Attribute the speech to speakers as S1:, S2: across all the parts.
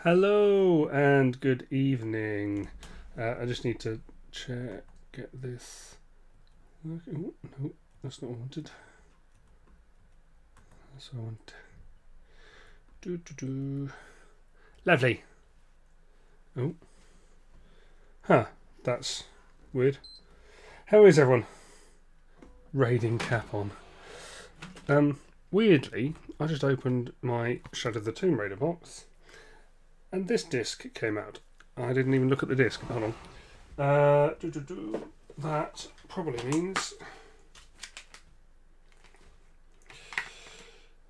S1: Hello and good evening. I just need to get this. Oh, no, that's not what I wanted. That's what I want. Lovely. Oh. Huh. That's weird. How is everyone? Raiding cap on. Weirdly, I just opened my Shadow of the Tomb Raider box. And this disc came out. I didn't even look at the disc. Hold on. That probably means...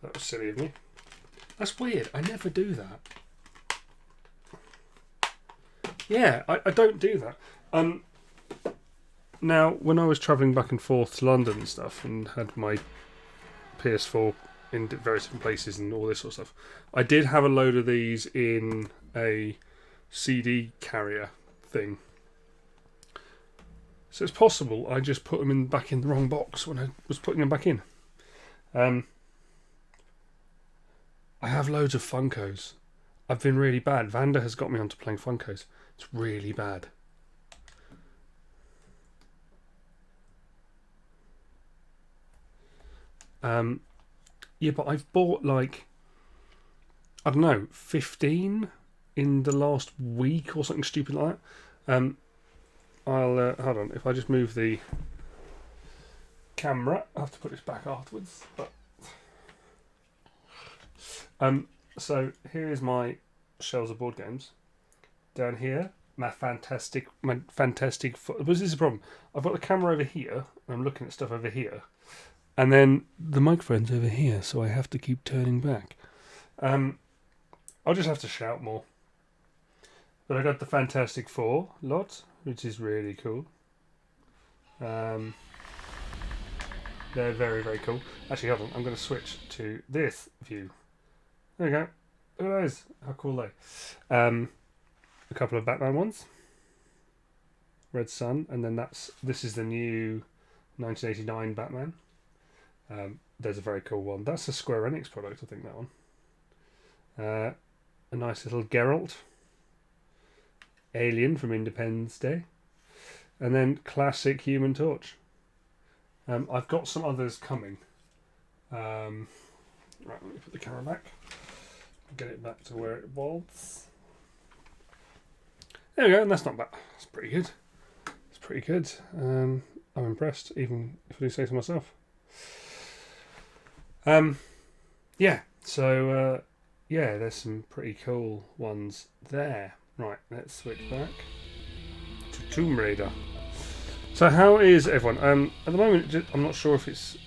S1: That was silly of me. That's weird. I never do that. Yeah, I don't do that. Now, when I was travelling back and forth to London and stuff and had my PS4 in various different places and all this sort of stuff, I did have a load of these in a CD carrier thing. So it's possible I just put them back in the wrong box when I was putting them back in. I have loads of Funkos. I've been really bad. Vanda has got me onto playing Funkos. It's really bad. Yeah, but I've bought like, I don't know, 15 in the last week or something stupid like that. I'll hold on. If I just move the camera, I have to put this back afterwards. But so here is my shelves of board games. Down here, my fantastic. But this is the problem. I've got the camera over here. And I'm looking at stuff over here. And then the microphone's over here, so I have to keep turning back. I'll just have to shout more. But I got the Fantastic Four lot, which is really cool. They're very, very cool. Actually, hold on. I'm going to switch to this view. There we go. Look at those. How cool are they? A couple of Batman ones. Red Sun. And then this is the new 1989 Batman. There's a very cool one. That's a Square Enix product, I think, that one. A nice little Geralt. Alien from Independence Day. And then classic Human Torch. I've got some others coming. Right, let me put the camera back. Get it back to where it was. There we go, and that's not bad. It's pretty good. It's pretty good. I'm impressed, even if I do say so myself. Yeah, so yeah, there's some pretty cool ones there. Right, let's switch back to Tomb Raider. So how is everyone? At the moment, I'm not sure if it's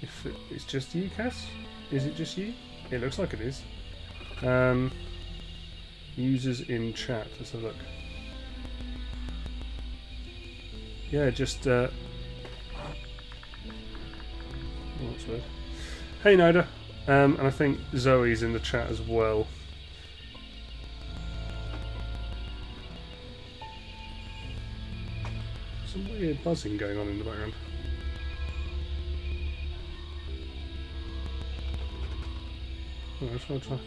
S1: just you, Cass. Is it just you? It looks like it is. Users in chat. Let's have a look. Yeah, just. Oh, that's weird. Hey, Noda. And I think Zoe's in the chat as well. Some weird buzzing going on in the background. Oh, let's try.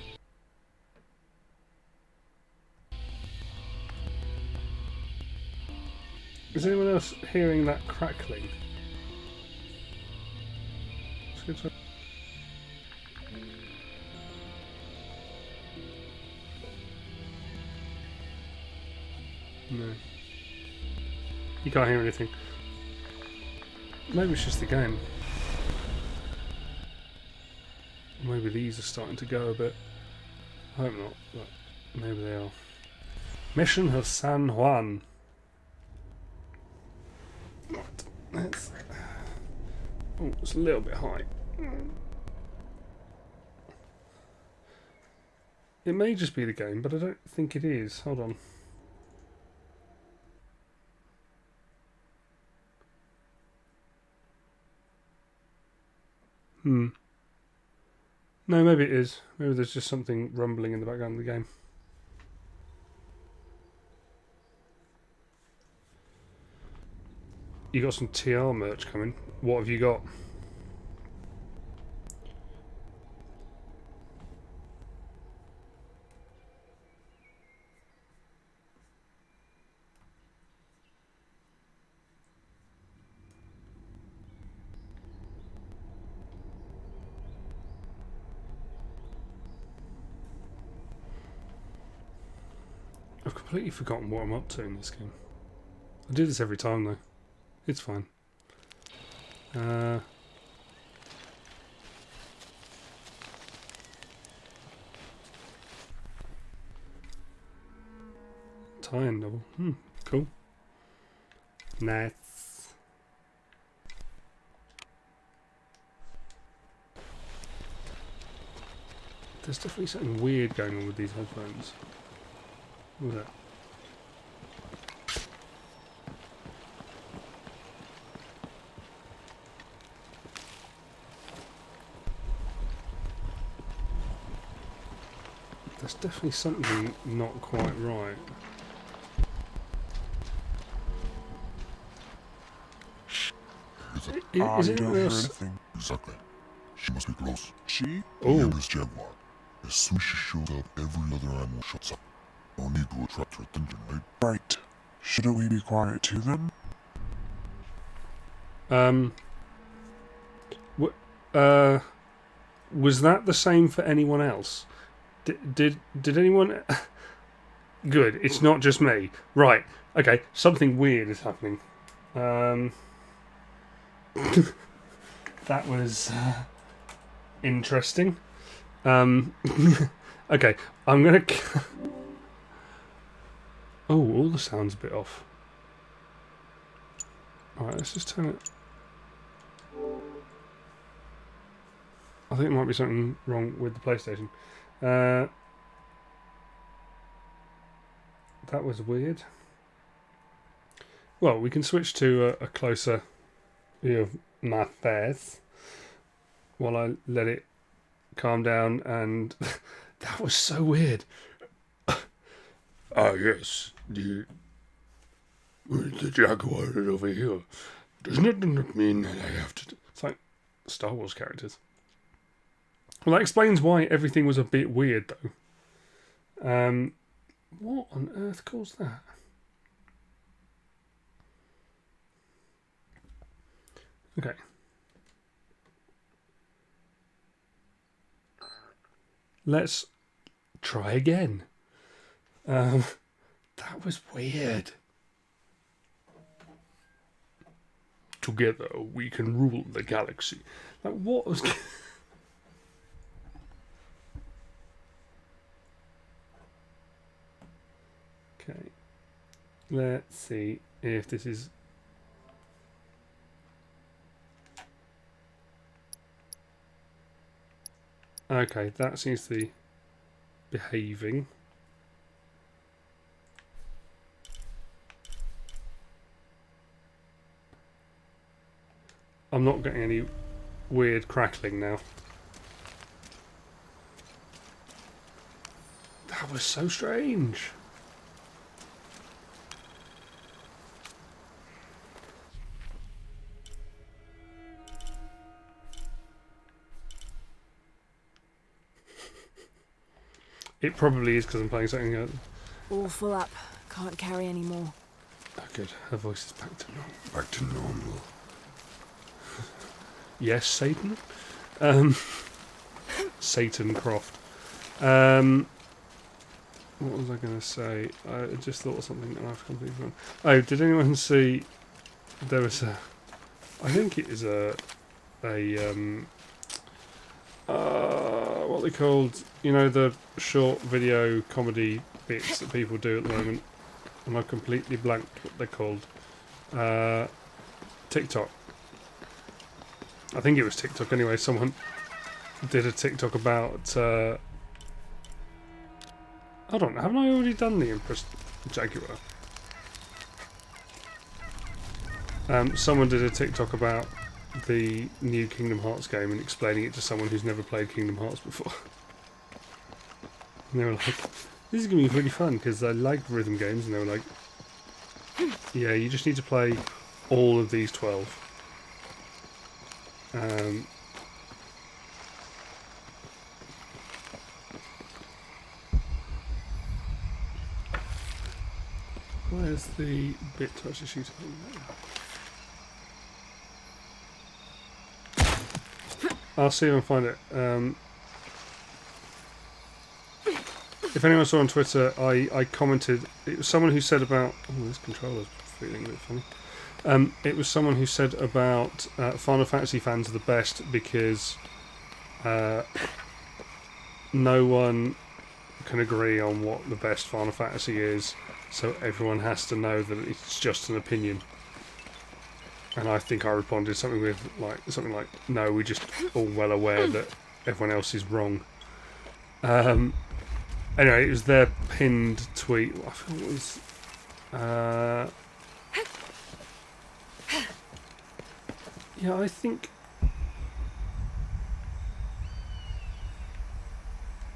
S1: Is anyone else hearing that crackling? Let's go try. No. You can't hear anything. Maybe it's just the game. Maybe these are starting to go a bit. I hope not, but maybe they are. Mission of San Juan. Right, let's... Oh, it's a little bit high. It may just be the game, but I don't think it is. Hold on. No, maybe it is. Maybe there's just something rumbling in the background of the game. You got some TR merch coming. What have you got? I've completely forgotten what I'm up to in this game. I do this every time though. It's fine. Tie-in double. Cool. Nice. There's definitely something weird going on with these headphones. What was that? There's definitely something not quite right. Is it else?
S2: Exactly. She must be close. She?
S1: Oh.
S2: The youngest jaguar. As soon as she shows up, every other animal shuts up. No need to attract her attention, right?
S3: Right. Shouldn't we be quiet too then?
S1: Was that the same for anyone else? Did anyone? Good. It's not just me. Right. Okay. Something weird is happening. That was interesting. Okay. I'm gonna. Oh, all the sounds a bit off. All right. Let's just turn it. I think there might be something wrong with the PlayStation. That was weird. Well, we can switch to a closer view of my face while I let it calm down, and that was so weird. Yes, the jaguar is over here. Does not mean that I have to... It's like Star Wars characters. Well, that explains why everything was a bit weird, though. What on earth caused that? Okay. Let's try again. That was weird. Together we can rule the galaxy. Like, what was... Okay, let's see if this is... Okay, that seems to be behaving. I'm not getting any weird crackling now. That was so strange. It probably is because I'm playing something else.
S4: All full up. Can't carry any more.
S1: Oh, good. Her voice is back to normal. Back to normal. Yes, Satan. Satan Croft. What was I going to say? I just thought of something and I've completely forgotten. Oh, did anyone see? There was a. I think it is a what they called, you know, the short video comedy bits that people do at the moment, and I've completely blanked what they're called. TikTok. I think it was TikTok anyway. Someone did a TikTok about. Hold on, haven't I already done the Empress Jaguar? Someone did a TikTok about the new Kingdom Hearts game and explaining it to someone who's never played Kingdom Hearts before. And they were like, this is going to be really fun because I like rhythm games, and they were like, yeah, you just need to play all of these 12. Where's the bit to actually shoot him? I'll see if I can find it. If if anyone saw on Twitter, I commented. It was someone who said about. Oh, this controller's feeling a bit funny. It was someone who said about Final Fantasy fans are the best because no one can agree on what the best Final Fantasy is, so everyone has to know that it's just an opinion. And I think I responded something like, no, we're just all well aware that everyone else is wrong. Anyway, it was their pinned tweet. I thought it was. Yeah, I think.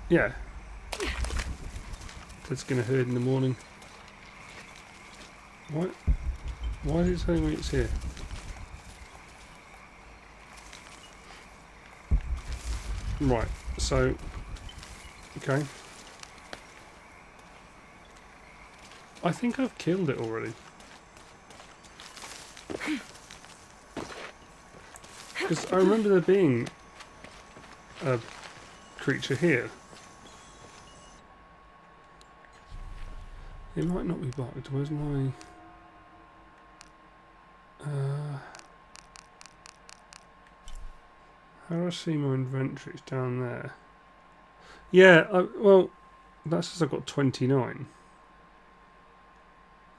S1: Yeah. That's gonna hurt in the morning. What? Why is it telling me it's here? Right, so. Okay. I think I've killed it already. Because I remember there being a creature here. It might not be bugged. Where's my... how do I see my inventory? It's down there. Yeah, well, that's because I've got 29.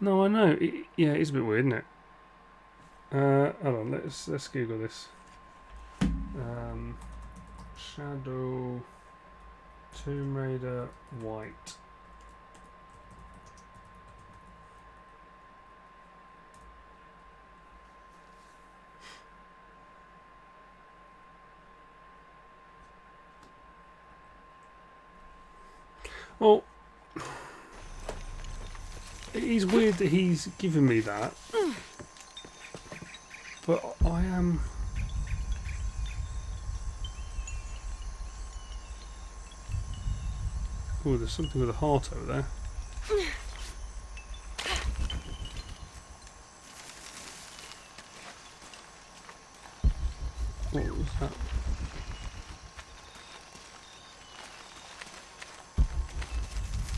S1: No, I know. Yeah, it is a bit weird, isn't it? Hold on, let's Google this. Shadow Tomb Raider White. Well, it is weird that he's given me that, but I am... Oh, there's something with a heart over there. What was that?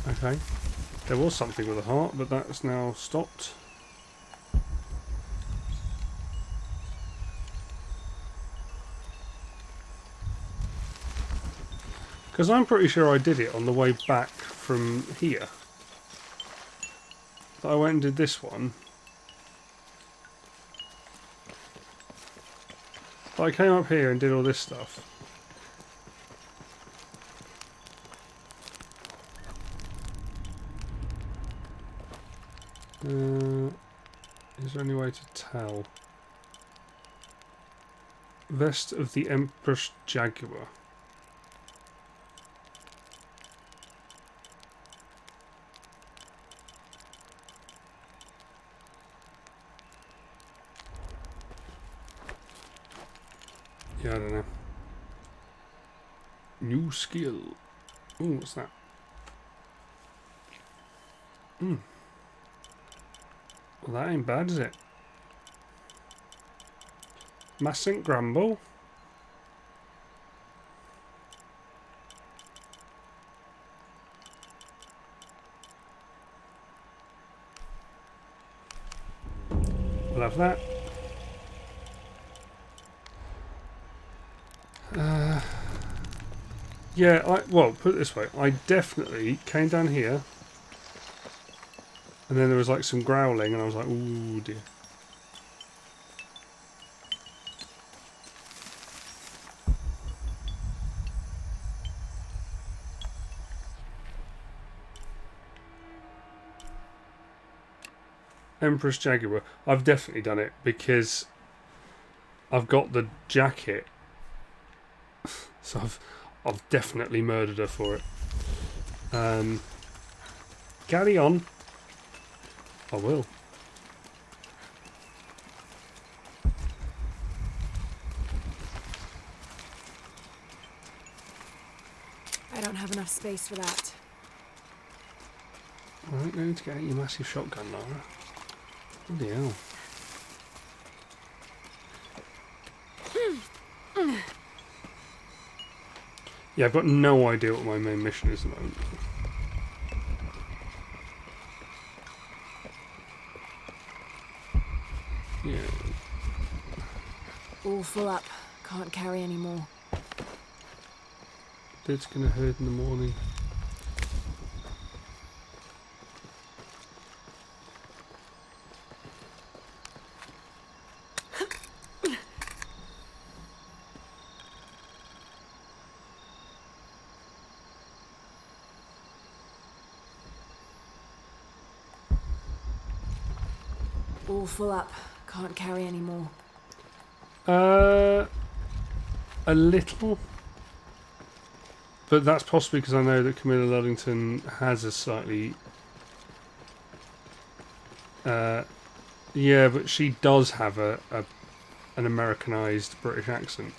S1: Okay. There was something with a heart, but that's now stopped. Because I'm pretty sure I did it on the way back from here. I went and did this one. But I came up here and did all this stuff. Is there any way to tell? Vest of the Empress Jaguar. Yeah, I don't know. New skill. Ooh, what's that? Well, that ain't bad, is it? Mustn't grumble. We'll have that. Yeah, well, put it this way. I definitely came down here. And then there was like some growling and I was like, ooh dear. Empress Jaguar. I've definitely done it because I've got the jacket. So I've definitely murdered her for it. Carry on. I will.
S4: I don't have enough space for that.
S1: Alright, going to get out your massive shotgun, Lara. Bloody hell. Yeah, I've got no idea what my main mission is at the moment.
S4: All full up. Can't carry any more.
S1: It's gonna hurt in the morning.
S4: All full up. Can't carry any more.
S1: A little. But that's possibly because I know that Camilla Luddington has a slightly... yeah, but she does have an Americanized British accent.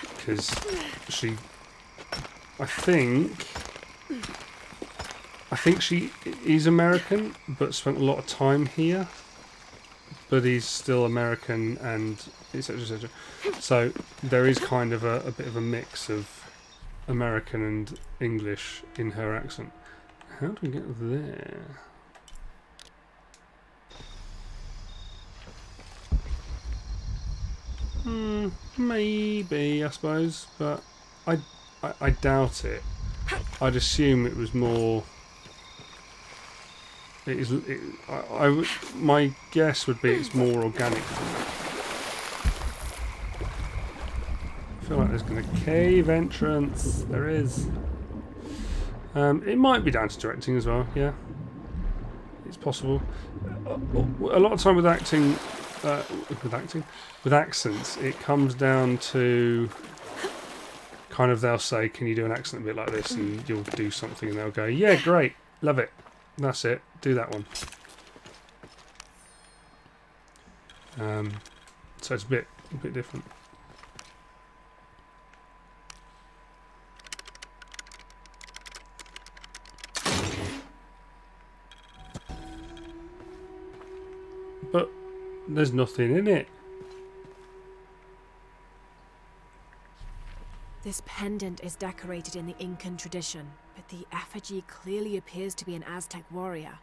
S1: Because she... I think she is American, but spent a lot of time here. But he's still American and etc. etc. So there is kind of a bit of a mix of American and English in her accent. How do we get there? Maybe, I suppose, but I doubt it. I'd assume it was more... my guess would be it's more organic than that. I feel like there's going to cave entrance. There is. It might be down to directing as well. Yeah, it's possible. A lot of time with acting, with accents, it comes down to kind of they'll say, "Can you do an accent a bit like this?" And you'll do something, and they'll go, "Yeah, great, love it. That's it. Do that one." So it's a bit different. But there's nothing in it.
S4: This pendant is decorated in the Incan tradition, but the effigy clearly appears to be an Aztec warrior.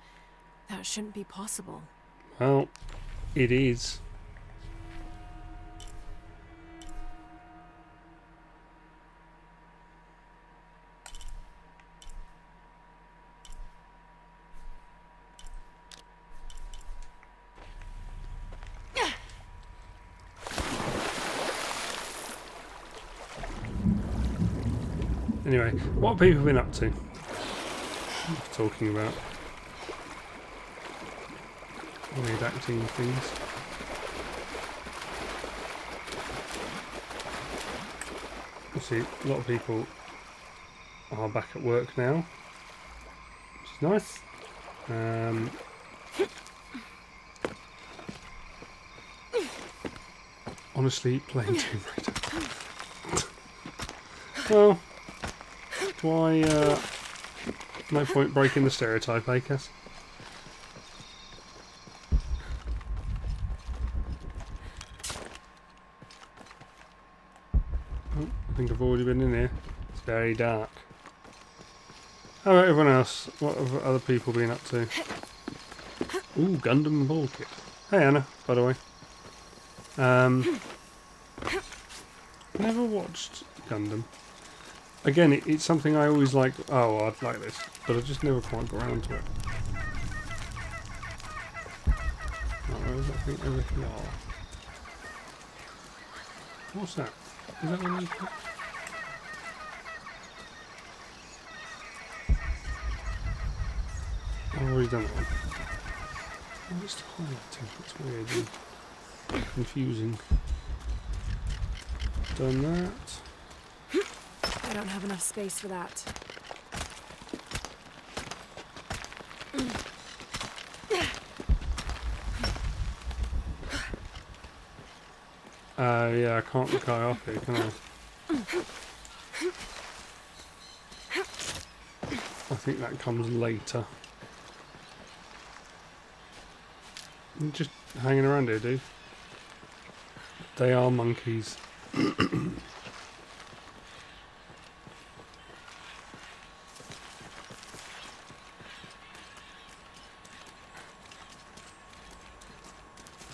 S4: That shouldn't be possible.
S1: Well, it is. Anyway, what have people been up to? Talking about weird acting things. You see, a lot of people are back at work now, which is nice. Honestly, playing Tomb Raider. Well, why? No point breaking the stereotype, I guess. Oh, I think I've already been in here. It's very dark. How about everyone else? What have other people been up to? Ooh, Gundam Ball Kit. Hey Anna, by the way. Never watched Gundam. Again, it's something I always like. Oh, I'd like this, but I just never quite got around to it. Where is that thing over here? What's that? Is that one? I've already done that one. Oh, it's highlighting. That's weird and confusing. Done that.
S4: I don't have enough space for that.
S1: Yeah, I can't go up here, can I? I think that comes later. I'm just hanging around here, dude. They are monkeys. I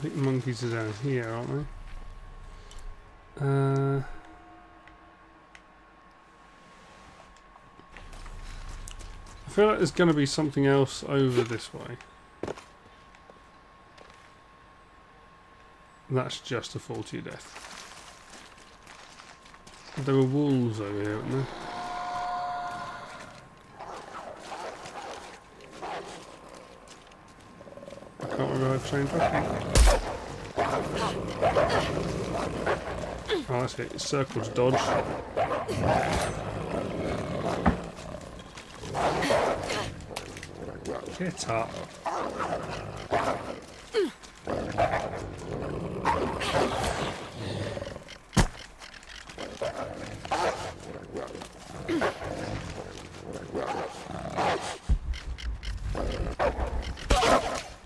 S1: think the monkeys are down here, aren't they? feel like there's going to be something else over this way. That's just a fall to your death. There were wolves over here, weren't there? I can't remember how to change weapon. Oh, that's it. It's circle to dodge. Get up.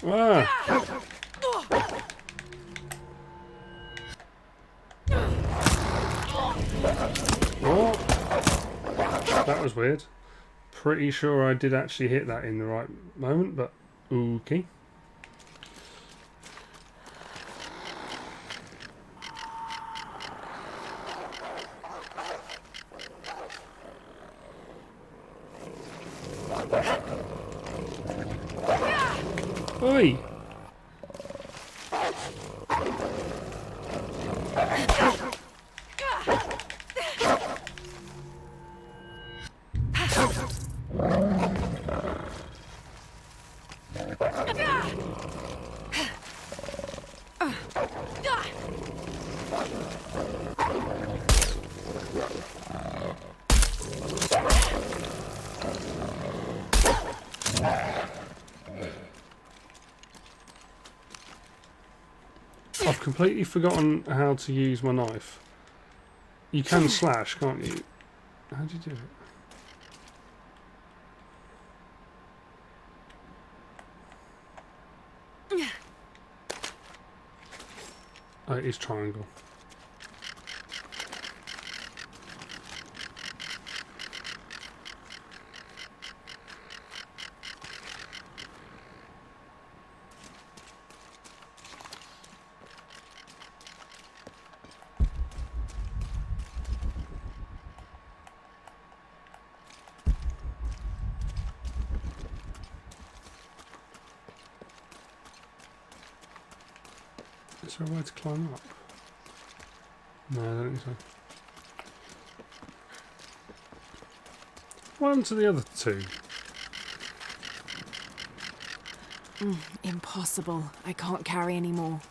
S1: Ah. What? That was weird. Pretty sure I did actually hit that in the right moment, but okay. Oi! I've completely forgotten how to use my knife. You can slash, can't you? How do you do it? Oh, it is triangle. Is there a way to climb up? No, I don't think so. What happened to the other two?
S4: Impossible. I can't carry any more.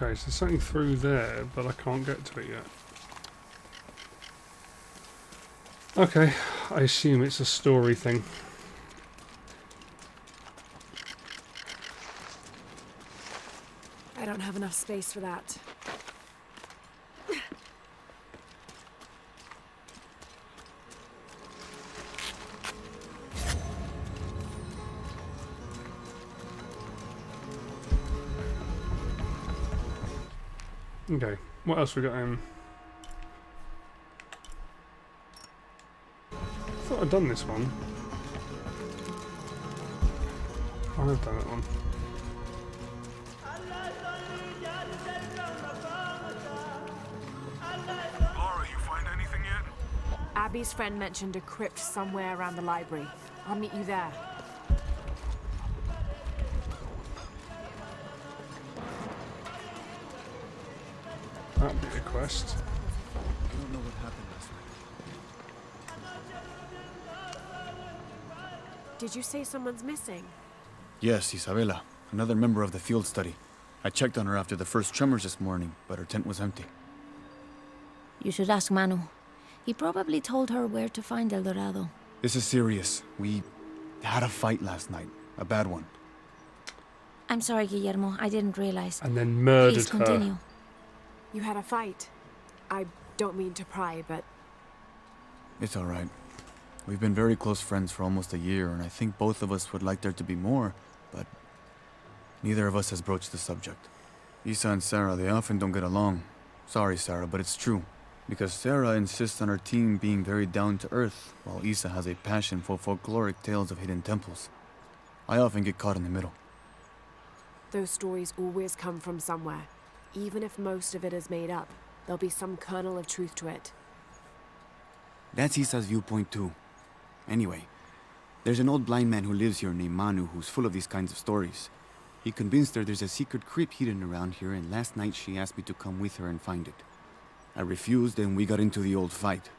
S1: Okay, so there's something through there, but I can't get to it yet. Okay, I assume it's a story thing.
S4: I don't have enough space for that.
S1: Okay, what else we got in? I thought I'd done this one. I have done that one.
S5: Laura, you find anything yet?
S4: Abby's friend mentioned a crypt somewhere around the library. I'll meet you there.
S1: That'd be a quest.
S6: I don't know what happened last night.
S4: Did you say someone's missing?
S6: Yes, Isabela, another member of the field study. I checked on her after the first tremors this morning, but her tent was empty.
S7: You should ask Manu. He probably told her where to find El Dorado.
S6: This is serious. We had a fight last night. A bad one.
S7: I'm sorry, Guillermo. I didn't realize.
S1: And then murdered
S7: Please continue.
S1: her.
S4: You had a fight. I don't mean to pry, but
S6: It's all right. We've been very close friends for almost a year, and I think both of us would like there to be more, but neither of us has broached the subject. Isa and Sarah, they often don't get along. Sorry, Sarah, but it's true. Because Sarah insists on her team being very down-to-earth, while Isa has a passion for folkloric tales of hidden temples. I often get caught in the middle.
S4: Those stories always come from somewhere. Even if most of it is made up, there'll be some kernel of truth to it.
S6: That's Isa's viewpoint too. Anyway, there's an old blind man who lives here named Manu who's full of these kinds of stories. He convinced her there's a secret crypt hidden around here, and last night she asked me to come with her and find it. I refused, and we got into the old fight.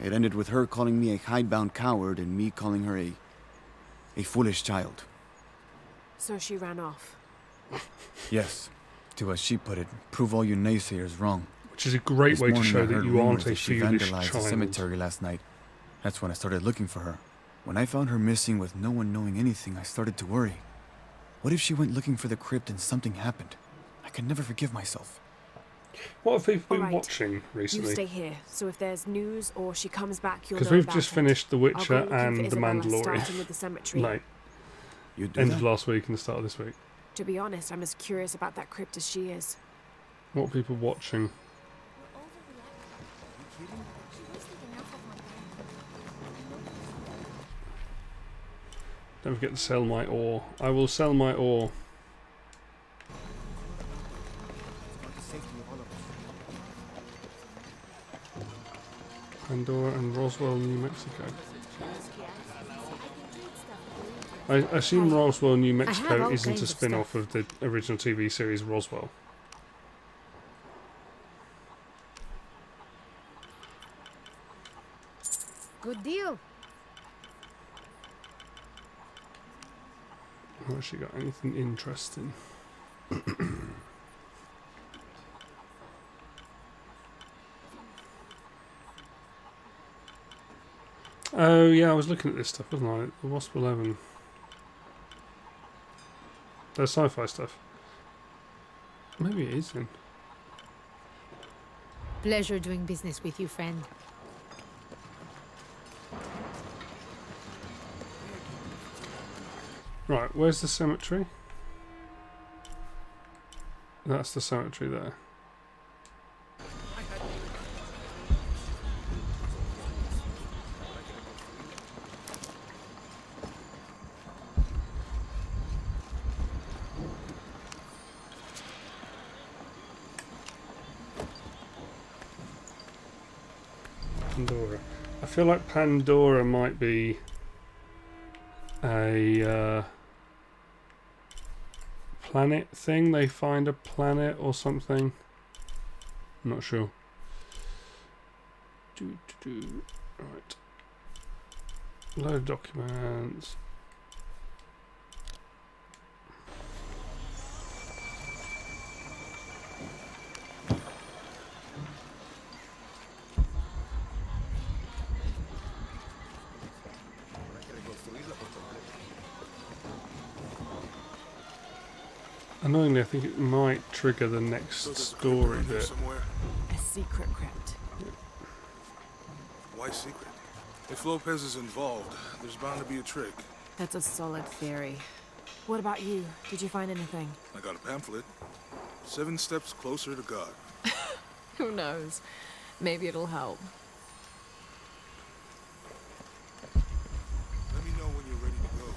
S6: It ended with her calling me a hidebound coward and me calling her a foolish child.
S4: So she ran off.
S6: Yes, to as she put it, prove all you naysayers wrong.
S1: Which is a great
S6: This
S1: way to
S6: morning
S1: show
S6: I
S1: that
S6: heard
S1: you aren't
S6: rumors
S1: a
S6: that she
S1: foolish
S6: vandalized the
S1: child.
S6: cemetery last night. That's when I started looking for her. When I found her missing with no one knowing anything, I started to worry. What if she went looking for the crypt and something happened? I can never forgive myself.
S1: What have people been
S4: Alright,
S1: watching
S4: You
S1: recently?
S4: stay here, so if there's news or she comes back, you'll know
S1: Because we've
S4: about
S1: just
S4: it.
S1: finished The
S4: I'll go
S1: Witcher
S4: looking for
S1: and The
S4: Isabella,
S1: Mandalorian.
S4: starting with the cemetery.
S1: Like,
S6: You do
S1: end
S6: that?
S1: of last week and the start of this week.
S4: To be honest, I'm as curious about that crypt as she is.
S1: What are people watching? Don't forget to sell my ore. I will sell my ore. Pandora and Roswell, New Mexico. I assume Roswell, New Mexico
S7: all
S1: isn't
S7: kinds
S1: a
S7: of
S1: spin-off of the original TV series Roswell.
S7: Good deal.
S1: I've actually got anything interesting. Oh yeah, I was looking at this stuff, wasn't I? The Wasp 11. There's sci-fi stuff. Maybe it is then.
S8: Pleasure doing business with you, friend.
S1: Right, where's the cemetery? That's the cemetery there. Pandora. I feel like Pandora might be a planet thing. They find a planet or something. I'm not sure. Right. Load of documents. Annoyingly, I think it might trigger the next
S5: So there's a crypt
S1: story
S5: around here
S1: bit.
S5: somewhere.
S4: A secret crypt.
S5: Why secret? If Lopez is involved, there's bound to be a trick.
S4: That's a solid theory. What about you? Did you find anything?
S5: I got a pamphlet. 7 steps closer to God.
S4: Who knows? Maybe it'll help.
S5: Let me know when you're ready to go.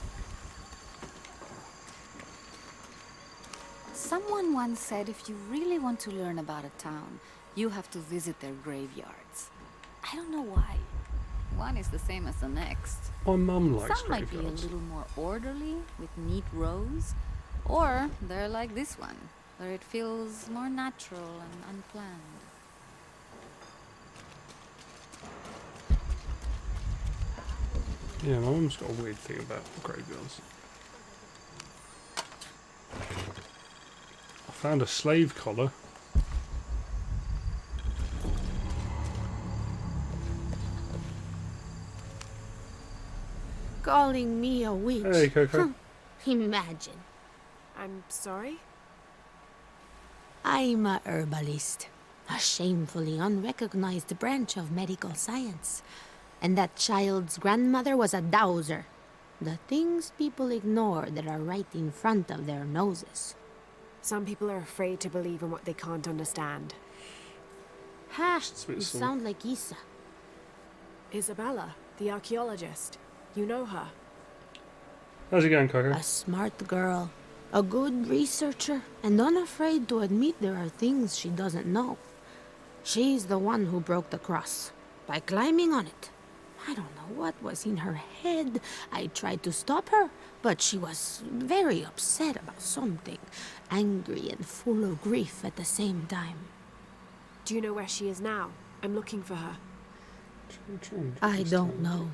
S9: Someone once said if you really want to learn about a town, you have to visit their graveyards. I don't know why. One is the same as the next.
S1: My mum likes
S9: Some might be a
S1: graveyards.
S9: little more orderly, with neat rows. Or they're like this one, where it feels more natural and unplanned.
S1: Yeah, my mum's got a weird thing about graveyards. I found a slave collar.
S8: Calling me a witch.
S1: Hey, Coco.
S8: Imagine.
S4: I'm sorry?
S8: I'm a herbalist, a shamefully unrecognized branch of medical science. And that child's grandmother was a dowser. The things people ignore that are right in front of their noses.
S4: Some people are afraid to believe in what they can't understand.
S8: Ha!
S1: Just a bit
S8: You
S1: sore.
S8: sound like Isa.
S4: Isabella, the archaeologist. You know her.
S1: How's it going, Coco?
S8: A smart girl. A good researcher. And unafraid to admit there are things she doesn't know. She's the one who broke the cross. By climbing on it. I don't know what was in her head. I tried to stop her, but she was very upset about something. Angry and full of grief at the same time.
S4: Do you know where she is now? I'm looking for her.
S8: I don't know.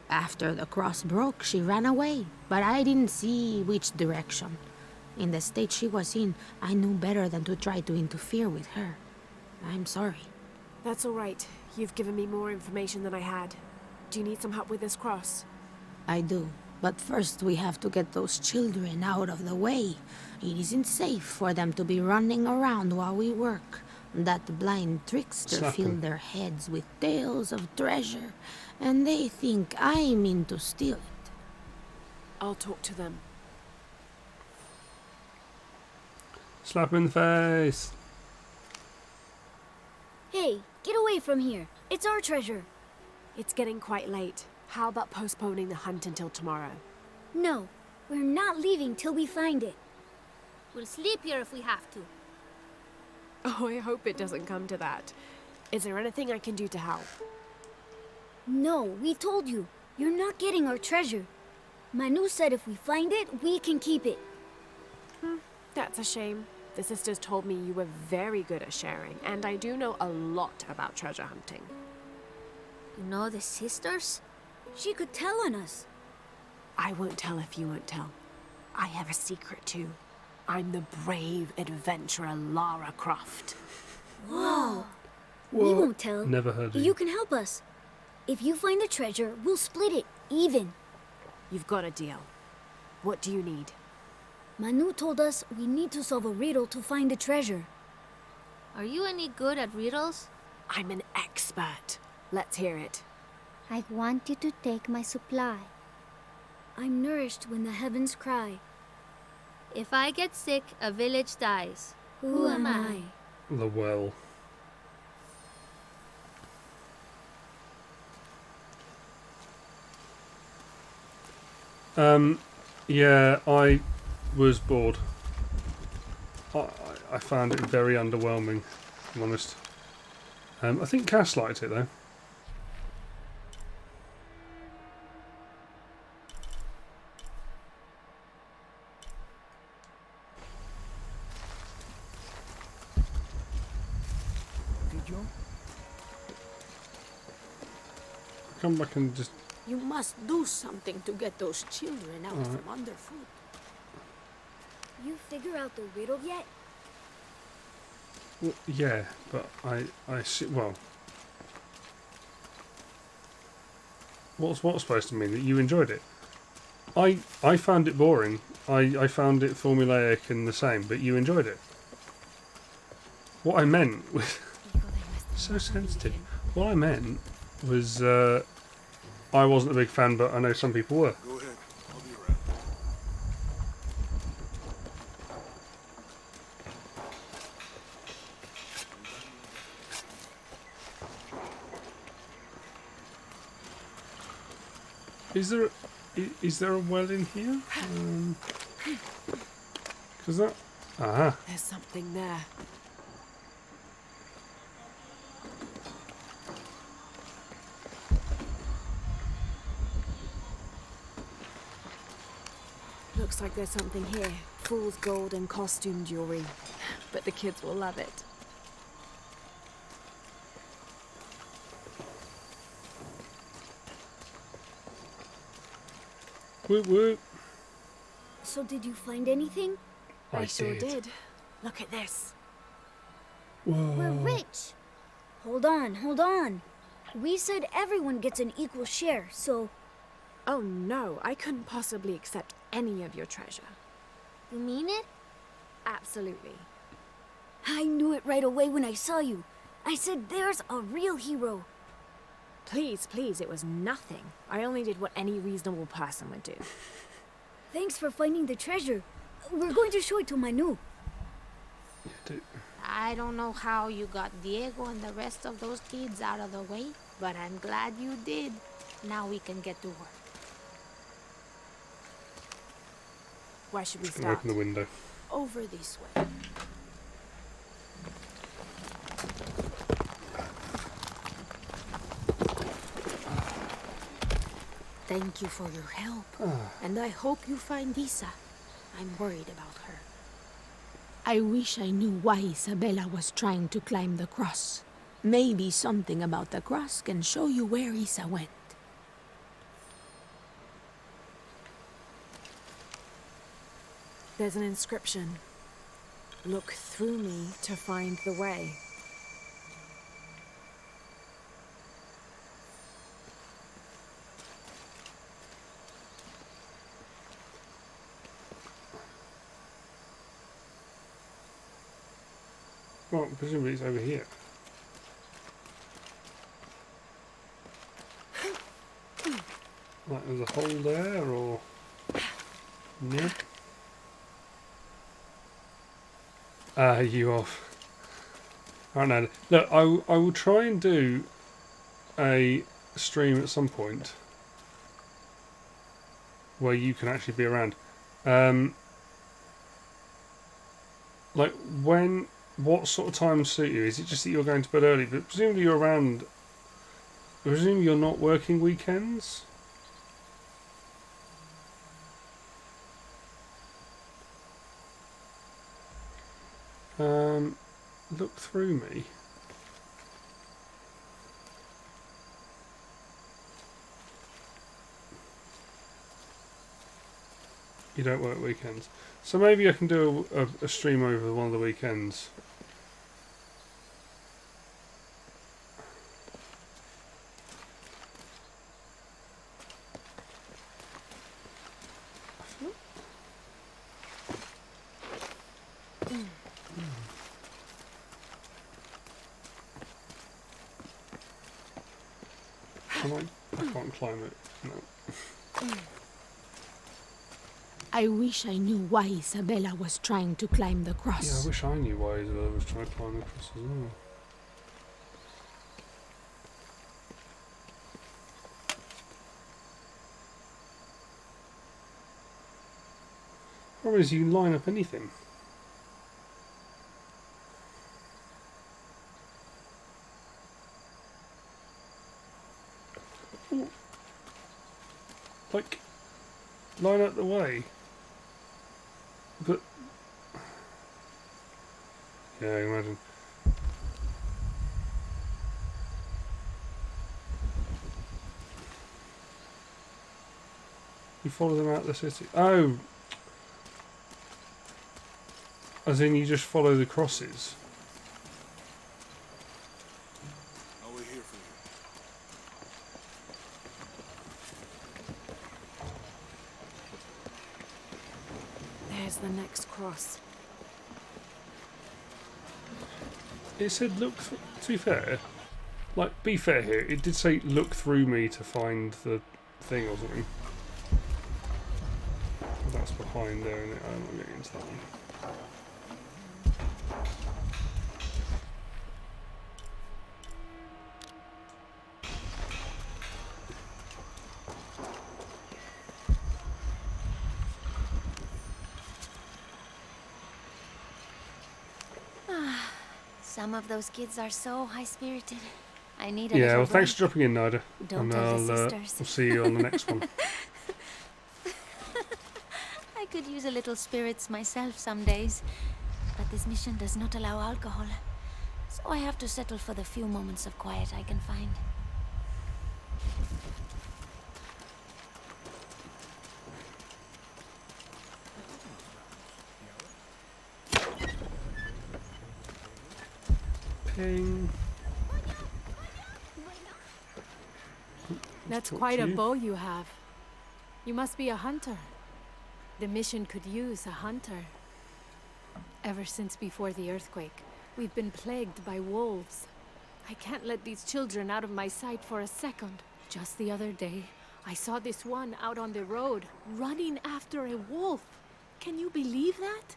S8: After the cross broke, she ran away, but I didn't see which direction. In the state she was in, I knew better than to try to interfere with her. I'm sorry.
S4: That's all right. You've given me more information than I had. Do you need some help with this cross?
S8: I do. But first we have to get those children out of the way. It isn't safe for them to be running around while we work. That blind trickster
S1: Slap 'em.
S8: filled their heads with tales of treasure, and they think I mean to steal it.
S4: I'll talk to them.
S1: Slap him in the face.
S10: Hey, get away from here. It's our treasure.
S4: It's getting quite late. How about postponing the hunt until tomorrow?
S10: No, we're not leaving till we find it.
S7: We'll sleep here if we have to.
S4: Oh, I hope it doesn't come to that. Is there anything I can do to help?
S10: No, we told you. You're not getting our treasure. Manu said if we find it, we can keep it.
S4: That's a shame. The sisters told me you were very good at sharing, and I do know a lot about treasure hunting.
S7: You know the sisters?
S10: She could tell on us.
S4: I won't tell if you won't tell. I have a secret too. I'm the brave adventurer Lara Croft.
S10: Whoa. We won't tell.
S1: Never heard of you.
S10: You can help us. If you find the treasure, we'll split it, even.
S4: You've got a deal. What do you need?
S10: Manu told us we need to solve a riddle to find the treasure.
S7: Are you any good at riddles?
S4: I'm an expert. Let's hear it.
S10: I want you to take my supply. I'm nourished when the heavens cry.
S7: If I get sick, a village dies.
S10: Who am I?
S1: The well. Yeah, I was bored. I found it very underwhelming, if I'm honest. I think Cass liked it though. Come back and just...
S8: You must do something to get those children out from underfoot.
S10: You figure out the riddle yet?
S1: Well, yeah, but I see... Well... What's supposed to mean? That you enjoyed it? I found it boring. I found it formulaic and the same, but you enjoyed it. What I meant was... so sensitive. What I meant was... I wasn't a big fan, but I know some people were.
S5: Go ahead. I'll be around.
S1: Is there a well in here? Because that... Aha.
S4: There's something there. Looks like there's something here. Fool's gold and costume jewelry. But the kids will love it.
S1: Whoop whoop.
S10: So did you find anything?
S4: I sure did. Look at this.
S1: Whoa.
S10: We're rich. Hold on, hold on. We said everyone gets an equal share, so...
S4: Oh no, I couldn't possibly accept any of your treasure.
S10: You mean it?
S4: Absolutely.
S10: I knew it right away when I saw you. I said there's a real hero.
S4: Please, please, it was nothing. I only did what any reasonable person would do.
S10: Thanks for finding the treasure. We're going to show it to Manu.
S1: Yeah,
S8: I don't know how you got Diego and the rest of those kids out of the way, but I'm glad you did. Now we can get to work.
S4: Where should we
S1: Just gonna
S4: start?
S1: open the window.
S8: Over this way. Thank you for your help. And I hope you find Isa. I'm worried about her. I wish I knew why Isabella was trying to climb the cross. Maybe something about the cross can show you where Isa went.
S4: There's an inscription. Look through me to find the way.
S1: Well, presumably it's over here. Like there's a hole there, or... No? You off. I don't know. Look, I will try and do a stream at some point where you can actually be around. Like when... What sort of time suit you? Is it just that you're going to bed early? But presumably you're around... Presumably you're not working weekends? Look through me. You don't work weekends. So maybe I can do a stream over one of the weekends. I can't climb it. No.
S8: I wish I knew why Isabella was trying to climb the cross.
S1: Yeah, I wish I knew why Isabella was trying to climb the cross as well. The problem is you can line up anything. Ooh. Like, line up the way. But, yeah, I imagine. You follow them out of the city. Oh! As in you just follow the crosses.
S5: I'll wait here for you.
S4: There's the next cross.
S1: It said look, to be fair, like, be fair here, it did say look through me to find the thing or something. That's behind there, and I'm not getting into that one.
S7: Some of those kids are so high-spirited. I need a
S1: Yeah,
S7: little
S1: well, thanks
S7: break.
S1: for dropping in, Nida.
S7: Don't
S1: And
S7: tell the
S1: I'll
S7: sisters.
S1: see you on the next one.
S7: I could use a little spirits myself some days, but this mission does not allow alcohol, so I have to settle for the few moments of quiet I can find.
S1: Ping.
S4: That's
S1: talk
S4: quite
S1: to
S4: a
S1: you.
S4: bow you have. You must be a hunter. The mission could use a hunter. Ever since before the earthquake, we've been plagued by wolves. I can't let these children out of my sight for a second. Just the other day, I saw this one out on the road, running after a wolf. Can you believe that?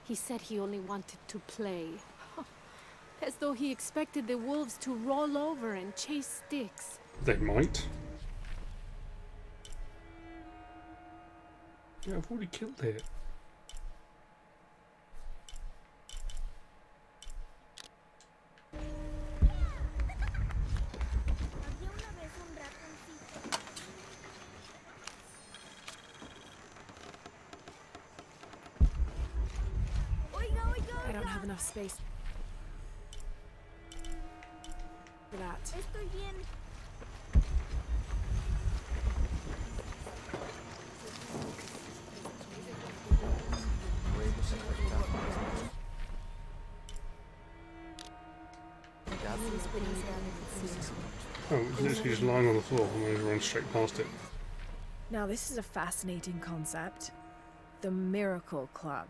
S4: He said he only wanted to play. As though he expected the wolves to roll over and chase sticks.
S1: They might. Yeah, I've already killed it.
S11: I don't have enough space for that.
S10: Estoy bien.
S1: Oh, it's literally just lying on the floor and we run straight past it.
S11: Now this is a fascinating concept. The Miracle Club.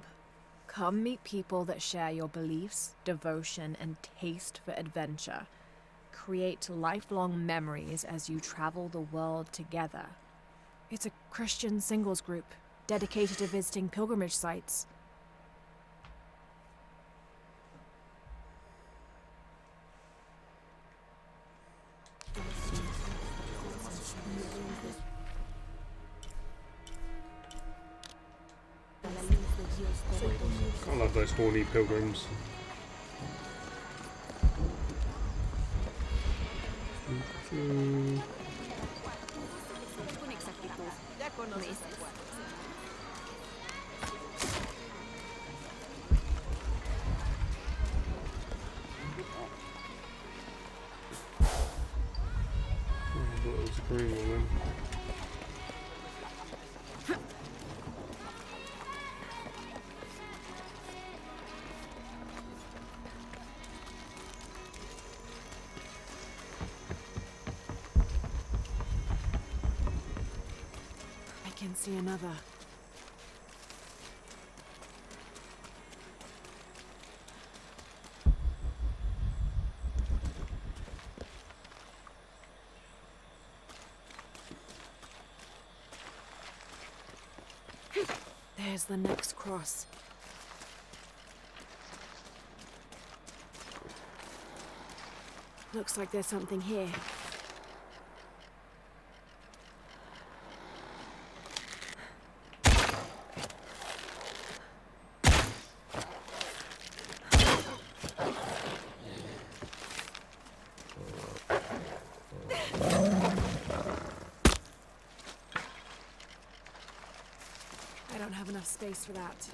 S11: Come meet people that share your beliefs, devotion, and taste for adventure. Create lifelong memories as you travel the world together. It's a Christian singles group dedicated to visiting pilgrimage sites.
S1: I love those horny pilgrims. There's a green one then.
S11: I can see another. There's the next cross. Looks like there's something here. I don't have enough space for that.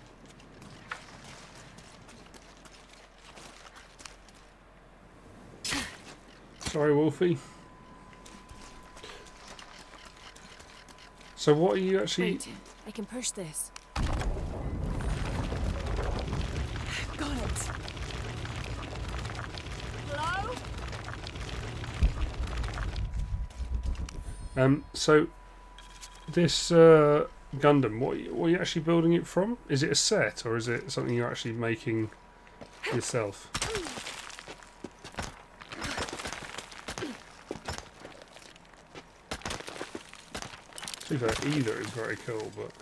S1: Sorry, Wolfie. So what are you actually...
S11: Wait, I can push this. Got it. Hello?
S1: So this Gundam, what are you actually building it from? Is it a set or is it something you're actually making yourself? To be fair, either is very cool, but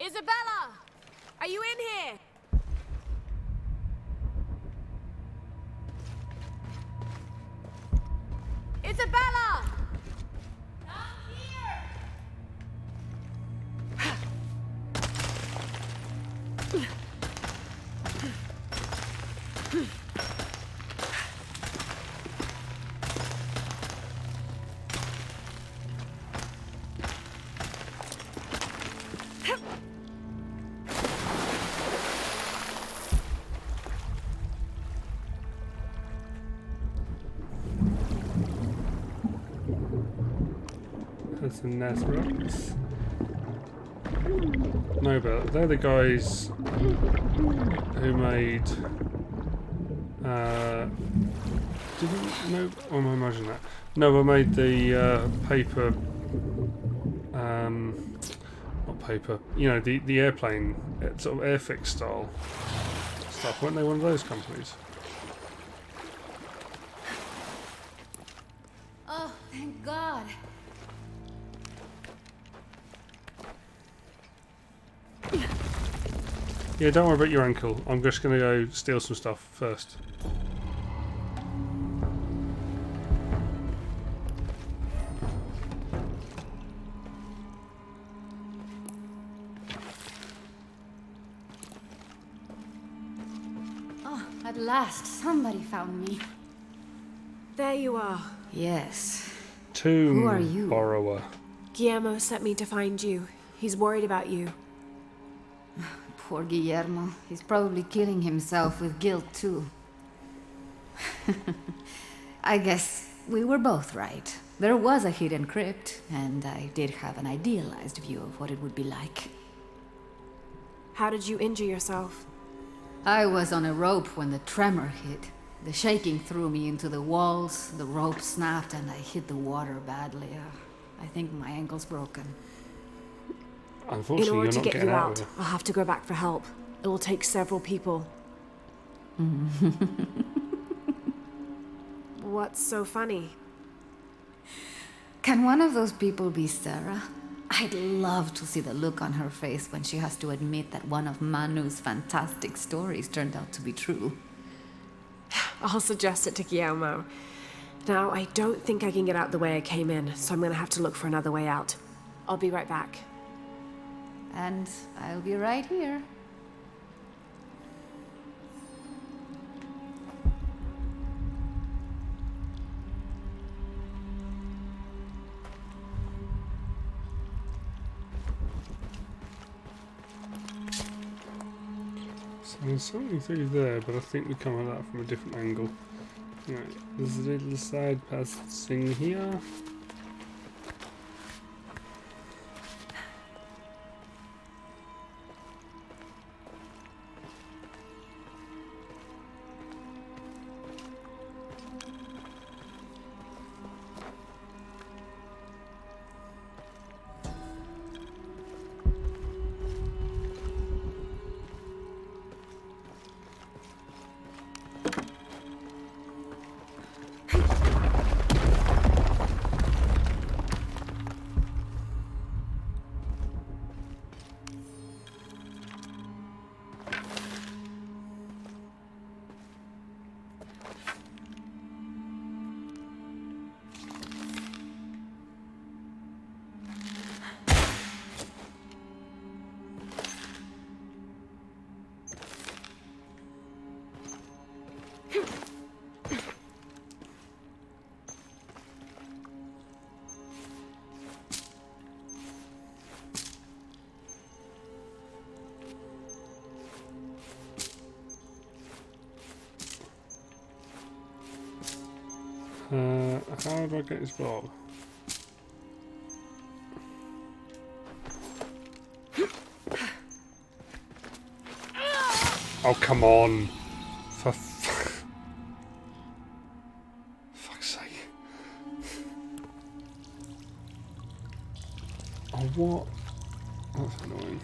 S11: Isabella! Are you in here? Isabella!
S1: that's the Nazareth. No, but they're the guys who made. Didn't no? Or am I imagining that? No, I made the paper. Not paper. You know, the airplane, sort of airfix style stuff. Weren't they one of those companies?
S9: Oh, thank God.
S1: Yeah, don't worry about your ankle. I'm just going to go steal some stuff first.
S9: Oh, at last, somebody found me.
S11: There you are.
S9: Yes.
S1: Tomb
S9: Who are you?
S1: borrower.
S11: Guillermo sent me to find you. He's worried about you.
S9: Poor Guillermo. He's probably killing himself with guilt, too. I guess we were both right. There was a hidden crypt, and I did have an idealized view of what it would be like.
S11: How did you injure yourself?
S9: I was on a rope when the tremor hit. The shaking threw me into the walls, the rope snapped, and I hit the water badly. I think my ankle's broken.
S1: Unfortunately,
S11: In order
S1: you're
S11: to
S1: not
S11: get
S1: getting
S11: you
S1: out
S11: out,
S1: of
S11: I'll have to go back for help. It will take several people. What's so funny?
S9: Can one of those people be Sarah? I'd love to see the look on her face when she has to admit that one of Manu's fantastic stories turned out to be true.
S11: I'll suggest it to Guillermo. Now, I don't think I can get out the way I came in, so I'm gonna have to look for another way out. I'll be right back.
S9: And I'll be right here.
S1: So there's something through there, but I think we come at that from a different angle. Right, there's a little side passing here. How do I get this blob? Oh, come on. For fuck's sake. Oh, what? That's annoying.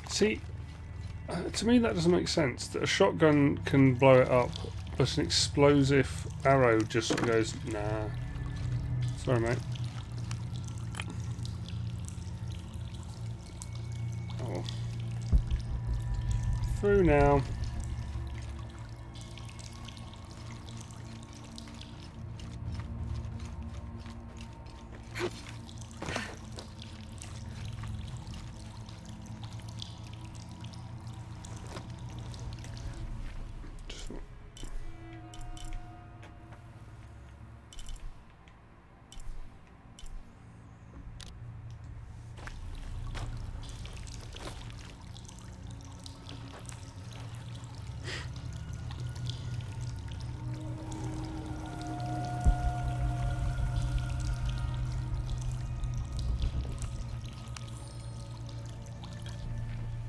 S1: See, to me that doesn't make sense. That a shotgun can blow it up, but an explosive arrow just goes, nah. Sorry, mate. Oh. Through now.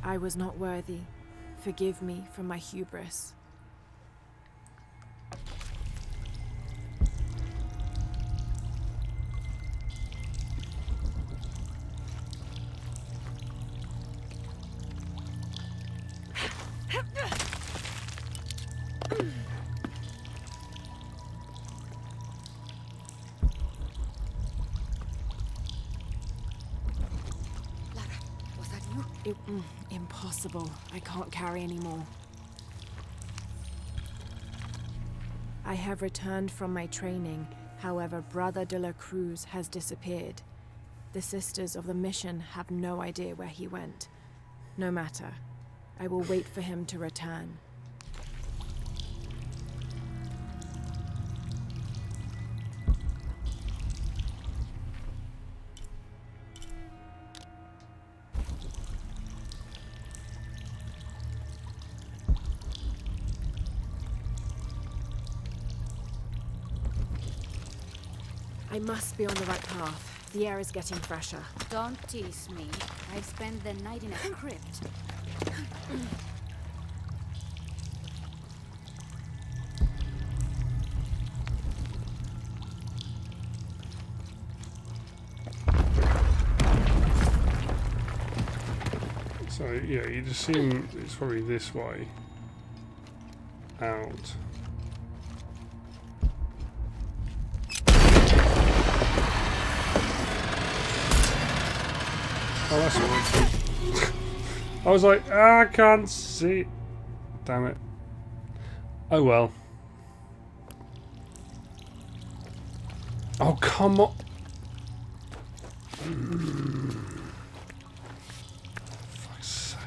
S11: I was not worthy. Forgive me for my hubris. Impossible. I can't carry anymore. I have returned from my training. However, Brother de la Cruz has disappeared. The Sisters of the Mission have no idea where he went. No matter. I will wait for him to return. I must be on the right path. The air is getting fresher.
S9: Don't tease me. I've spent the night in a crypt.
S1: So yeah, you'd assume it's probably this way out. Oh, that's what I was like, I can't see. Damn it. Oh well. Oh, come on. Fuck's sake.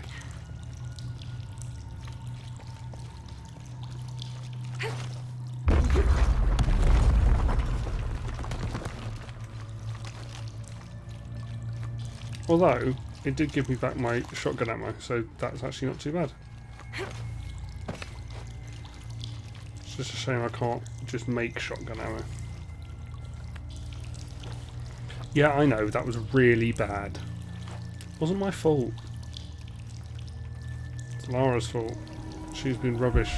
S1: Although, it did give me back my shotgun ammo, so that's actually not too bad. It's just a shame I can't just make shotgun ammo. Yeah, I know, that was really bad. Wasn't my fault. It's Lara's fault. She's been rubbish.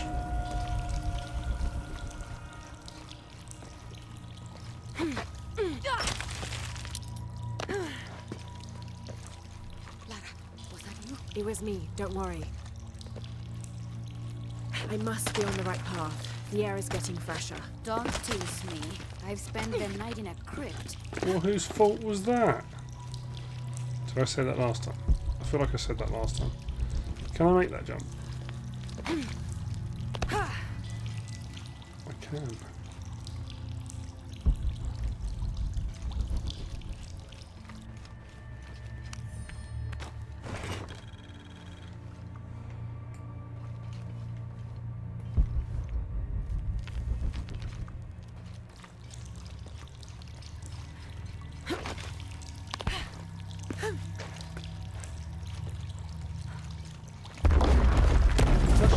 S11: It was me, don't worry. I must be on the right path. The air is getting fresher.
S9: Don't tease me. I've spent the night in a crypt.
S1: Well, whose fault was that? Did I say that last time? I feel like I said that last time. Can I make that jump? I can.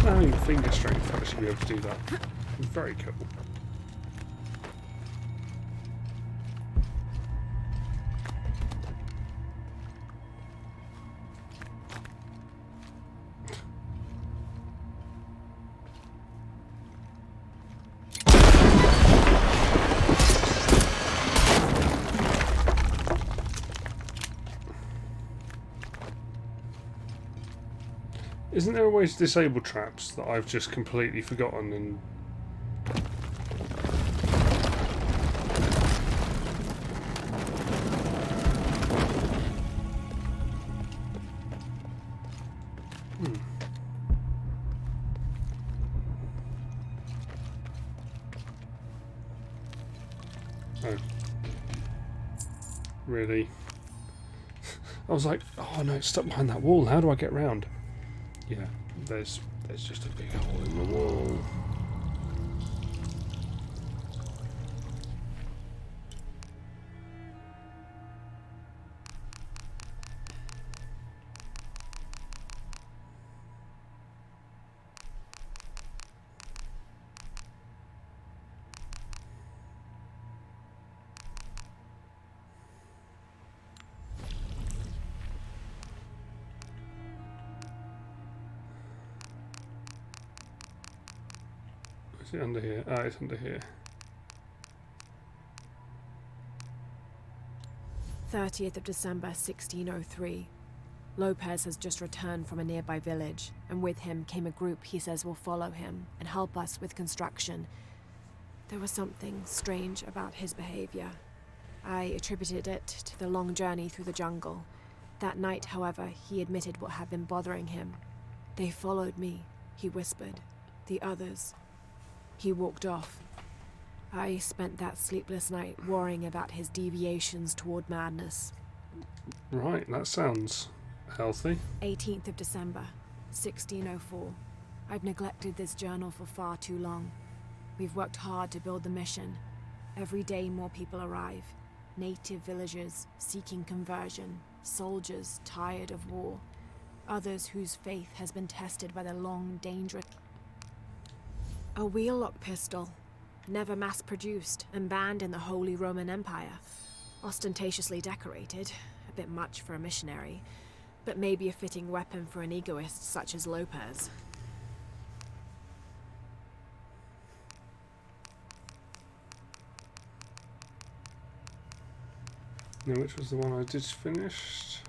S1: Having the finger strength to actually be able to do that. Very cool. Isn't there a way to disable traps that I've just completely forgotten and... Oh. Really? I was like, oh no, it's stuck behind that wall. How do I get round? Yeah, there's just a big hole in the wall. Is it under here? Ah, it's under here.
S11: 30th of December, 1603. Lopez has just returned from a nearby village, and with him came a group he says will follow him and help us with construction. There was something strange about his behavior. I attributed it to the long journey through the jungle. That night, however, he admitted what had been bothering him. They followed me, he whispered. The others. He walked off. I spent that sleepless night worrying about his deviations toward madness.
S1: Right, that sounds healthy.
S11: 18th of December, 1604. I've neglected this journal for far too long. We've worked hard to build the mission. Every day more people arrive. Native villagers seeking conversion, soldiers tired of war, others whose faith has been tested by the long, dangerous... A wheel-lock pistol, never mass-produced and banned in the Holy Roman Empire. Ostentatiously decorated, a bit much for a missionary, but maybe a fitting weapon for an egoist such as Lopez.
S1: Now, which was the one I just finished?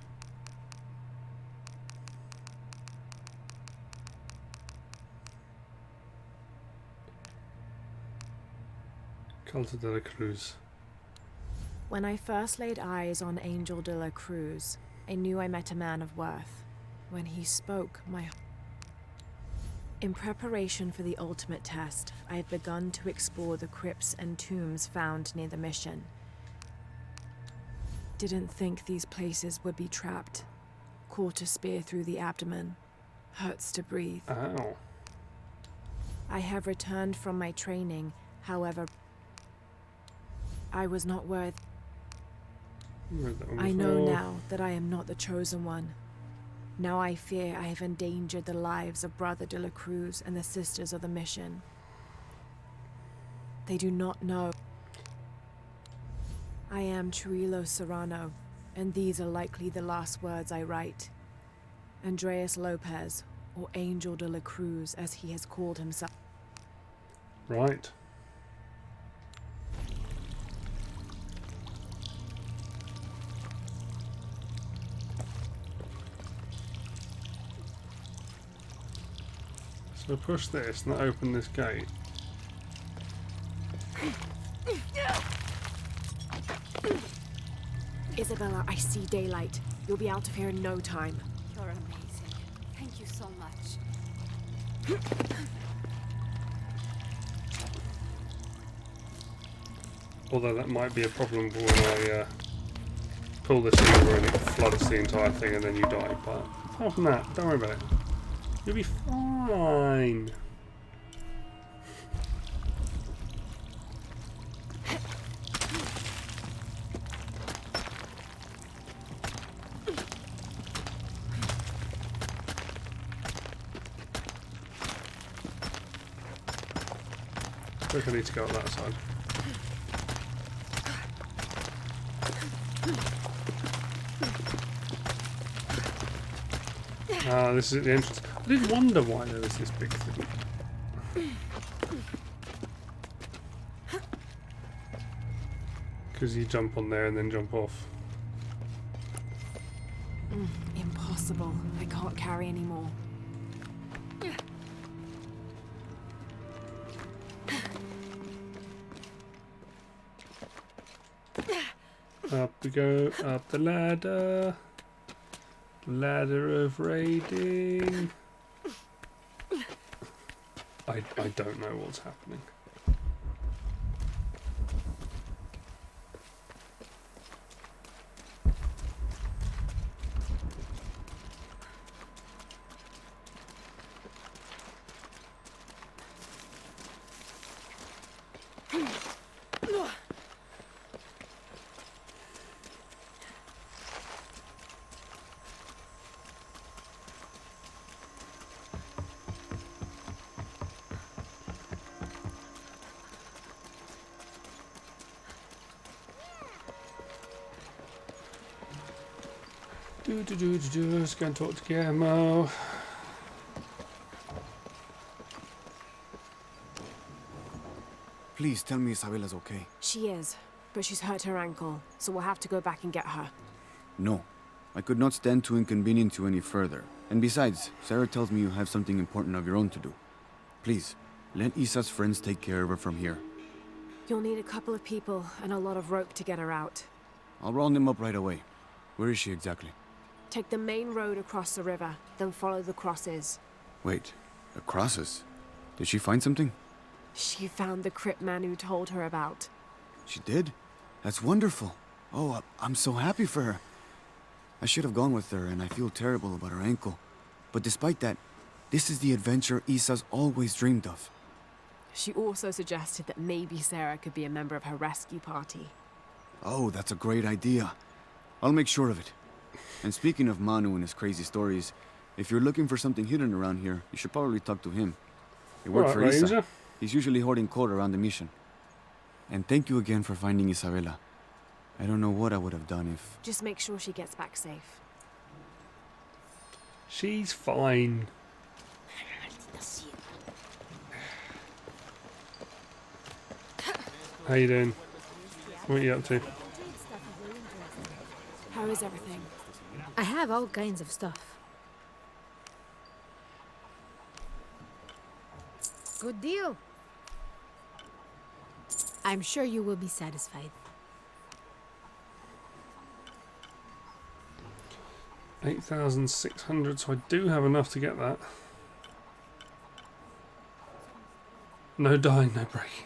S1: Calta de la Cruz.
S11: When I first laid eyes on Angel de la Cruz, I knew I met a man of worth. When he spoke, In preparation for the ultimate test, I had begun to explore the crypts and tombs found near the mission. Didn't think these places would be trapped. Caught a spear through the abdomen. Hurts to breathe.
S1: Ow.
S11: I have returned from my training, however, I was not worth. I know now that I am not the chosen one. Now I fear I have endangered the lives of Brother de la Cruz and the sisters of the mission. They do not know. I am Chirilo Serrano, and these are likely the last words I write. Andreas Lopez, or Angel de la Cruz as he has called himself.
S1: Right. So push this and open this gate.
S11: Isabella, I see daylight. You'll be out of here in no time.
S9: You're amazing. Thank you so much.
S1: Although that might be a problem for when I pull this lever and it floods the entire thing and then you die. But apart from that, don't worry about it. You'll be fine. I think I need to go up that side. Ah, this is at the entrance. I did wonder why there was this big thing. Because you jump on there and then jump off.
S11: Impossible. I can't carry anymore.
S1: Up we go, up the ladder. Ladder of raiding. I don't know what's happening. Let's go and talk to Guillermo.
S6: Please tell me Isabella's okay.
S11: She is, but she's hurt her ankle, so we'll have to go back and get her.
S6: No. I could not stand to inconvenience you any further. And besides, Sarah tells me you have something important of your own to do. Please, let Isa's friends take care of her from here.
S11: You'll need a couple of people and a lot of rope to get her out.
S6: I'll round them up right away. Where is she exactly?
S11: Take the main road across the river, then follow the crosses.
S6: Wait, the crosses? Did she find something?
S11: She found the crypt Manu told her about.
S6: She did? That's wonderful. Oh, I'm so happy for her. I should have gone with her, and I feel terrible about her ankle. But despite that, this is the adventure Isa's always dreamed of.
S11: She also suggested that maybe Sarah could be a member of her rescue party.
S6: Oh, that's a great idea. I'll make sure of it. And speaking of Manu and his crazy stories, if you're looking for something hidden around here, you should probably talk to him. He worked for Isa.
S1: Ranger.
S6: He's usually hoarding coal around the mission. And thank you again for finding Isabella. I don't know what I would have done if...
S11: Just make sure she gets back safe.
S1: She's fine. How you doing? What are you up to?
S11: How is everything?
S8: I have all kinds of stuff. Good deal. I'm sure you will be satisfied.
S1: 8,600, so I do have enough to get that. No dying, no breaking.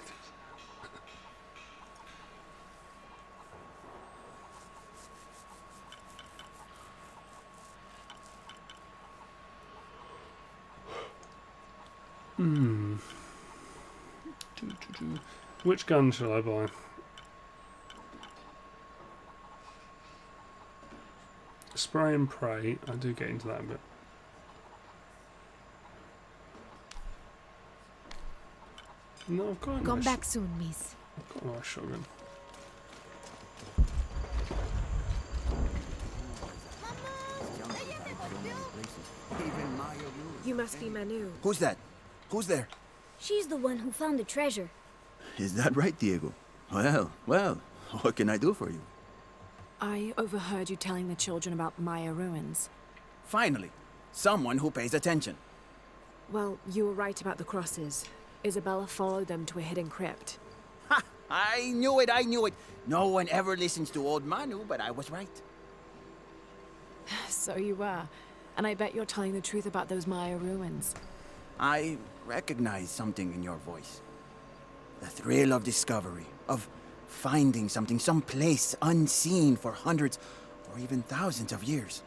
S1: Which gun shall I buy? Spray and pray. I do get into that a bit. No, I've got a
S8: Come
S1: nice,
S8: back soon, miss.
S1: I've got a nice shotgun.
S11: You must be Manu.
S12: Who's that? Who's there?
S10: She's the one who found the treasure.
S12: Is that right, Diego? Well, what can I do for you?
S11: I overheard you telling the children about Maya ruins.
S12: Finally, someone who pays attention.
S11: Well, you were right about the crosses. Isabella followed them to a hidden crypt.
S12: Ha! I knew it! No one ever listens to old Manu, but I was right.
S11: So you were. And I bet you're telling the truth about those Maya ruins.
S12: I recognize something in your voice. The thrill of discovery, of finding something someplace unseen for hundreds or even thousands of years.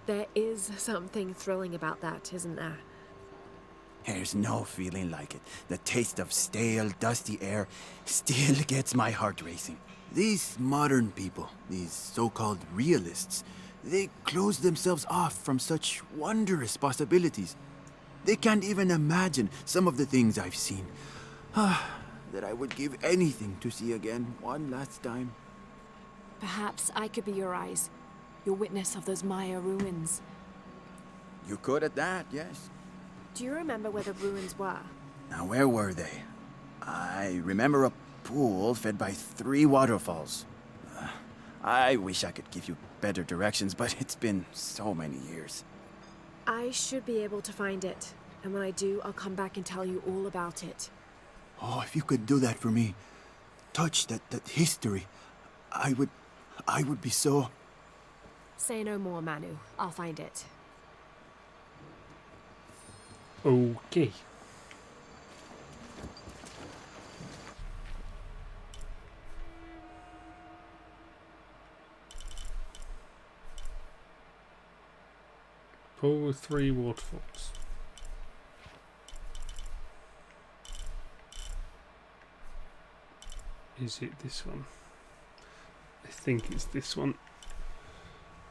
S11: There is something thrilling about that, isn't there?
S12: There's no feeling like it. The taste of stale, dusty air still gets my heart racing. These modern people, these so-called realists, they close themselves off from such wondrous possibilities. They can't even imagine some of the things I've seen. That I would give anything to see again one last time.
S11: Perhaps I could be your eyes, your witness of those Maya ruins.
S12: You could at that, yes.
S11: Do you remember where the ruins were?
S12: Now, where were they? I remember a pool fed by 3 waterfalls. I wish I could give you better directions, but it's been so many years.
S11: I should be able to find it. And when I do, I'll come back and tell you all about it.
S12: Oh, if you could do that for me. Touch that history. I would be so...
S11: Say no more, Manu. I'll find it.
S1: Okay. Pool with 3 waterfalls. Is it this one? I think it's this one.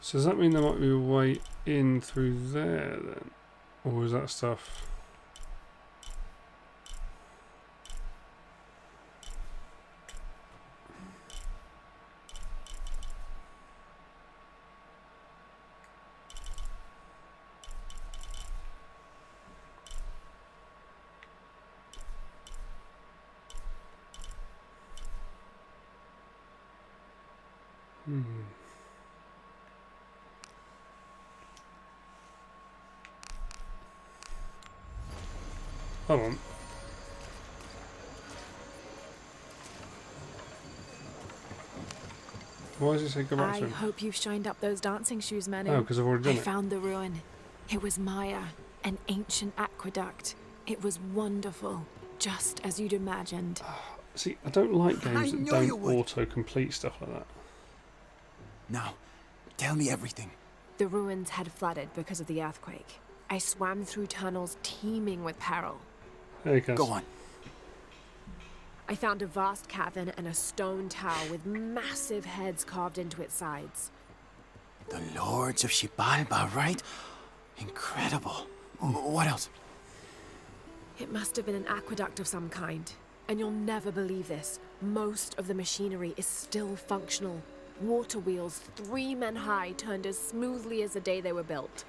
S1: So does that mean there might be a way in through there then? Or is that stuff? Hold on. Why does it say go back to
S11: I
S1: him?
S11: hope you've shined up those dancing shoes, Manu.
S1: Oh, because I've already done
S11: I
S1: it.
S11: found the ruin. It was Maya, an ancient aqueduct. It was wonderful, just as you'd imagined.
S1: See, I don't like
S12: I
S1: games that
S12: knew you
S1: don't
S12: would.
S1: auto-complete stuff like that.
S12: Now, tell me everything.
S11: The ruins had flooded because of the earthquake. I swam through tunnels teeming with peril.
S1: There you go.
S12: Go on.
S11: I found a vast cavern and a stone tower with massive heads carved into its sides.
S12: The Lords of Xibalba, right? Incredible. What else?
S11: It must have been an aqueduct of some kind. And you'll never believe this. Most of the machinery is still functional. Water wheels 3 men high turned as smoothly as the day they were built.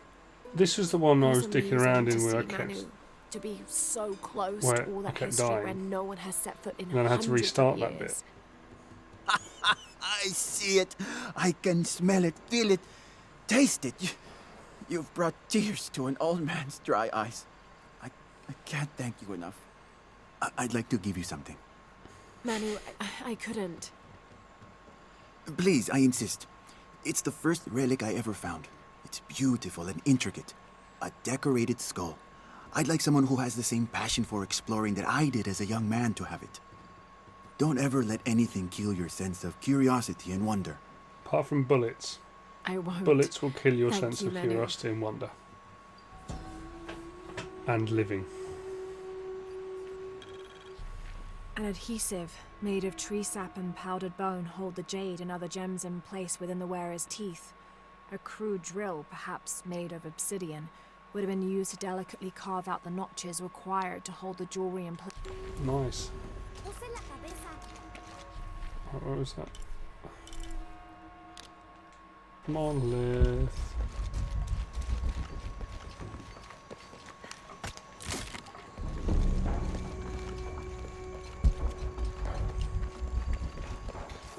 S1: This was the one I
S11: It
S1: was dicking
S11: amusing
S1: around
S11: to
S1: in where I
S11: see
S1: kept...
S11: Manu, to be so close
S1: where
S11: to all
S1: I
S11: that
S1: kept
S11: history
S1: dying.
S11: where no one has set foot in
S1: And then I had to
S11: hundreds
S1: restart
S11: of
S1: that bit.
S11: years.
S12: I see it. I can smell it, feel it, taste it. You've brought tears to an old man's dry eyes. I can't thank you enough. I'd like to give you something.
S11: Manu, I couldn't.
S12: Please, I insist. It's the first relic I ever found. It's beautiful and intricate. A decorated skull. I'd like someone who has the same passion for exploring that I did as a young man to have it. Don't ever let anything kill your sense of curiosity and wonder.
S1: Apart from bullets.
S11: I won't.
S1: Bullets will kill your
S11: Thank
S1: sense
S11: you,
S1: of
S11: Manu.
S1: curiosity and wonder. And living.
S11: An adhesive made of tree sap and powdered bone hold the jade and other gems in place within the wearer's teeth. A crude drill, perhaps made of obsidian, would have been used to delicately carve out the notches required to hold the jewelry in place.
S1: Nice. What was that? Monolith.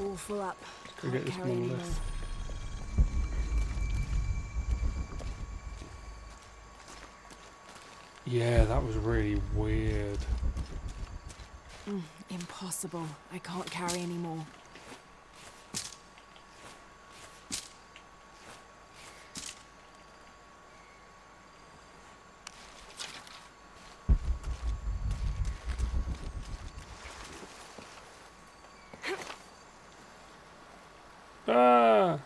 S11: All full up.
S1: Go get
S11: Can't
S1: this
S11: carry any more.
S1: monolith. Yeah, that was really weird.
S11: Impossible. I can't carry any more.
S1: Ah!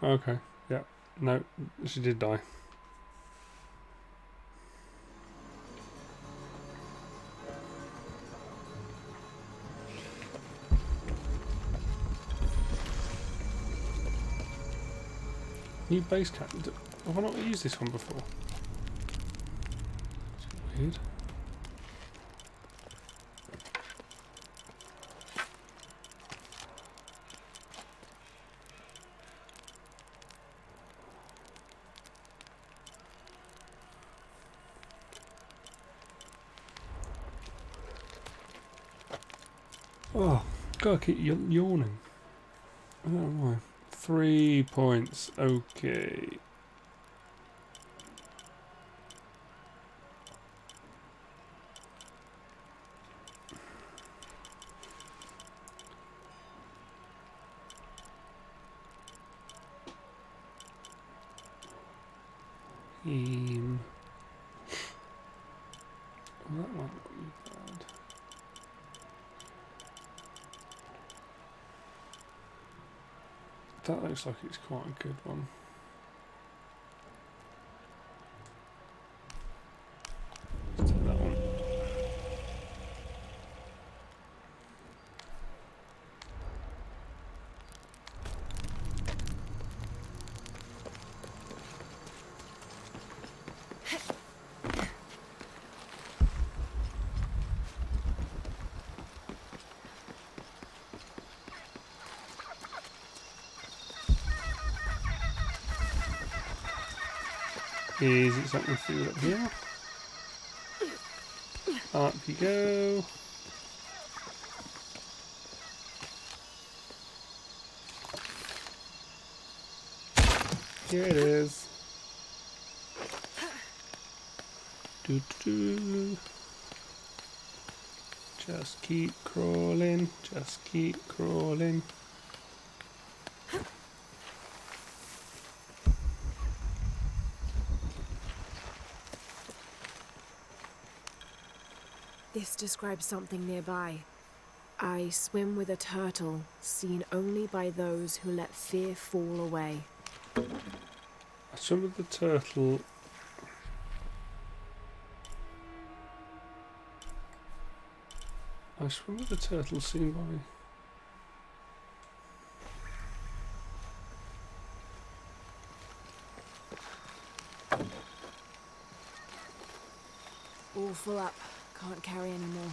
S1: Okay, yeah. No, she did die. New base cap. Have I not used this one before? It's weird. Oh, God, I keep yawning. I don't know why. 3 points. Okay. Well, that might not be bad. That looks like it's quite a good one. Let's take that one. Is it something to do up here? Up you go. Here it is. Doo-doo. Just keep crawling. Just keep crawling.
S11: This describes something nearby. I swim with a turtle, seen only by those who let fear fall away.
S1: I swim with the turtle. I swim with the turtle seen by.
S11: All full up. Can't carry any more.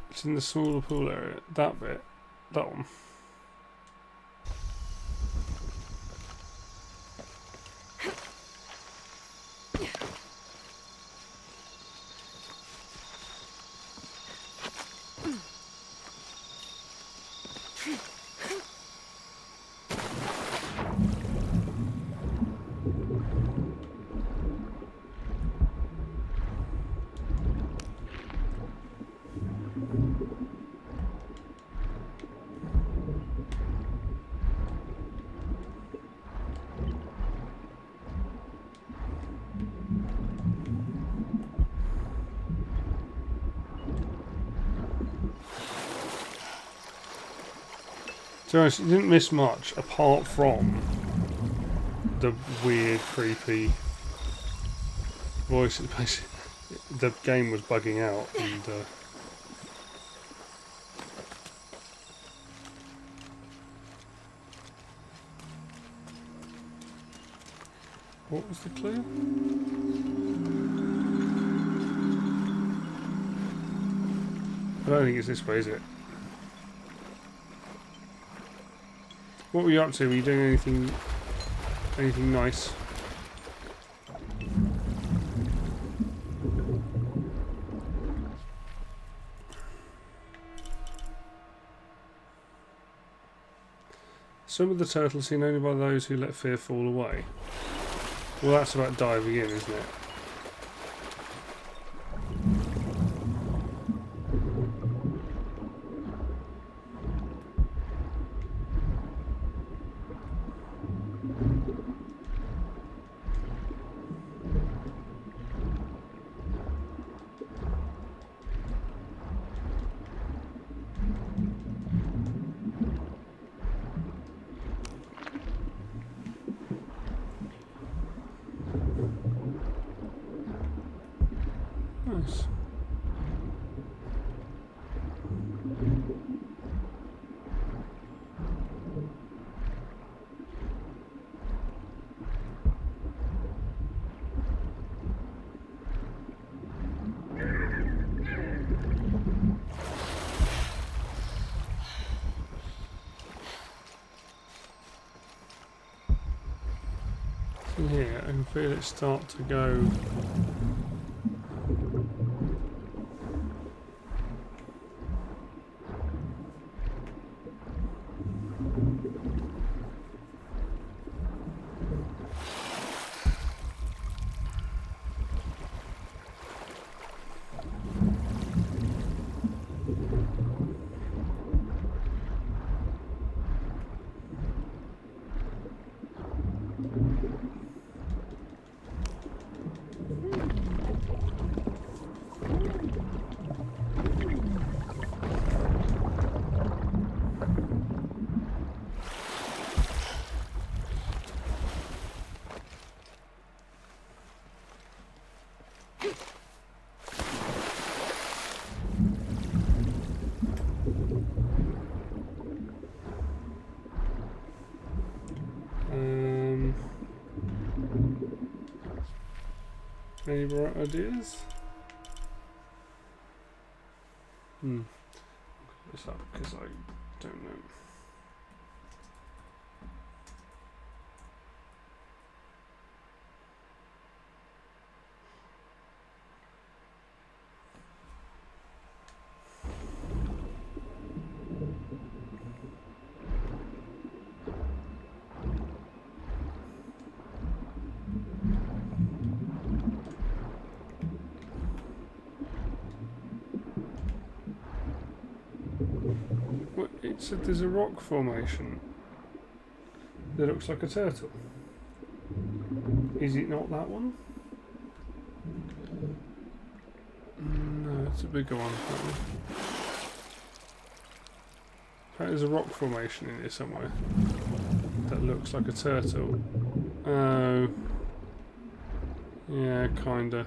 S1: It's in the smaller pool area. That bit. That one. To be honest, you didn't miss much apart from the weird, creepy voices. Basically, the game was bugging out, and what was the clue? I don't think it's this way, is it? What were you up to? Were you doing anything nice? Some of the turtles seen only by those who let fear fall away. Well, that's about diving in, isn't it? Nice. In here, I can feel it start to go. Any bright ideas? Look this up because I don't know. It said there's a rock formation that looks like a turtle. Is it not that one? No, it's a bigger one. There's a rock formation in here somewhere that looks like a turtle. Oh. Yeah, kinda.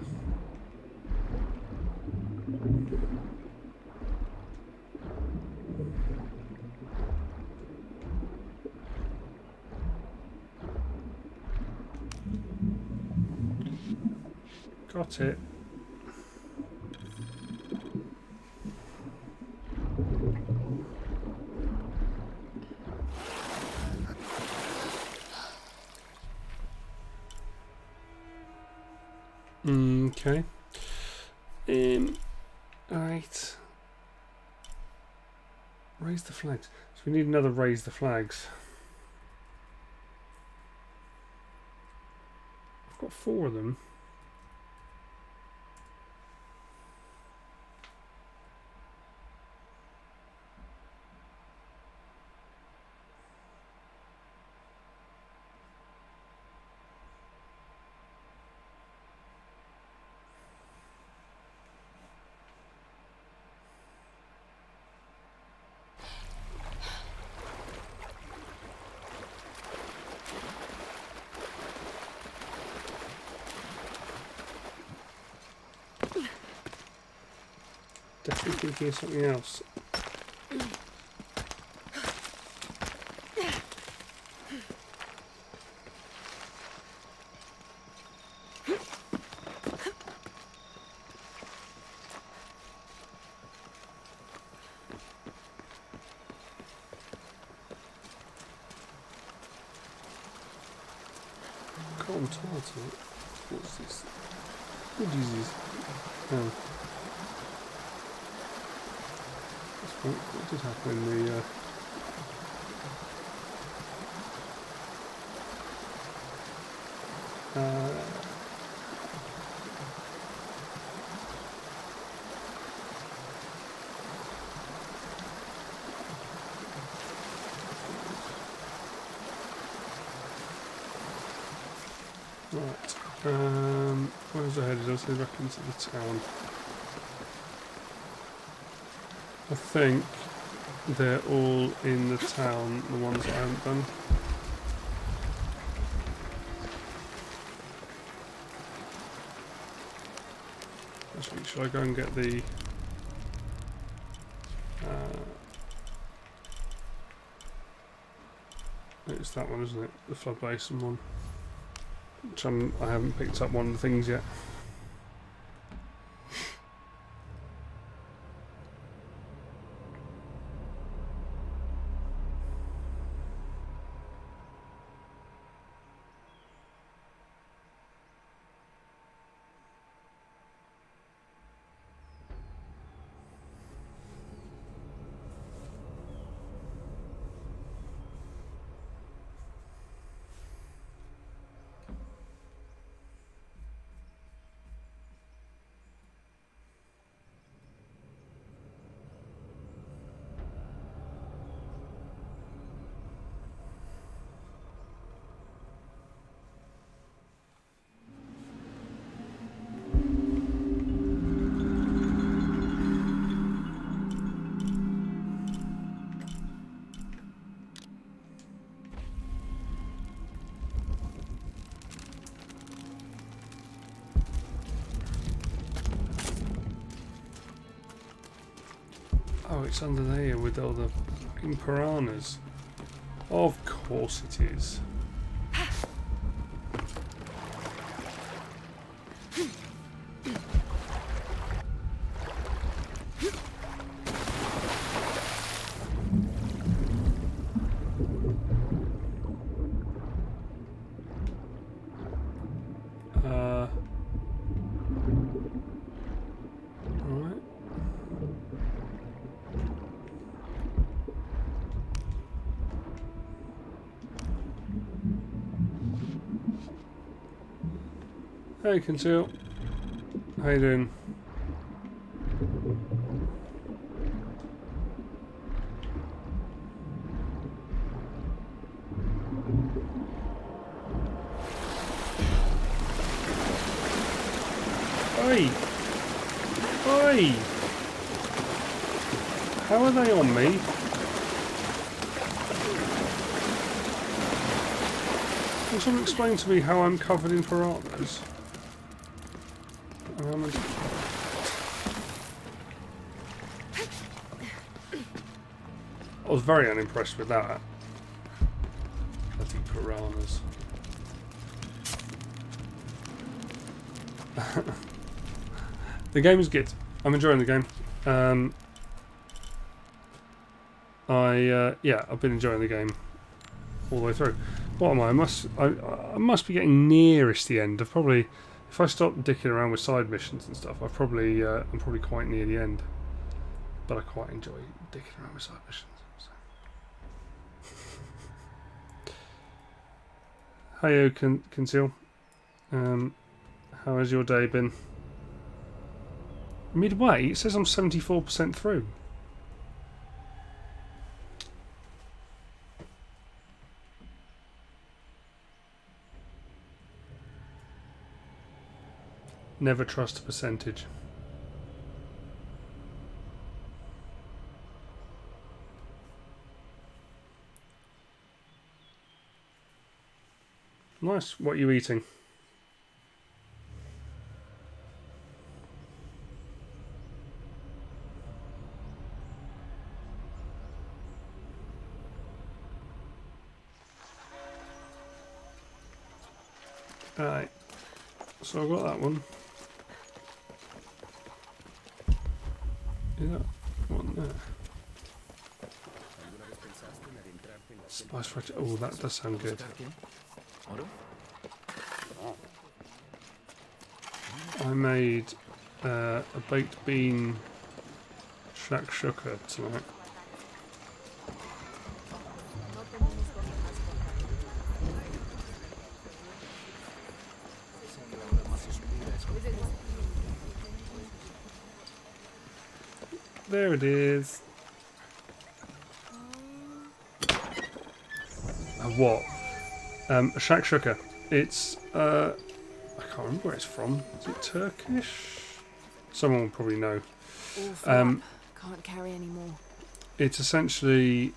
S1: Got it. Okay. Right. Raise the flags. So we need another raise the flags. I've got 4 of them. Definitely thinking of something else. Calm tartar. What's this? What is this? Oh. What did happen in the right. Where was I headed? I was headed back into the town. I think they're all in the town, the ones I haven't done. Actually, should I go and get the... it's that one, isn't it? The flood basin one. Which I haven't picked up one of the things yet. Oh, it's under there with all the fucking piranhas. Of course it is. Alright. Hey, Conceal. How you doing? Oi! Oi! How are they on me? Can someone explain to me how I'm covered in piranhas? I was very unimpressed with that. Bloody piranhas. The game is good. I'm enjoying the game. I've been enjoying the game all the way through. What am I? I must be getting nearest the end. I've probably, if I stop dicking around with side missions and stuff, I'm probably quite near the end. But I quite enjoy dicking around with side missions. So. Hiyo, Conceal. How has your day been? Midway? It says I'm 74% through. Never trust a percentage. Nice. What are you eating? Alright. So I've got that one. Is that one there? Spice fried. Oh, that does sound good. I made a baked bean shakshuka tonight. There it is. What? A shakshuka. It's I can't remember where it's from. Is it Turkish? Someone will probably know.
S11: Can't carry anymore.
S1: It's essentially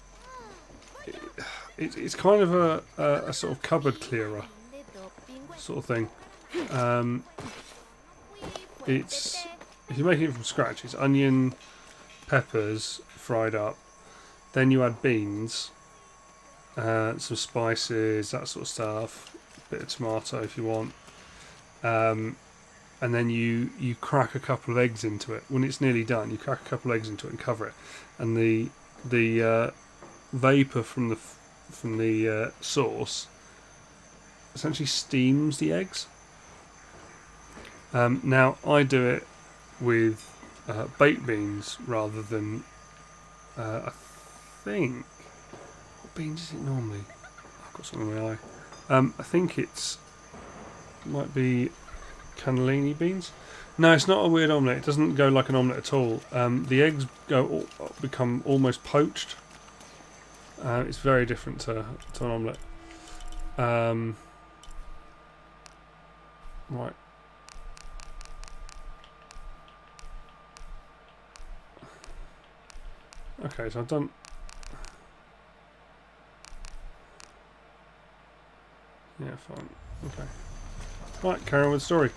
S1: it's kind of a sort of cupboard clearer sort of thing. It's, if you're making it from scratch, it's onion, peppers fried up, then you add beans, some spices, that sort of stuff, a bit of tomato if you want, and then you crack a couple of eggs into it. When it's nearly done, you crack a couple of eggs into it and cover it, and the vapour from the sauce essentially steams the eggs. Now I do it with baked beans rather than I think, what beans is it normally? I've got something in my eye. I think might be cannellini beans. No, it's not a weird omelette. It doesn't go like an omelette at all. The eggs become almost poached. It's very different to an omelette. Right. Okay, so I've done. Yeah, fine. Okay. Right, carry on with the story.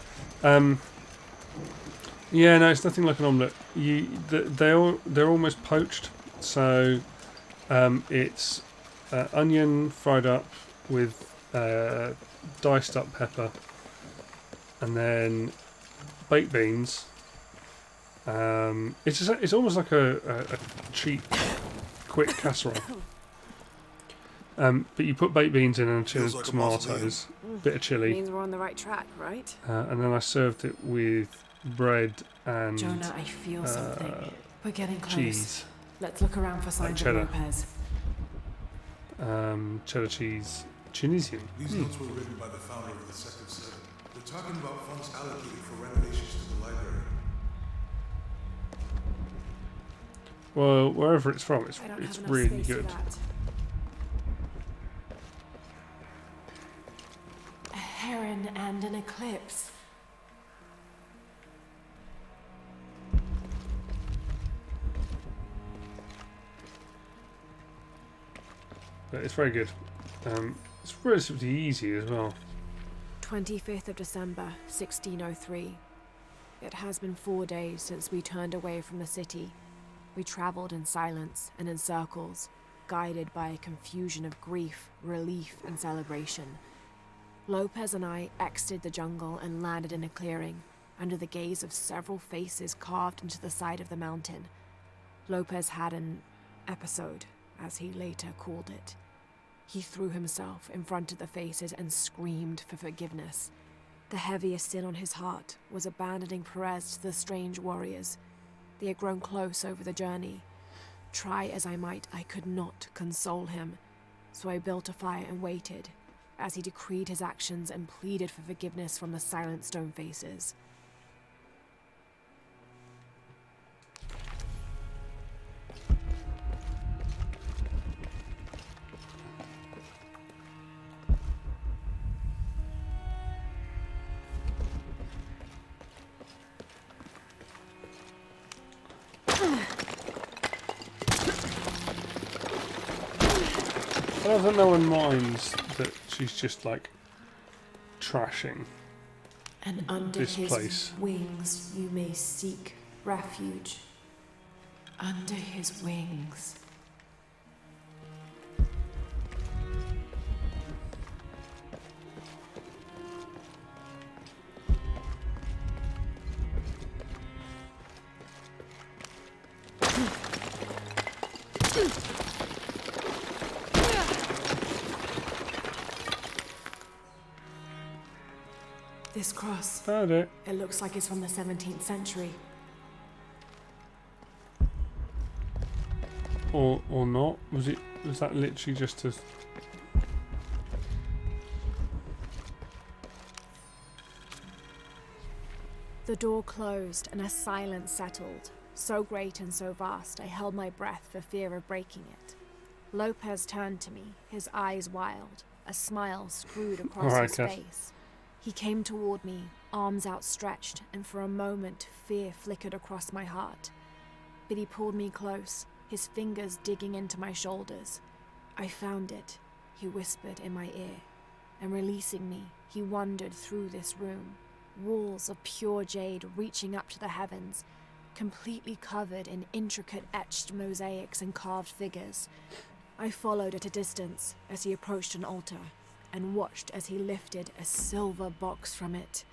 S1: Yeah, no, it's nothing like an omelette. They're almost poached. So it's onion fried up with diced up pepper, and then baked beans. It's almost like a cheap, quick casserole. But you put baked beans in and
S5: Like
S1: tomatoes, bit of chili.
S11: Means we're on the right track, right?
S1: And then I served it with bread and
S11: Jonah, I feel something. We're getting close.
S1: cheese.
S11: Let's look around for signs of
S1: cheddar.
S11: Lopez.
S1: Cheddar cheese. Tunisian.
S5: These notes were written by the founder of the Sector 7. They're talking about funds allocated for renovations to the library.
S1: Well, wherever it's from, it's
S11: I don't have enough
S1: really
S11: space for
S1: good.
S11: that. A heron and an eclipse.
S1: but it's very good. It's relatively easy as well.
S11: 25th of December, 1603. It has been 4 days since we turned away from the city. We travelled in silence and in circles, guided by a confusion of grief, relief, and celebration. Lopez and I exited the jungle and landed in a clearing, under the gaze of several faces carved into the side of the mountain. Lopez had an episode, as he later called it. He threw himself in front of the faces and screamed for forgiveness. The heaviest sin on his heart was abandoning Perez to the strange warriors. They had grown close over the journey. Try as I might, I could not console him, so I built a fire and waited, as he decreed his actions and pleaded for forgiveness from the silent stone faces.
S1: I don't think no one minds that she's just like trashing
S11: And under
S1: this
S11: his
S1: place.
S11: wings you may seek refuge. Under his wings. This cross.
S1: Found it.
S11: It looks like it's from the 17th century.
S1: Or not? Was that literally just a...
S11: The door closed and a silence settled, so great and so vast I held my breath for fear of breaking it. Lopez turned to me, his eyes wild, a smile screwed across
S1: Alright,
S11: his
S1: Cass.
S11: face. He came toward me, arms outstretched, and for a moment fear flickered across my heart. But he pulled me close, his fingers digging into my shoulders. I found it, he whispered in my ear, and releasing me, he wandered through this room, walls of pure jade reaching up to the heavens, completely covered in intricate etched mosaics and carved figures. I followed at a distance as he approached an altar, and watched as he lifted a silver box from it.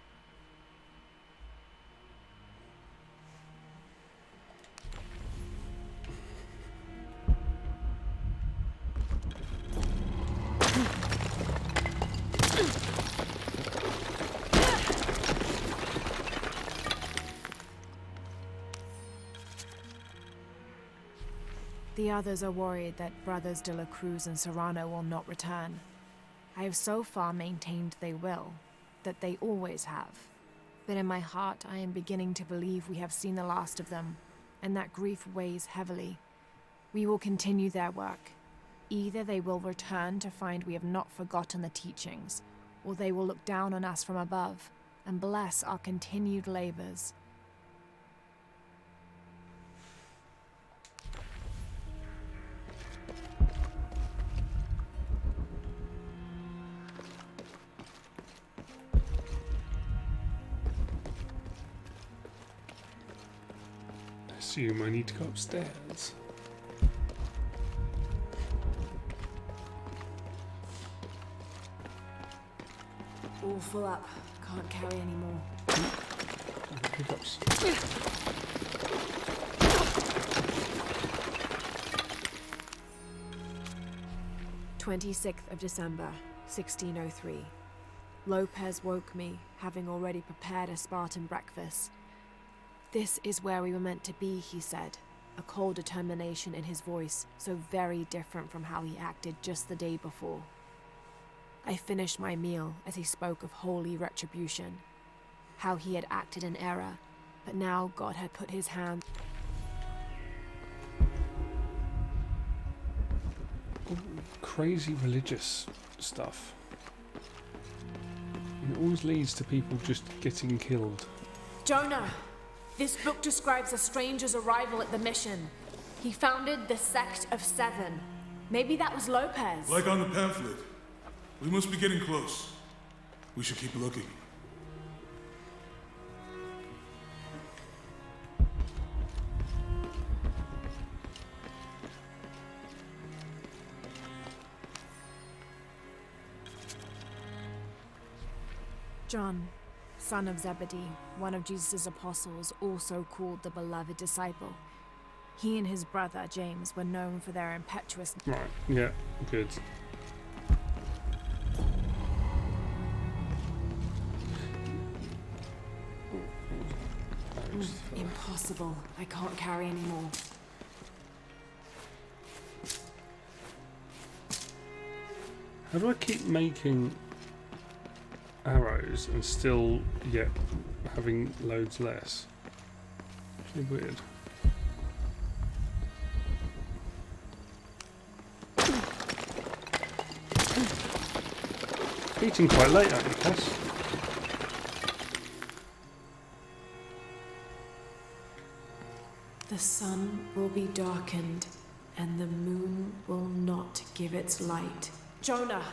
S11: The others are worried that Brothers de la Cruz and Serrano will not return. I have so far maintained they will, that they always have. But in my heart I am beginning to believe we have seen the last of them, and that grief weighs heavily. We will continue their work. Either they will return to find we have not forgotten the teachings, or they will look down on us from above and bless our continued labors.
S1: I assume I need to go upstairs.
S11: All full up. Can't carry any more.
S1: Hiccups.
S11: "26th of December, 1603. Lopez woke me, having already prepared a Spartan breakfast. This is where we were meant to be, he said, a cold determination in his voice, so very different from how he acted just the day before. I finished my meal as he spoke of holy retribution, how he had acted in error, but now God had put his hand...
S1: Crazy religious stuff. And it always leads to people just getting killed.
S11: Jonah! This book describes a stranger's arrival at the mission. He founded the Sect of Seven. Maybe that was Lopez.
S5: Like on the pamphlet. We must be getting close. We should keep looking.
S11: John, son of Zebedee, one of Jesus' apostles, also called the beloved disciple. He and his brother, James, were known for their impetuous...
S1: Right, yeah, good.
S11: Impossible. I can't carry anymore.
S1: How do I keep making arrows and still yet having loads less? It's really weird. Eating quite late, aren't you, Cass?
S11: The sun will be darkened, and the moon will not give its light. Jonah,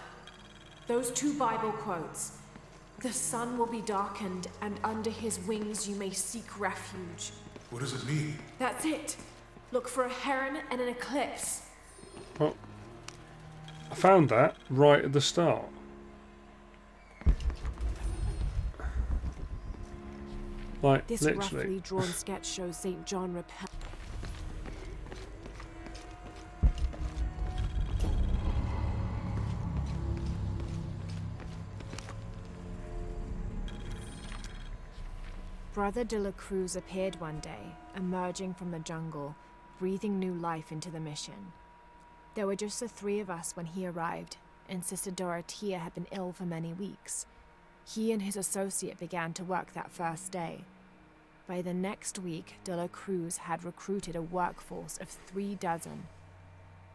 S11: those two Bible quotes. The sun will be darkened, and under his wings you may seek refuge.
S5: What does it mean?
S11: That's it. Look for a heron and an eclipse.
S1: Well, I found that right at the start. Like,
S11: This
S1: literally.
S11: roughly drawn sketch shows St. John repel. Brother de la Cruz appeared one day, emerging from the jungle, breathing new life into the mission. There were just the three of us when he arrived, and Sister Dorothea had been ill for many weeks. He and his associate began to work that first day. By the next week, de la Cruz had recruited a workforce of 36.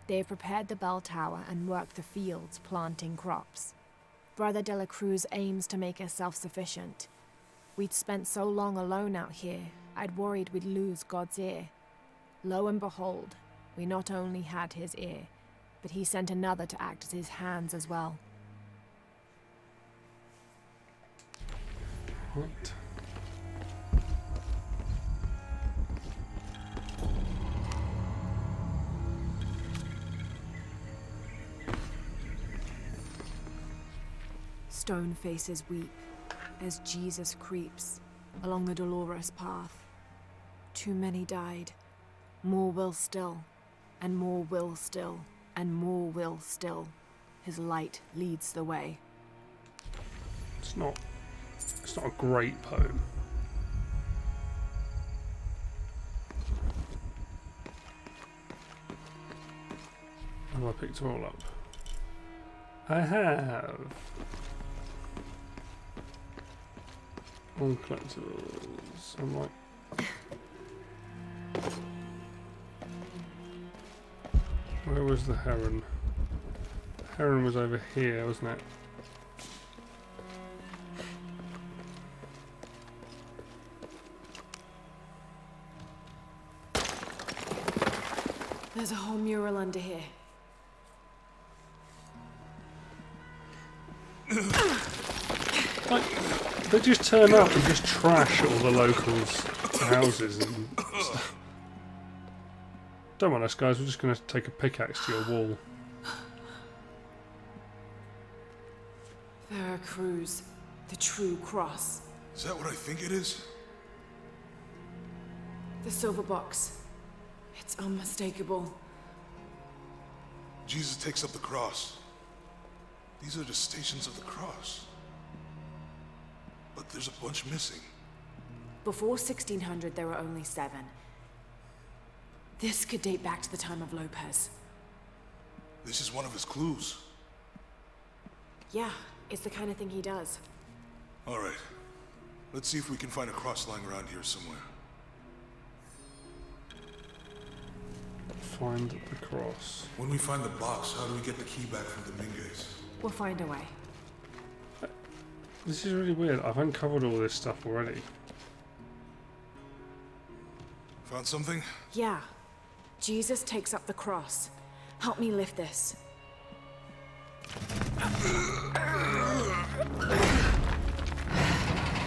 S11: They have prepared the bell tower and worked the fields, planting crops. Brother de la Cruz aims to make us self-sufficient. We'd spent so long alone out here, I'd worried we'd lose God's ear. Lo and behold, we not only had his ear, but he sent another to act as his hands as well.
S1: What?
S11: Stone faces weep as Jesus creeps along the dolorous path. Too many died. More will still, and more will still, and more will still. His light leads the way.
S1: It's not a great poem. Have I picked them all up? I have. All collectibles. I'm like... Where was the heron? The heron was over here, wasn't it?
S11: There's a whole mural under here.
S1: Like, they just turn up and just trash all the locals' houses and stuff. Don't mind us, guys. We're just going to take a pickaxe to your wall.
S11: Veracruz, the true cross.
S5: Is that what I think it is?
S11: The silver box. It's unmistakable.
S5: Jesus takes up the cross. These are the stations of the cross. But there's a bunch missing.
S11: Before 1600, there were only 7. This could date back to the time of Lopez.
S5: This is one of his clues.
S11: Yeah, it's the kind of thing he does.
S5: All right. Let's see if we can find a cross lying around here somewhere.
S1: Find the cross.
S5: When we find the box, how do we get the key back from Dominguez?
S11: We'll find a way.
S1: This is really weird. I've uncovered all this stuff already.
S5: Found something?
S11: Yeah. Jesus takes up the cross. Help me lift this.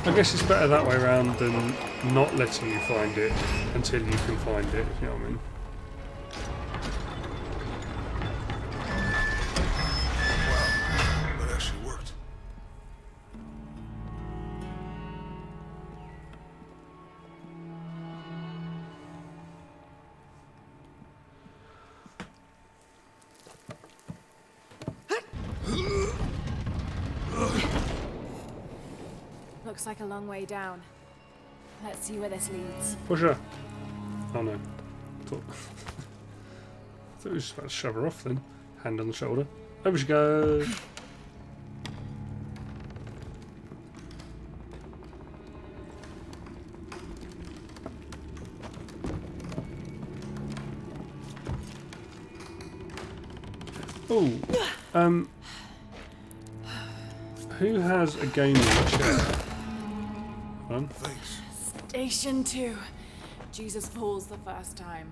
S1: I guess it's better that way around than not letting you find it until you can find it, if you know what I mean.
S5: Wow, that actually worked.
S11: Looks like a long way down. Let's see where this leads.
S1: Push her. Oh no. Thought it was just about to shove her off then. Hand on the shoulder. Over she goes. Oh, who has a gaming chair? One.
S5: Thanks.
S11: Station 2. Jesus falls the first time.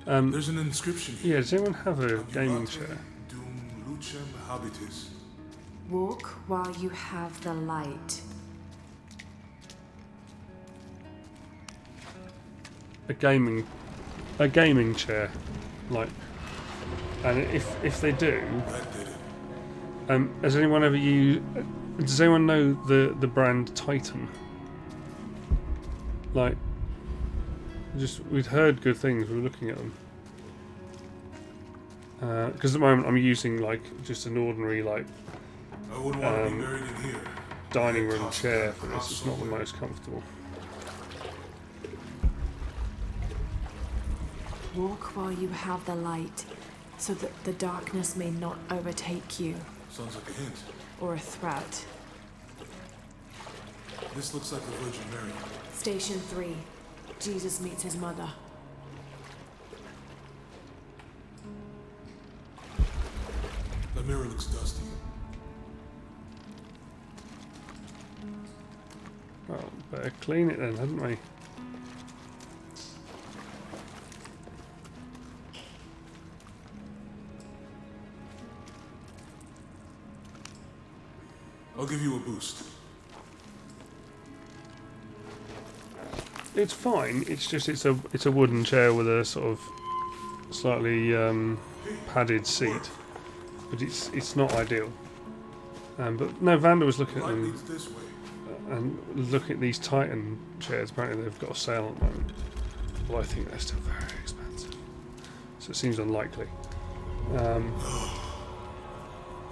S5: There's an inscription here.
S1: Yeah, does anyone have a gaming chair?
S5: Dum lucem habitis.
S13: Walk while you have the light.
S1: A gaming chair, like, and if they do,
S5: That did it.
S1: has anyone ever used? Does anyone know the brand Titan? Like, we'd heard good things. We were looking at them. Because at the moment I'm using like just an ordinary like
S5: I wouldn't want to be buried in here.
S1: dining room chair for this. It's not the most comfortable.
S13: Walk while you have the light, so that the darkness may not overtake you,
S5: Sounds like a hint.
S13: or a threat.
S5: This looks like the Virgin Mary.
S13: Station 3. Jesus meets his mother.
S5: The mirror looks dusty.
S1: Well, better clean it then, hadn't we?
S5: I'll give you a boost.
S1: It's fine. It's just it's a wooden chair with a sort of slightly padded seat, but it's not ideal. But no, Vanda was looking at
S5: Light
S1: them
S5: leads this way.
S1: and looking at these Titan chairs. Apparently they've got a sale at the moment. Well, I think they're still very expensive, so it seems unlikely.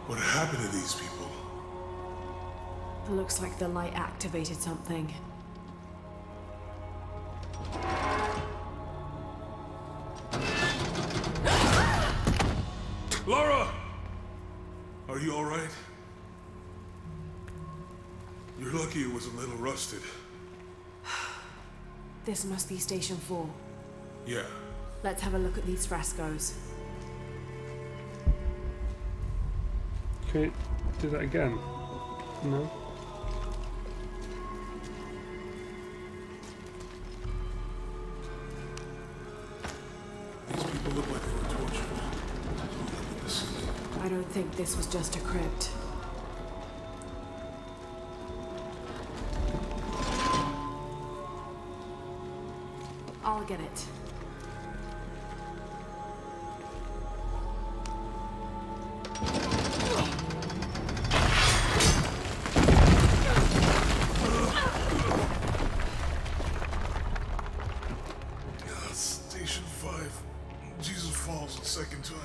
S5: What happened to these people?
S13: It looks like the light activated something.
S5: Laura! Are you alright? You're lucky it was a little rusted.
S13: This must be Station 4.
S5: Yeah.
S13: Let's have a look at these frescoes.
S1: Can we do that again? No.
S5: These people look like they were tortured.
S13: I don't think this was just a crypt. I'll get it.
S5: Station 5. Jesus falls the second time.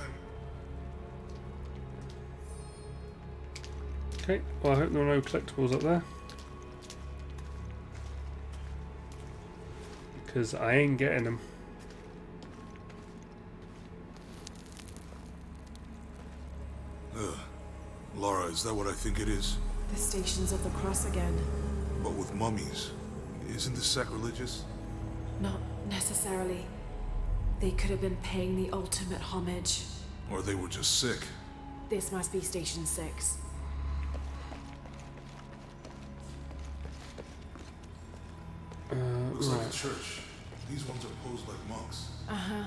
S1: Okay. Well, I hope there are no collectibles up there, because I ain't getting them.
S5: Laura, is that what I think it is?
S13: The Stations of the Cross again.
S5: But with mummies. Isn't this sacrilegious?
S13: Not necessarily. They could have been paying the ultimate homage.
S5: Or they were just sick.
S13: This must be Station 6.
S5: Looks like a church. These ones are posed like monks.
S13: Uh-huh.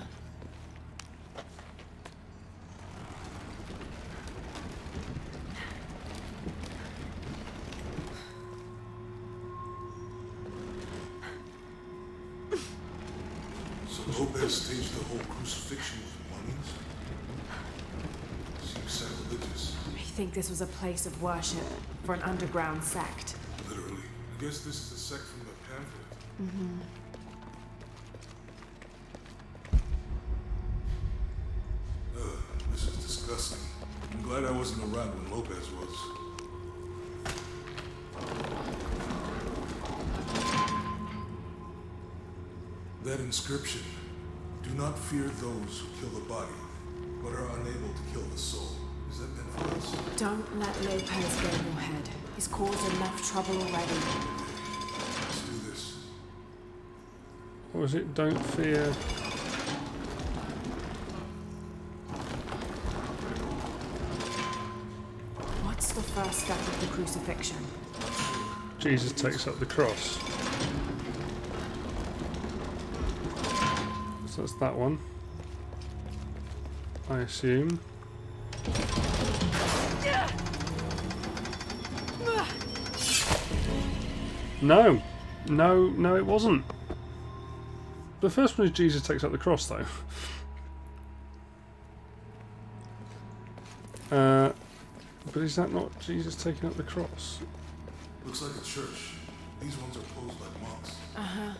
S5: Lopez staged the whole crucifixion with mummies? Seems sacrilegious.
S13: I think this was a place of worship for an underground sect.
S5: Literally. I guess this is a sect from the pamphlet.
S13: Mm-hmm.
S5: This is disgusting. I'm glad I wasn't around when Lopez was. That inscription. Do not fear those who kill the body, but are unable to kill the soul. Is that meant for us?
S13: Don't let Lopez get in your head. He's caused enough trouble already.
S5: Let's do this.
S1: What was it? Don't fear.
S13: What's the first step of the crucifixion?
S1: Jesus takes up the cross. So that's that one. I assume. No! No, it wasn't. The first one is Jesus takes up the cross, though. But is that not Jesus taking up the cross?
S5: Looks like a church. These ones are posed like monks.
S13: Uh-huh.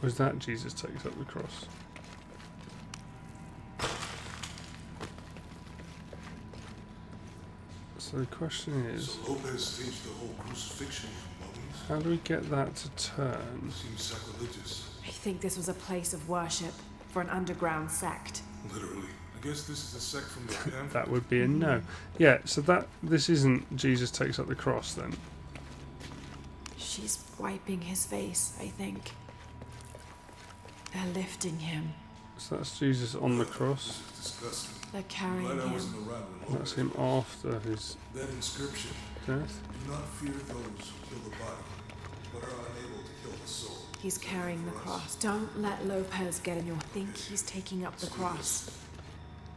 S1: Or is that Jesus takes up the cross? So the question is...
S5: So Lopez staged the whole crucifixion with mummies?
S1: How do we get that to turn?
S5: Seems sacrilegious.
S13: I think this was a place of worship for an underground sect.
S5: Literally. I guess this is a sect from the pamphlet.
S1: That would be a no. Yeah, so this isn't Jesus takes up the cross then.
S13: She's wiping his face, I think. They're lifting him.
S1: So that's Jesus on the cross.
S5: This is disgusting.
S13: They're carrying
S5: Glad I
S13: him.
S5: wasn't around when
S1: That's
S5: Lopez
S1: him after his
S5: That inscription.
S1: death.
S5: Do not fear those who kill the body, but are unable to kill the soul.
S13: He's carrying the cross. Don't let Lopez get in your... I think he's taking up the cross.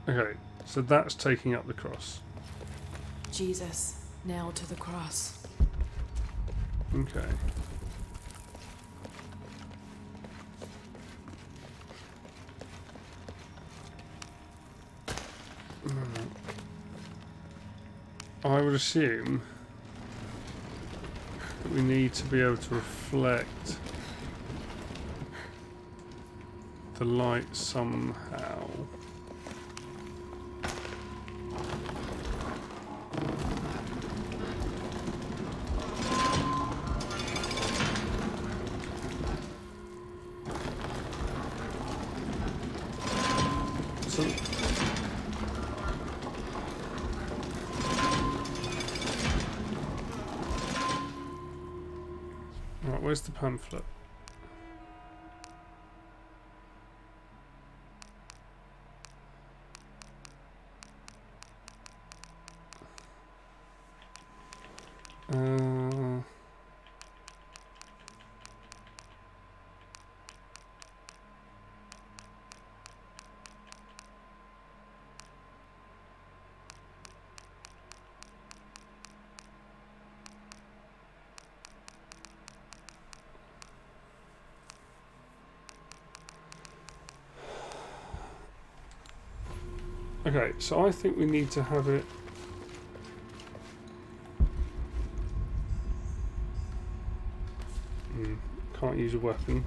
S1: Okay, so that's taking up the cross.
S13: Jesus, nailed to the cross.
S1: Okay. I would assume that we need to be able to reflect the light somehow. So right, where's the pamphlet? Okay, so I think we need to have it. Can't use a weapon.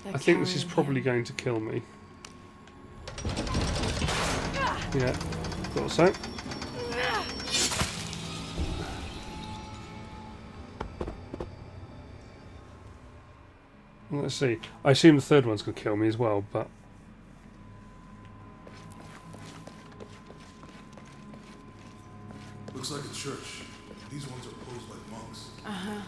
S1: I think this is probably going to kill me. Yeah, thought so. Let's see. I assume the third one's going to kill me as well, but...
S5: Looks like a church. These ones are posed like monks.
S13: Uh-huh.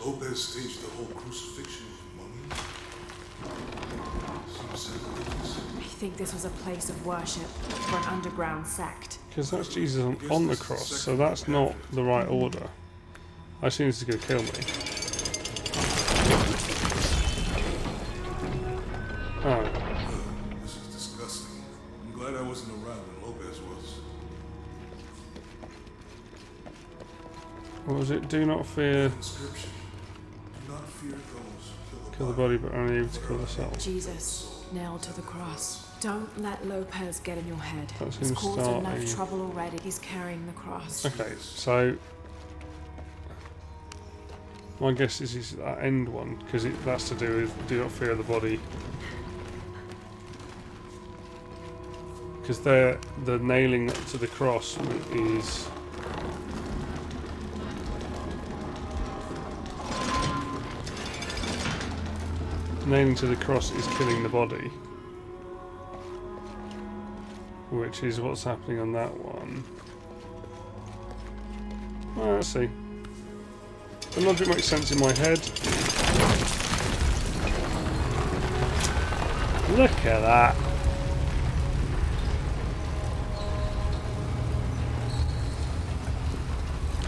S5: Lopez staged the whole crucifixion of mummy? Some sacrilegious.
S13: I think this was a place of worship for an underground sect.
S1: Because that's Jesus on the cross, so that's not the right order. I assume this is going to kill me. Oh.
S5: This is disgusting. I'm glad I wasn't around when Lopez was.
S1: What was it? Do not fear.
S5: Inscription. Do not fear those who
S1: Kill the body, but only able to kill the soul.
S13: Jesus, nailed to the cross. Don't let Lopez get in your head.
S1: That's
S13: He's
S1: him
S13: caused
S1: starting.
S13: enough trouble already. He's carrying the cross.
S1: Okay, so my guess is that end one, because that's to do with do not fear the body. Because the nailing to the cross is nailing to the cross is killing the body, which is what's happening on that one. Well, let's see. The logic makes sense in my head. Look at that.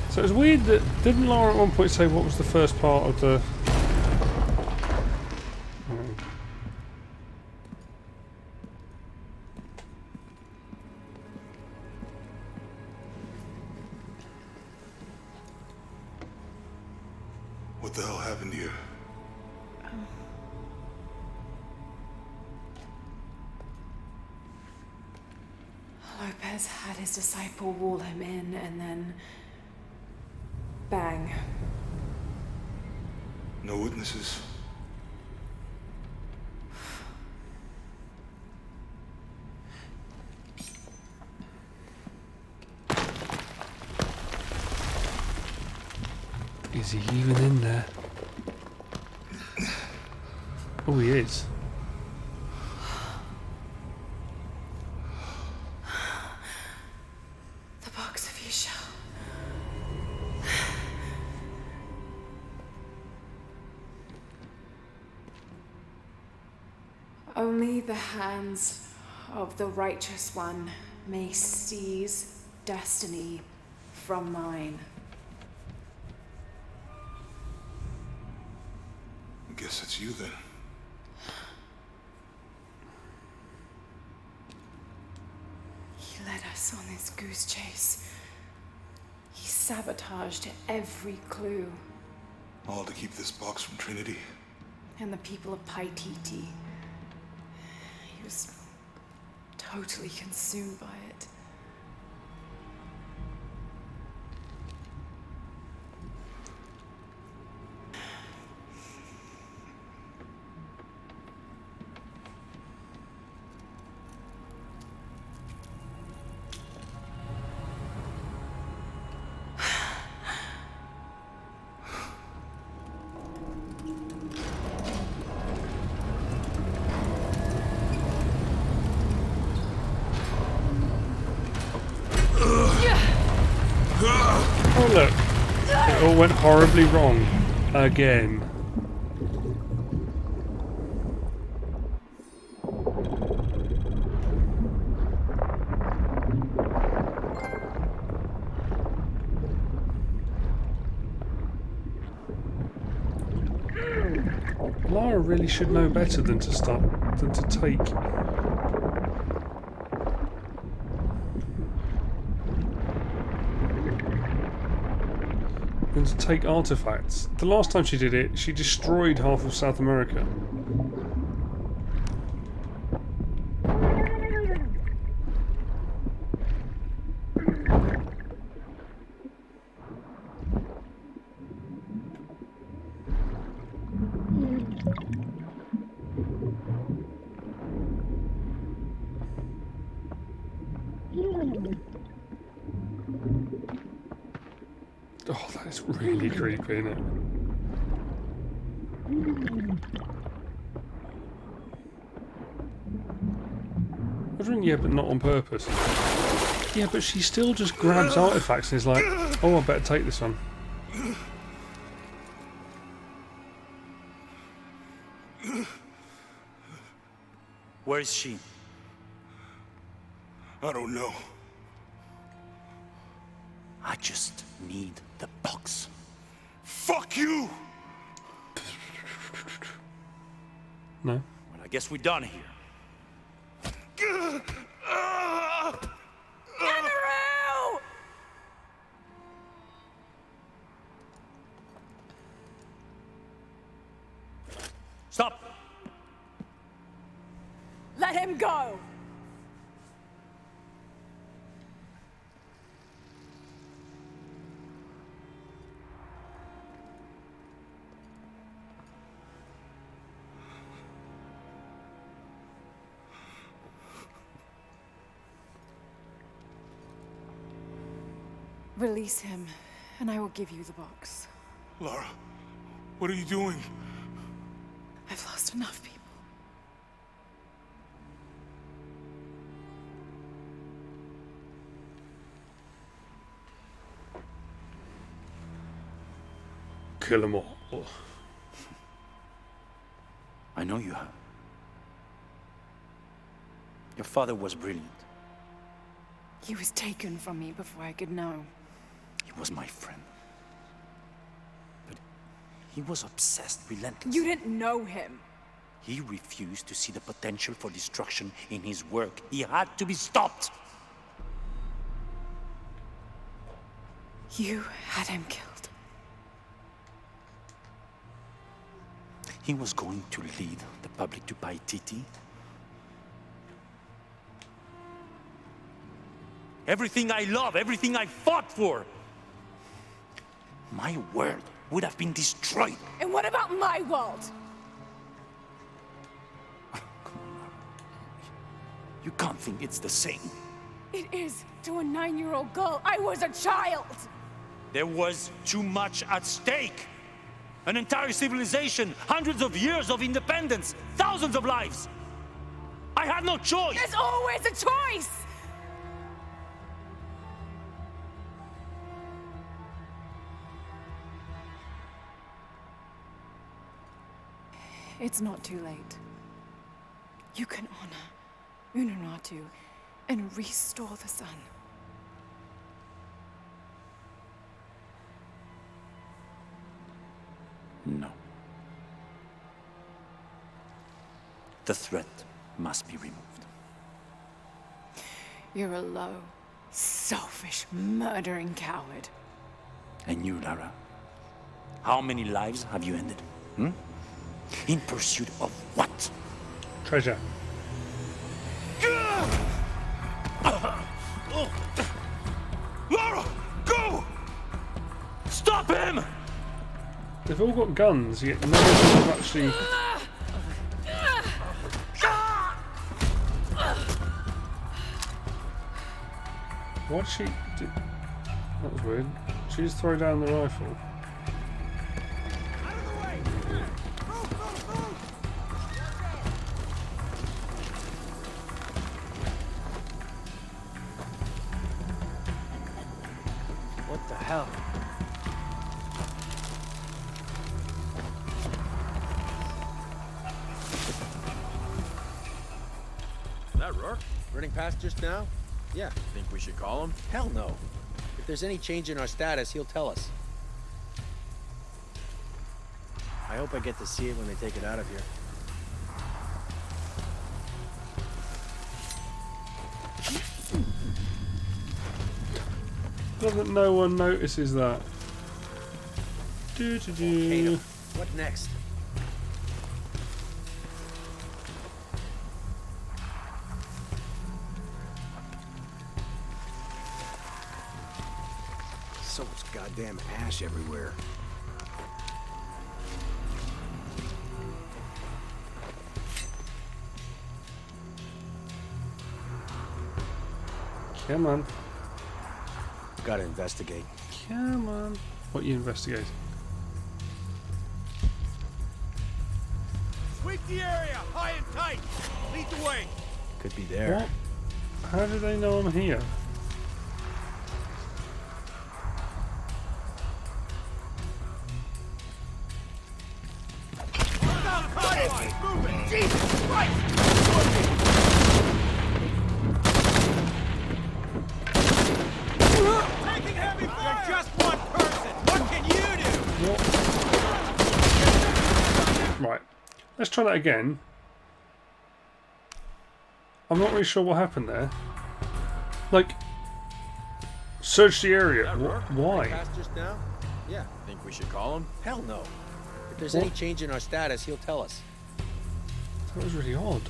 S1: So it's weird that, didn't Laura at one point say what was the first part of the...
S5: What the hell happened here?
S13: Lopez had his disciple wall him in, and then... bang.
S5: No witnesses?
S1: Is he even in there? Oh, he is.
S13: The box of Yeshua. Only the hands of the righteous one may seize destiny from mine.
S5: I guess it's you then.
S13: He led us on this goose chase. He sabotaged every clue.
S5: All to keep this box from Trinity.
S13: And the people of Paititi. He was totally consumed by it.
S1: Oh look, it all went horribly wrong again. Lara really should know better than to take. Than to take artifacts. The last time she did it, she destroyed half of South America. Oh, that is really creepy, isn't it? I was yeah, but not on purpose. Yeah, but she still just grabs artifacts and is like, oh, I better take this one.
S12: Where is she?
S5: I don't know.
S12: I just need the box.
S5: Fuck you!
S1: No.
S12: Well, I guess we're done here.
S11: Amaru!
S12: Stop!
S11: Let him go! Release him, and I will give you the box.
S5: Lara, what are you doing?
S11: I've lost enough people.
S1: Kill them all.
S12: I know you have. Your father was brilliant.
S11: He was taken from me before I could know.
S12: He was my friend. But he was obsessed, relentless.
S11: You didn't know him.
S12: He refused to see the potential for destruction in his work. He had to be stopped.
S11: You had him killed.
S12: He was going to lead the public to Paititi. Everything I love, everything I fought for. My world would have been destroyed.
S11: And what about my world?
S12: You can't think it's the same.
S11: It is to a 9-year-old girl. I was a child.
S12: There was too much at stake. An entire civilization, hundreds of years of independence, thousands of lives. I had no choice.
S11: There's always a choice. It's not too late. You can honor Unuratu and restore the sun.
S12: No. The threat must be removed.
S11: You're a low, selfish, murdering coward.
S12: And you, Lara? How many lives have you ended? In pursuit of what?
S1: Treasure.
S12: Lara, go! Stop him!
S1: They've all got guns, yet none of them have actually. What'd she do? That was weird. She just throw down the rifle.
S14: What the hell?
S15: Is that Rourke? Running past just now?
S14: Yeah.
S15: Think we should call him?
S14: Hell no. If there's any change in our status, he'll tell us. I hope I get to see it when they take it out of here.
S1: Doesn't no one notices that?
S14: Volcano. What next?
S15: So much goddamn ash everywhere.
S1: Come on.
S14: Gotta investigate.
S1: Come on. What you investigating?
S15: Sweep the area, high and tight. Lead the way.
S14: Could be there.
S1: What? How do they know I'm here?
S15: Move it! Jesus Christ!
S1: try that again. I'm not really sure what happened there. Like, search the area. Why?
S14: Passed just now? Yeah.
S15: Think we should call him?
S14: Hell no. If there's
S1: What?
S14: any change in our status, he'll tell us.
S1: That was really odd.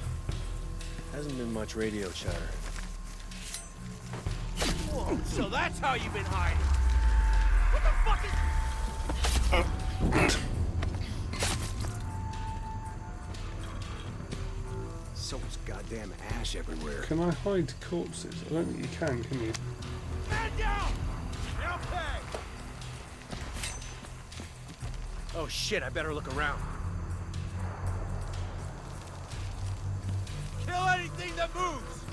S14: Hasn't been much radio chatter.
S15: Whoa, so that's how you've been hiding. What the fuck is...
S14: So much goddamn ash everywhere.
S1: Can I hide corpses? I don't think you can you?
S15: Man down! Okay!
S14: Oh shit, I better look around.
S15: Kill anything that moves!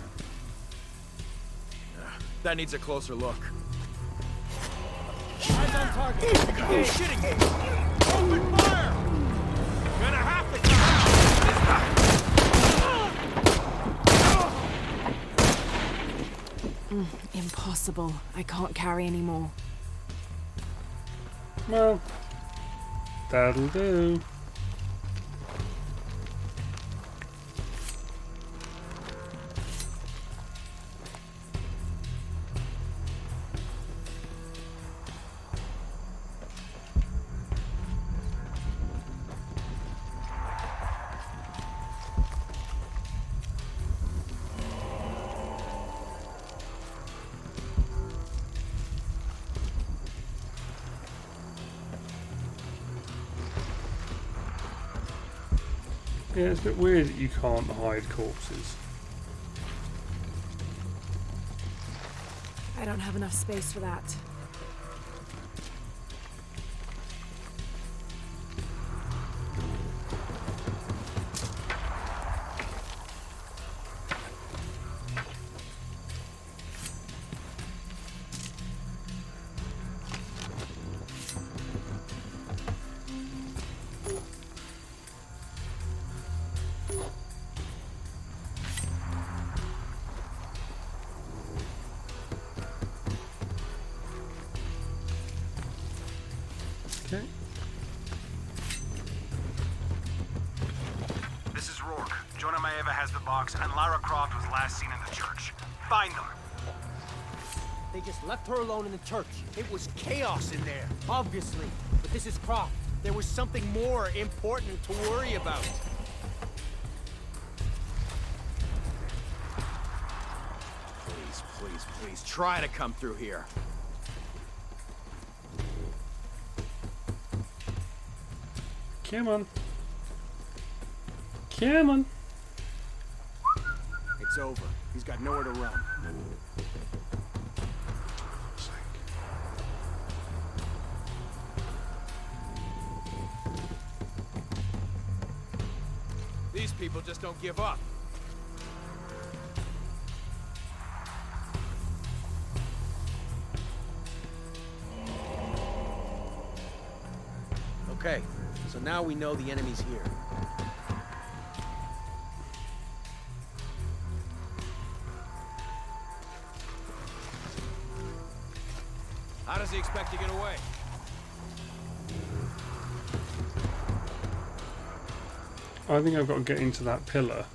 S15: That needs a closer look. Eyes on target! You're shitting me! Open fire! Gonna have to come out!
S11: Impossible. I can't carry anymore.
S1: Well, that'll do. Yeah, it's a bit weird that you can't hide corpses.
S11: I don't have enough space for that.
S1: Okay.
S16: This is Rourke. Jonah Maeva has the box, and Lara Croft was last seen in the church. Find them.
S14: They just left her alone in the church. It was chaos in there, obviously. But this is Croft. There was something more important to worry about.
S15: Please, please, please, try to come through here.
S1: Come on. Come on.
S14: It's over. He's got nowhere to run.
S15: These people just don't give up.
S14: Okay, so now we know the enemy's here.
S15: How does he expect to get away?
S1: I think I've got to get into that pillar.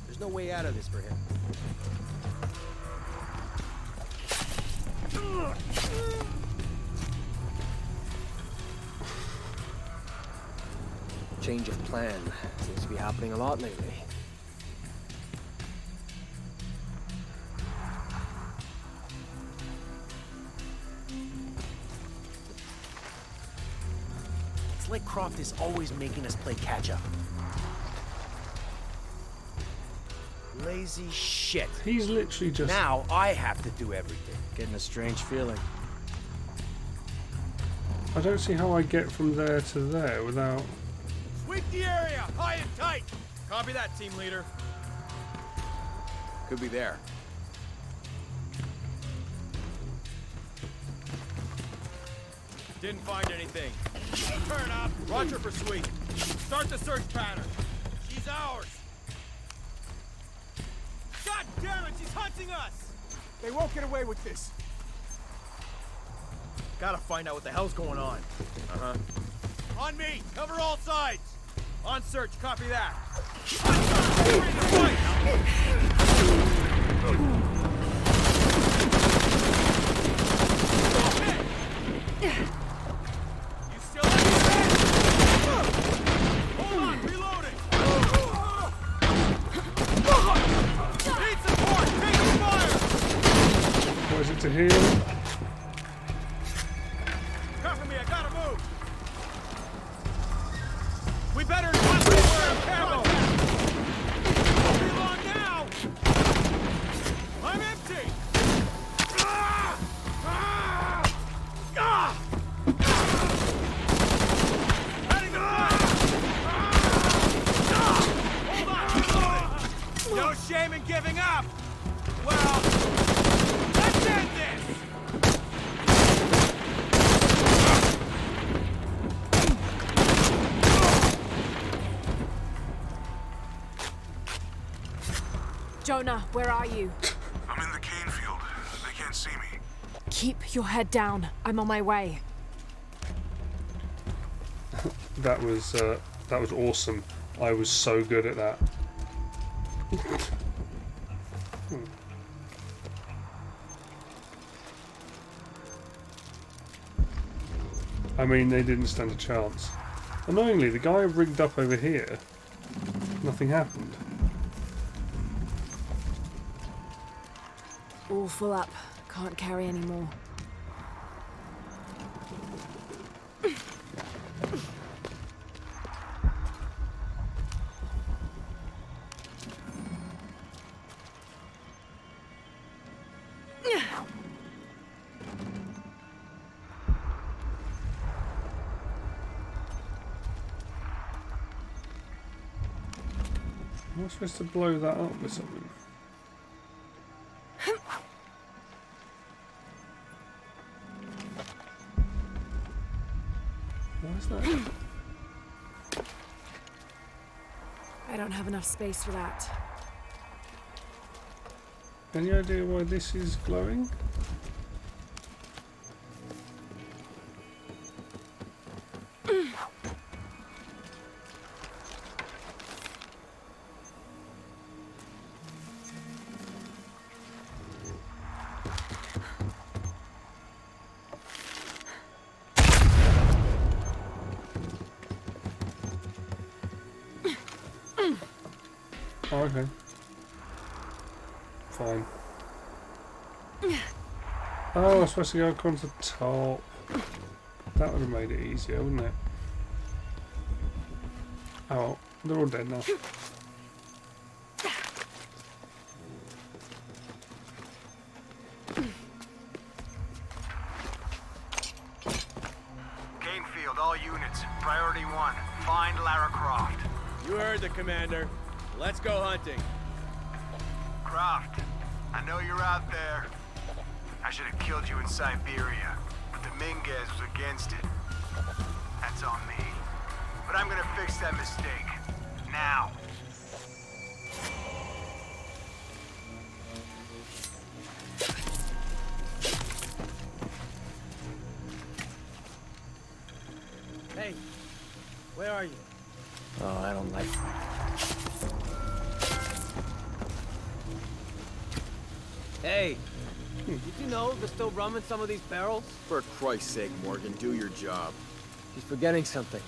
S14: There's no way out of this for him. Change of plan. Seems to be happening a lot lately. It's like Croft is always making us play catch-up. Lazy shit.
S1: He's literally just...
S14: Now I have to do everything. Getting a strange feeling.
S1: I don't see how I get from there to there without...
S15: Sweep the area, high and tight. Copy that, team leader. Could be there. Didn't find anything. Turn up. Roger for sweep. Start the search pattern. She's ours. God damn it, she's hunting us!
S14: They won't get away with this.
S15: Gotta find out what the hell's going on. Uh-huh. On me! Cover all sides! On search, copy that. On search, ready to fight! You still have your head? Hold on, reloading! Need support! Taking fire!
S1: What is it to heal?
S15: Cover me, I gotta move! We better not wear camo! Won't be long now! I'm empty! Ah! Ah! Ah! Heading to fire! Ah! Hold on, reloading! No shame in giving up! Well, let's end this!
S11: Jonah, where are you?
S5: I'm in the cane field. They can't see me.
S11: Keep your head down. I'm on my way.
S1: That was awesome. I was so good at that. I mean, they didn't stand a chance. Annoyingly, the guy rigged up over here. Nothing happened.
S11: All full up. Can't carry any more.
S1: Am I supposed to blow that up with something? What is that?
S11: I don't have enough space for that.
S1: Any idea why this is glowing? Oh, okay. Fine. Oh, I'm supposed to go across the top. That would have made it easier, wouldn't it? Oh, they're all dead now.
S16: Canefield, all units. Priority 1. Find Lara Croft.
S15: You heard the commander. Let's go hunting.
S16: Croft, I know you're out there. I should have killed you in Siberia, but the Minguez was against it. That's on me. But I'm gonna fix that mistake. Now.
S14: Hey, where are you? Oh, I don't like it. Hey, did you know there's still rum in some of these barrels?
S15: For Christ's sake, Morgan, do your job.
S14: She's forgetting something.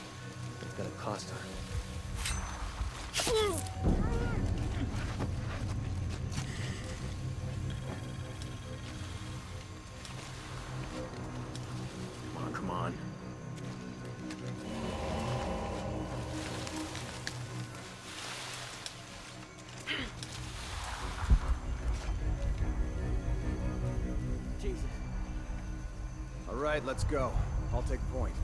S14: It's gonna cost her.
S15: Come on.
S14: Jesus.
S15: All right, let's go. I'll take point.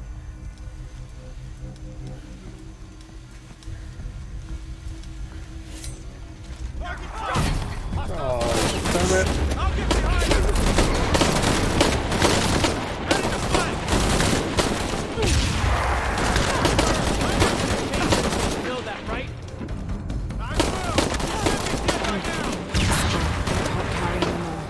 S1: Oh, damn it.
S15: I'll get behind you! Ready to fight!
S14: Build that, right?
S15: I will! Get right now!
S11: Can't carry any more.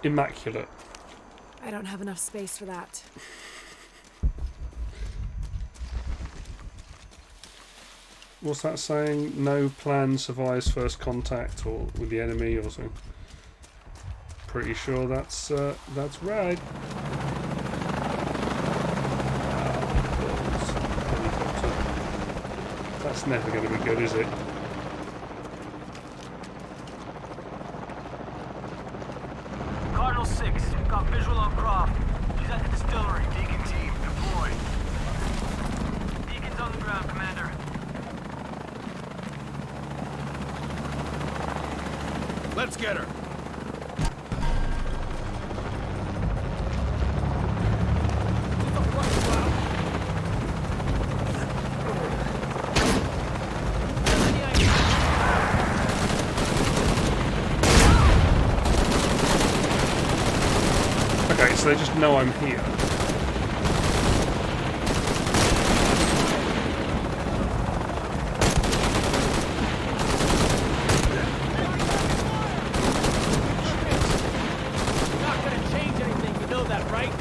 S1: immaculate.
S11: I don't have enough space for that.
S1: What's that saying? No plan survives first contact or with the enemy or something. Pretty sure that's right. That's never going to be good, is it?
S15: Cardinal 6, got visual on Croft. She's at the distillery.
S16: Deacon team, deploy.
S15: Deacon's on the ground, Commander. Let's get her.
S1: Okay, so they just know I'm here.
S14: Not gonna change anything, you know that, right?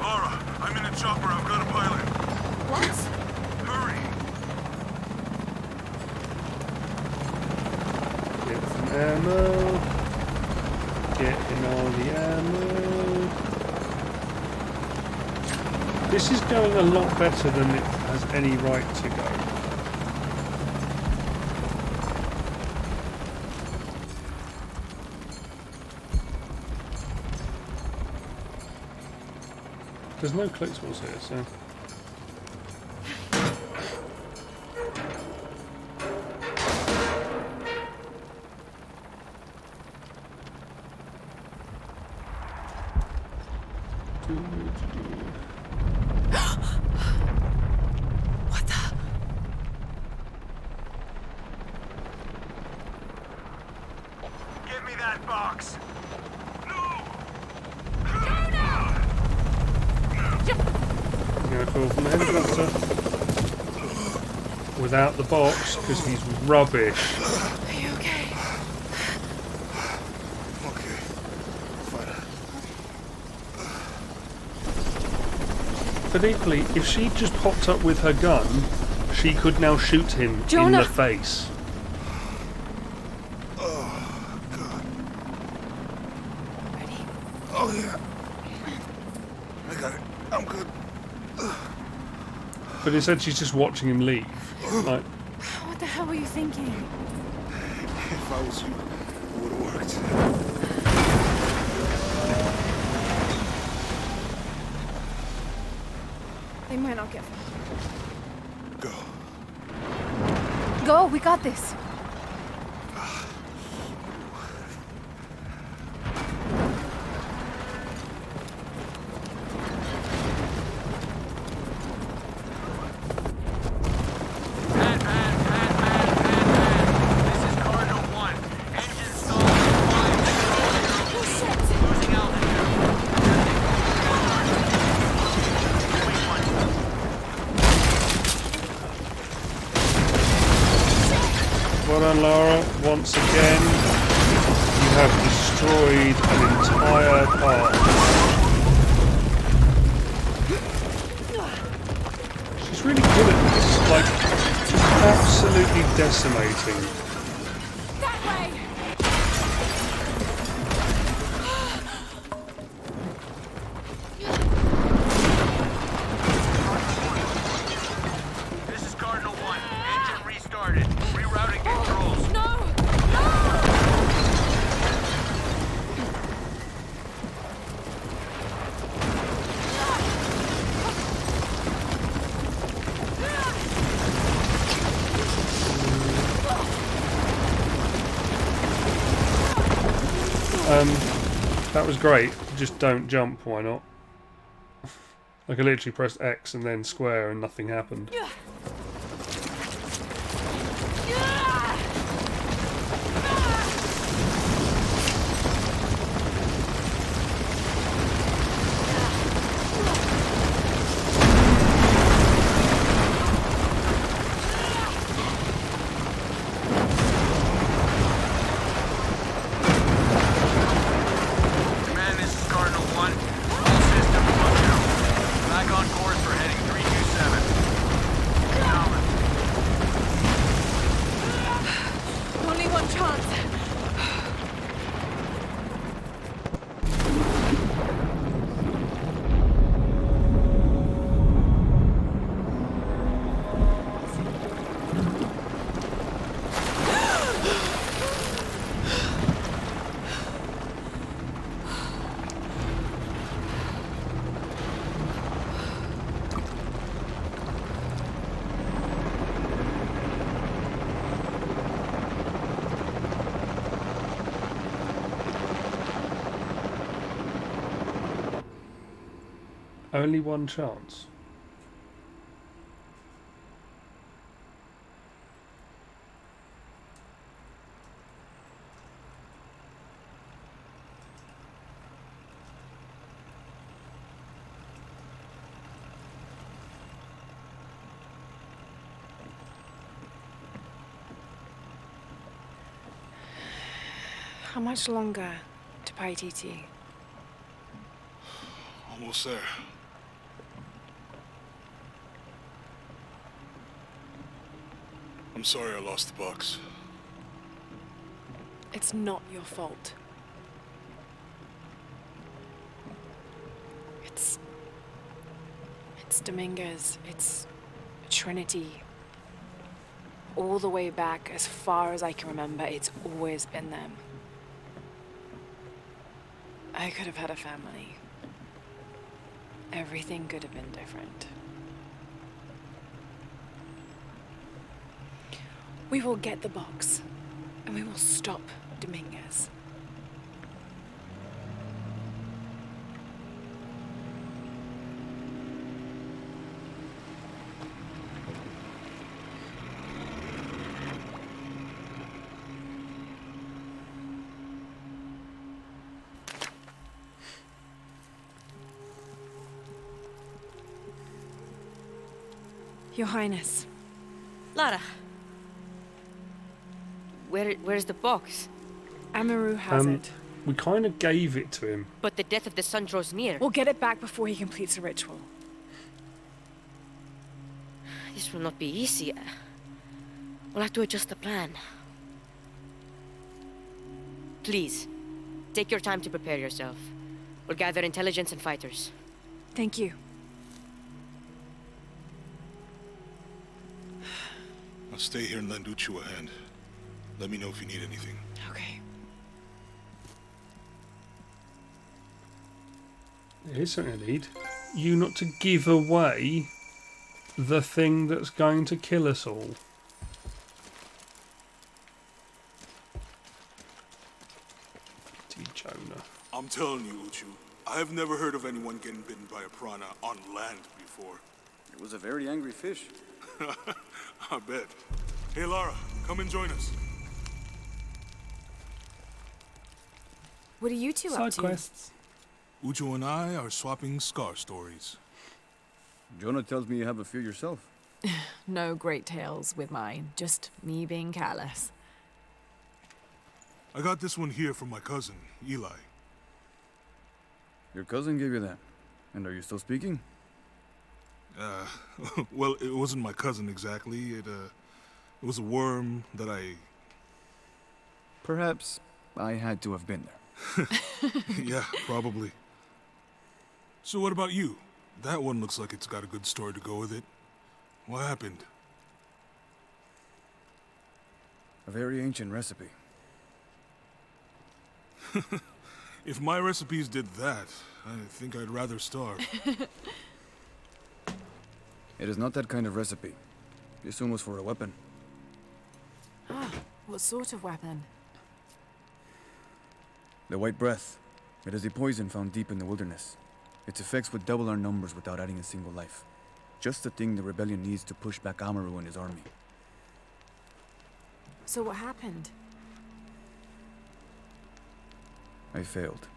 S2: Laura, I'm in a chopper. I've got a pilot.
S8: What?
S2: Hurry.
S1: Get some ammo. Getting all the ammo. This is going a lot better than it has any right to go. There's no collectibles here, so...
S11: What the?
S16: Give me that box.
S1: Yeah, cool. From the helicopter. Without the box, because he's rubbish.
S11: Are you okay?
S2: Okay. Fine.
S1: But equally, if she just popped up with her gun, she could now shoot him
S11: Jonah!
S1: in the face.
S2: Oh, God.
S11: Ready?
S2: Oh, yeah. I got it. I'm good.
S1: But instead she's just watching him leave. Like,
S11: What the hell were you thinking?
S2: If I was you, it would have worked.
S11: They might not get far.
S2: Go.
S11: Go, we got this.
S1: well done, Laura. Once again, you have destroyed an entire part. She's really good at this. Like, just absolutely decimating.
S11: That way!
S1: That was great. Just don't jump, why not? Like I literally pressed X and then square and nothing happened.
S16: Command, this is Cardinal 1. All systems functional. Back on course for heading 327.
S13: Only one chance.
S1: Only one chance.
S13: How much longer to Paititi?
S5: Almost there. I'm sorry I lost the box.
S13: It's not your fault. It's Dominguez. It's Trinity. All the way back, as far as I can remember, it's always been them. I could have had a family. Everything could have been different. We will get the box, and we will stop Dominguez. Your Highness.
S17: Lara. Where's the box?
S13: Amaru has it.
S1: We kind of gave it to him.
S17: But the death of the sun draws near.
S13: We'll get it back before he completes the ritual.
S17: This will not be easy. We'll have to adjust the plan. Please, take your time to prepare yourself. We'll gather intelligence and fighters.
S13: Thank you.
S5: I'll stay here and lend Uchu a hand. Let me know if you need anything.
S13: Okay.
S1: Here's something I need. You not to give away the thing that's going to kill us all. Jonah.
S5: I'm telling you, Uchu, I have never heard of anyone getting bitten by a piranha on land before.
S6: It was a very angry fish.
S5: I bet. Hey, Lara, come and join us.
S13: What are you two up
S1: Side
S13: to?
S1: quests.
S5: Uchu and I are swapping scar stories.
S6: Jonah tells me you have a few yourself.
S13: No great tales with mine, just me being callous.
S5: I got this one here from my cousin, Eli.
S6: Your cousin gave you that. And are you still speaking?
S5: Well, it wasn't my cousin exactly. It was a worm that I...
S6: Perhaps I had to have been there.
S5: Yeah, probably. So what about you? That one looks like it's got a good story to go with it. What happened?
S6: A very ancient recipe.
S5: If my recipes did that, I think I'd rather starve.
S6: It is not that kind of recipe. This one was for a weapon.
S13: Ah, what sort of weapon?
S6: The White Breath. It is a poison found deep in the wilderness. Its effects would double our numbers without adding a single life. Just the thing the rebellion needs to push back Amaru and his army.
S11: So what happened?
S6: I failed.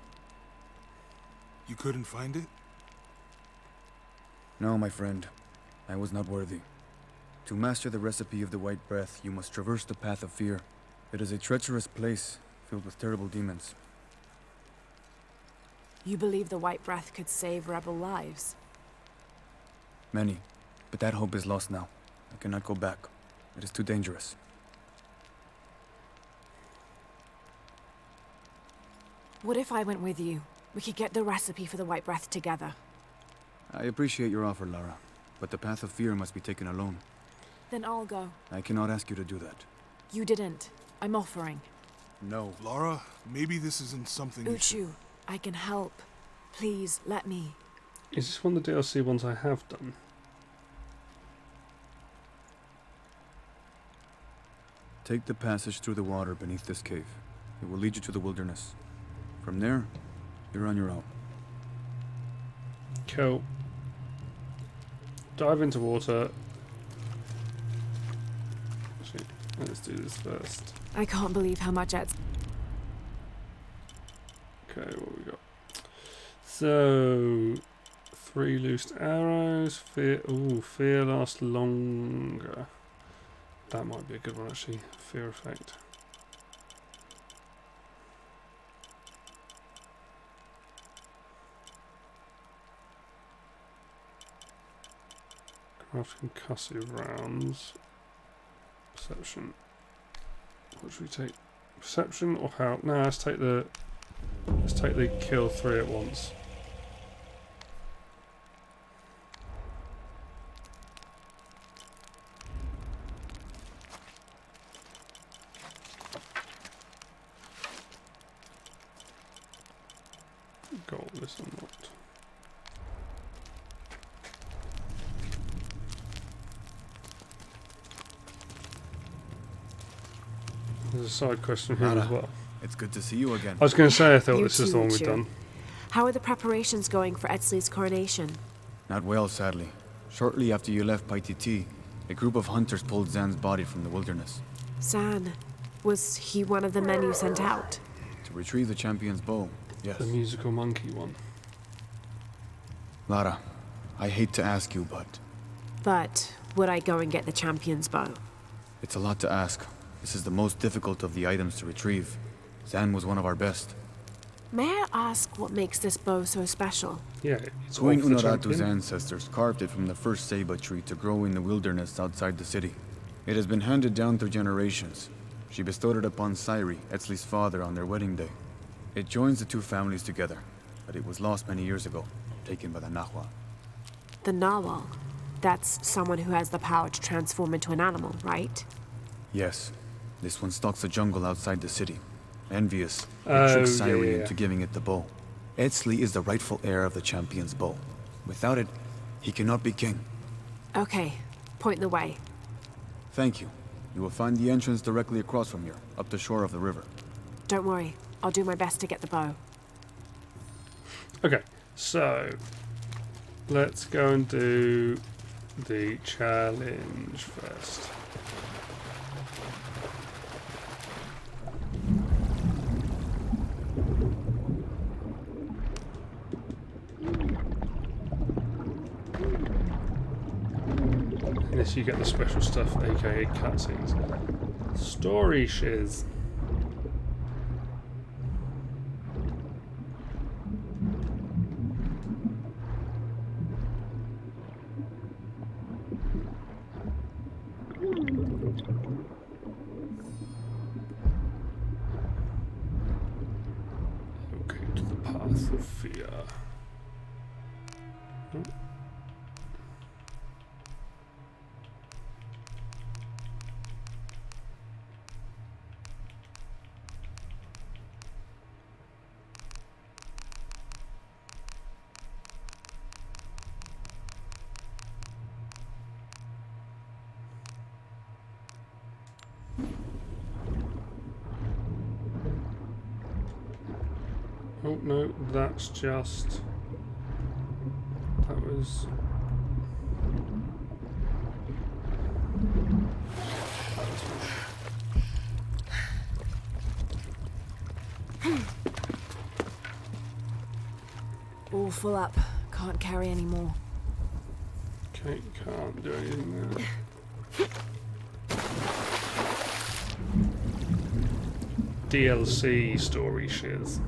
S5: You couldn't find it?
S6: No, my friend. I was not worthy. To master the recipe of the White Breath, you must traverse the path of fear. It is a treacherous place, filled with terrible demons.
S11: You believe the White Breath could save rebel lives?
S6: Many. But that hope is lost now. I cannot go back. It is too dangerous.
S11: What if I went with you? We could get the recipe for the White Breath together.
S6: I appreciate your offer, Lara. But the path of fear must be taken alone.
S11: Then I'll go.
S6: I cannot ask you to do that.
S11: You didn't. I'm offering.
S6: No.
S5: Lara, maybe this isn't something you should...
S11: Uchu, I can help. Please, let me.
S1: Is this one of the DLC ones I have done?
S6: Take the passage through the water beneath this cave. It will lead you to the wilderness. From there, you're on your own.
S1: Cool. Dive into water. Actually, let's do this first.
S11: I can't believe how much it's...
S1: Okay, what we got? So, 3 loose arrows. Fear lasts longer. That might be a good one actually. Fear effect. Craft concussive rounds. Perception. What should we take? Perception or how? No, let's take the kill 3 at once. Goal this unlocked. There's a side question here as well.
S6: It's good to see you again.
S1: I was going to say I thought
S11: You
S1: this is
S11: too,
S1: the one we've
S11: Uchu.
S1: done.
S11: How are the preparations going for Etzli's coronation?
S6: Not well, sadly. Shortly after you left Paititi, a group of hunters pulled Zan's body from the wilderness.
S11: Zan, was he one of the men you sent out?
S6: To retrieve the champion's bow, yes.
S1: The musical monkey one.
S6: Lara, I hate to ask you, but...
S11: But would I go and get the champion's bow?
S6: It's a lot to ask. This is the most difficult of the items to retrieve. Zan was one of our best.
S11: May I ask what makes this bow so special?
S1: Yeah, it's
S6: Queen
S1: all for the
S6: Unaratu's
S1: champion.
S6: ancestors carved it from the first ceiba tree to grow in the wilderness outside the city. It has been handed down through generations. She bestowed it upon Sairi, Etzli's father, on their wedding day. It joins the two families together, but it was lost many years ago, taken by the Nahua.
S11: The Nawal. That's someone who has the power to transform into an animal, right?
S6: Yes. This one stalks the jungle outside the city. Envious, it
S1: Oh,
S6: tricks Sairi
S1: yeah.
S6: into giving it the bow. Etzli is the rightful heir of the champion's bow. Without it, he cannot be king.
S11: Okay, point the way.
S6: Thank you. You will find the entrance directly across from here, up the shore of the river.
S11: Don't worry, I'll do my best to get the bow.
S1: Okay, so let's go and do the challenge first. Unless you get the special stuff, aka cutscenes. Story shiz. Okay, to the path of fear. Oh no, that's just... That was...
S11: All full up. Can't carry any more.
S1: Okay, can't do anything there. DLC story shiz.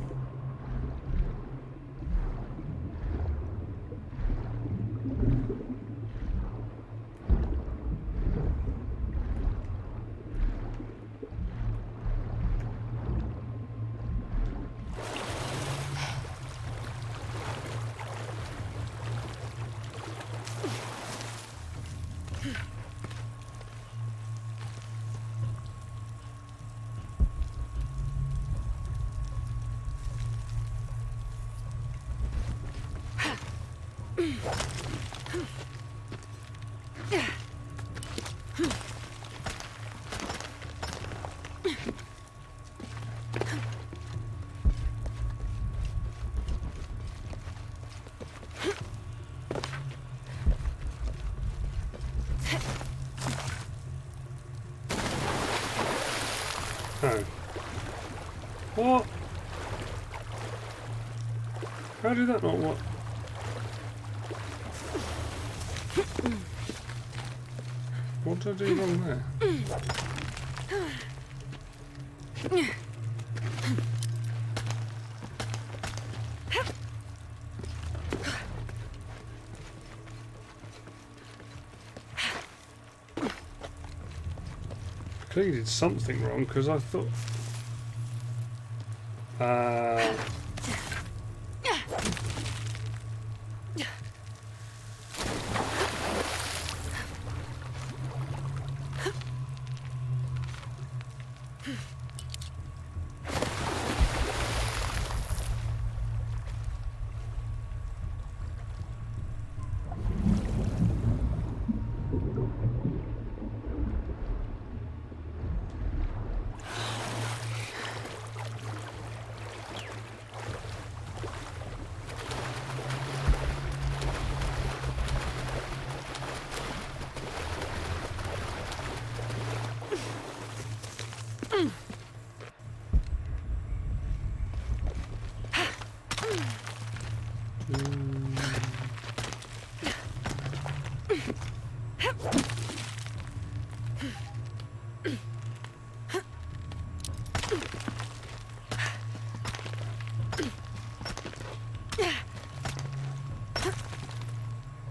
S1: Oh. What? How did that not work? What did I do wrong there? I clearly did something wrong because I thought...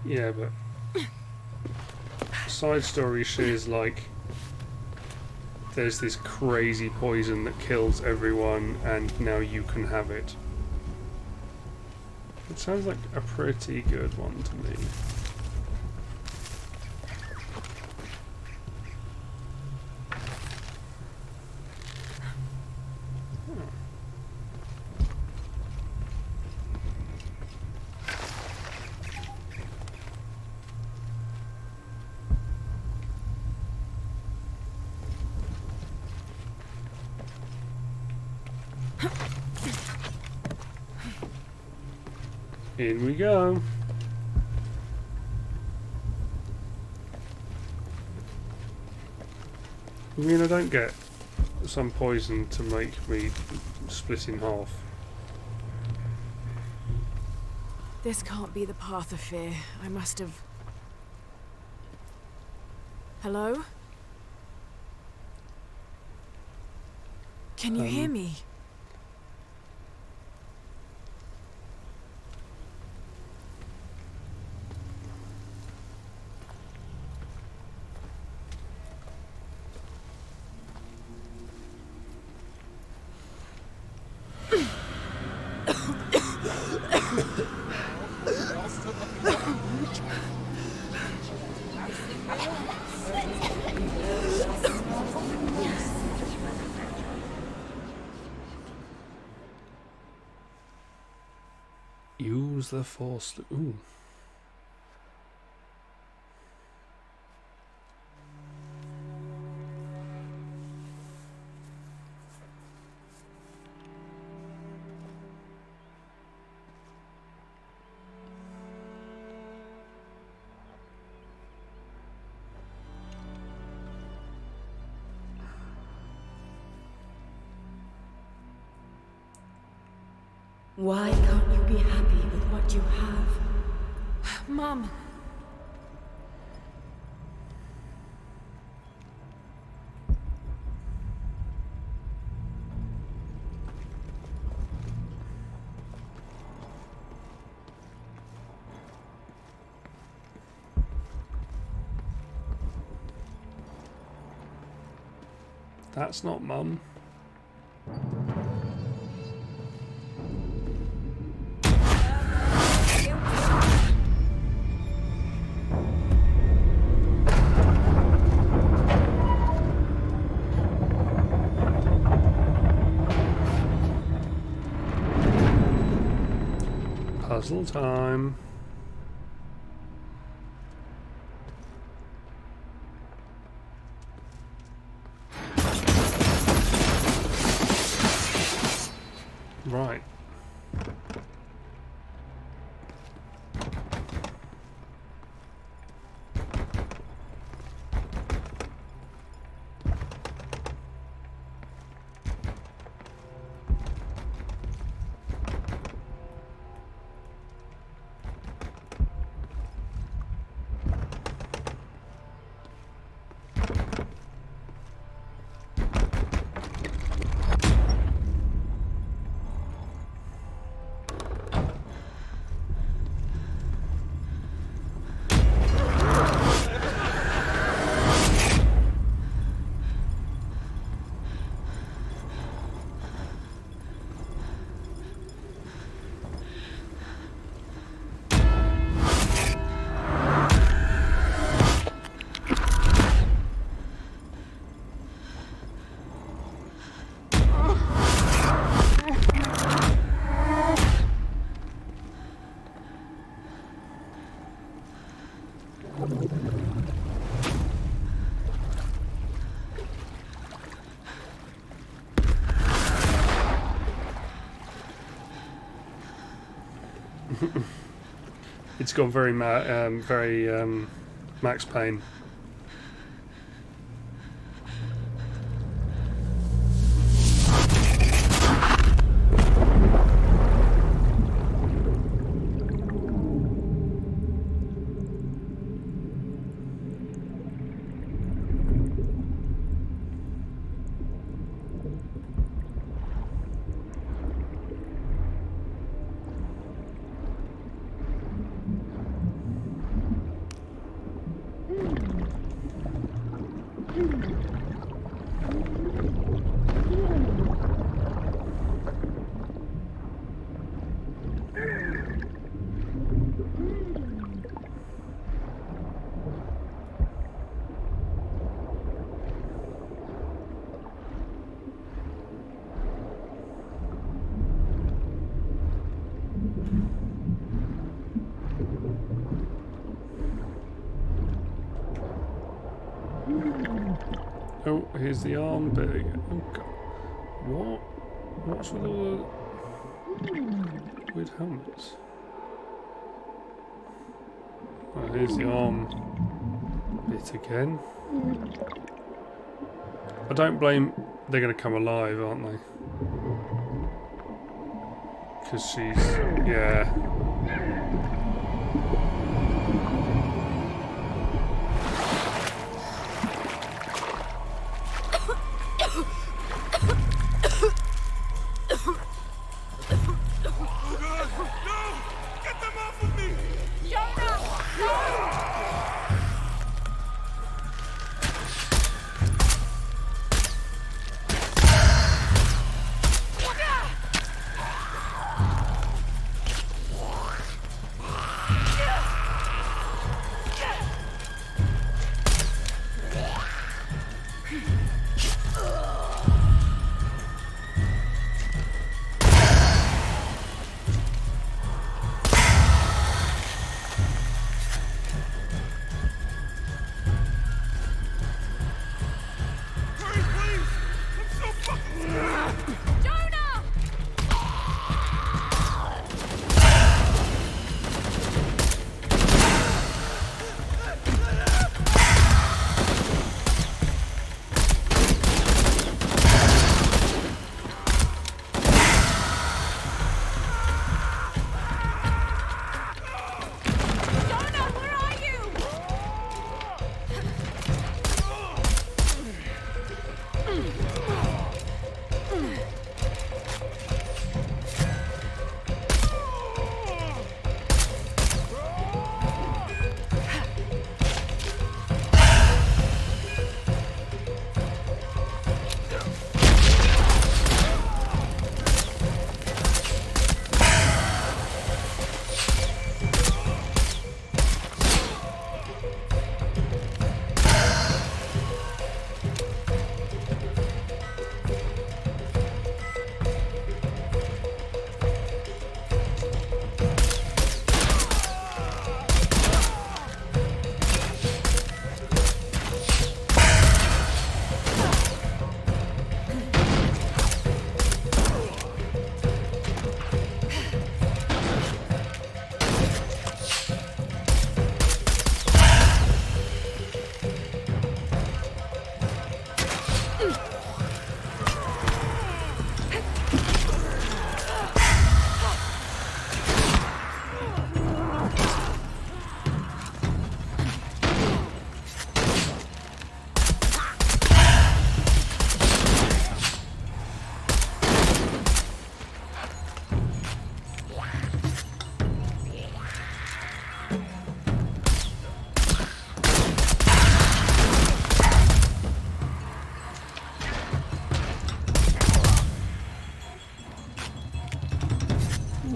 S1: Yeah, but side story shares like there's this crazy poison that kills everyone and now you can have it. It sounds like a pretty good one to me. In we go. I mean, I don't get some poison to make me split in half.
S11: This can't be the path of fear. I must have... Hello? Can you hear me?
S1: Use the force. Ooh.
S18: Why can't you be happy with what you have?
S11: Mom.
S1: That's not Mum. Puzzle time. Right. It's gone very Max Payne. Oh, here's the arm bit. Oh god. What? What's with all the weird helmets? Oh, here's the arm bit again. I don't blame... They're going to come alive, aren't they? Because she's... yeah.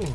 S1: What?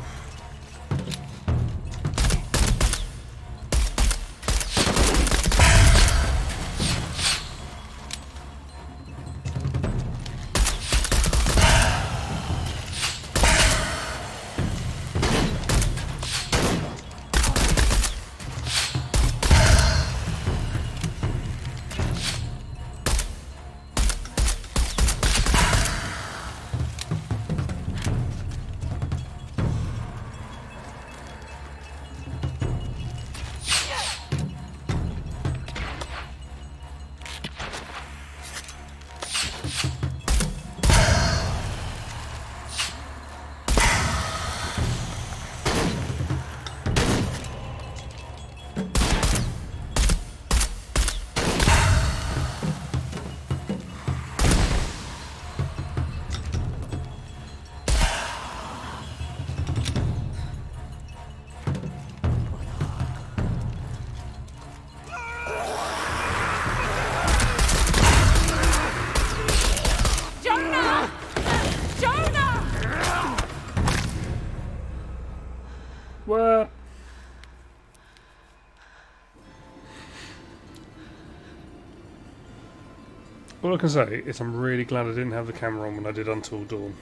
S1: All I can say is I'm really glad I didn't have the camera on when I did Until Dawn.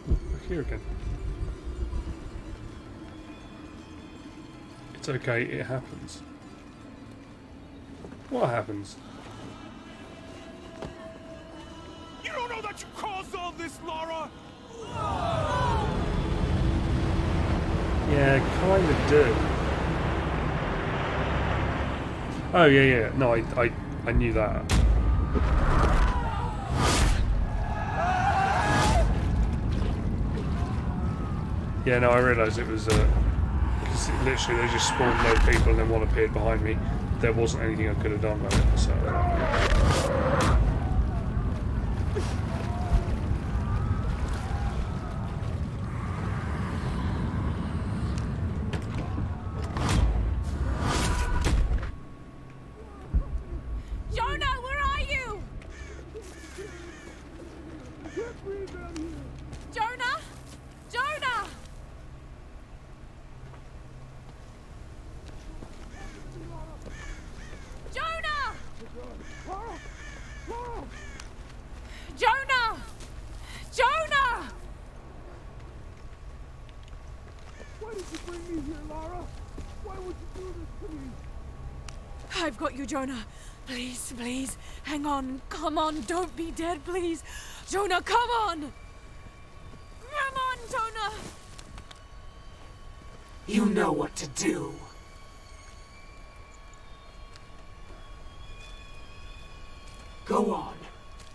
S1: Ooh, back here again. It's okay, it happens. What happens?
S15: You don't know that you caused all this, Lara!
S1: Yeah, kind of do. Oh yeah. No, I knew that. Yeah, no, I realised it was because literally they just spawned loads of people and then one appeared behind me. There wasn't anything I could have done about it, so.
S11: I've got you, Jonah. Please, please, hang on. Come on, don't be dead, please. Jonah, come on! Come on, Jonah!
S19: You know what to do. Go on.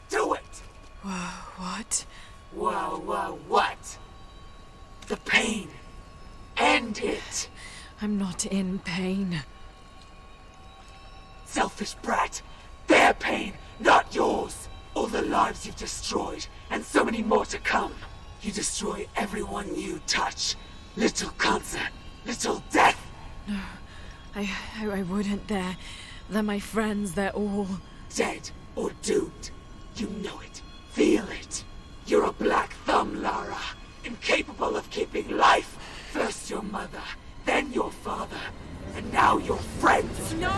S19: Do it!
S11: What?
S19: Well, what? The pain. End it!
S11: I'm not in pain.
S19: Selfish brat. Their pain, not yours. All the lives you've destroyed, and so many more to come. You destroy everyone you touch. Little cancer, little death.
S11: No, I wouldn't. They're my friends. They're all
S19: dead or doomed. You know it. Feel it. You're a black thumb, Lara. Incapable of keeping life. First your mother, then your father, and now your friends.
S11: No!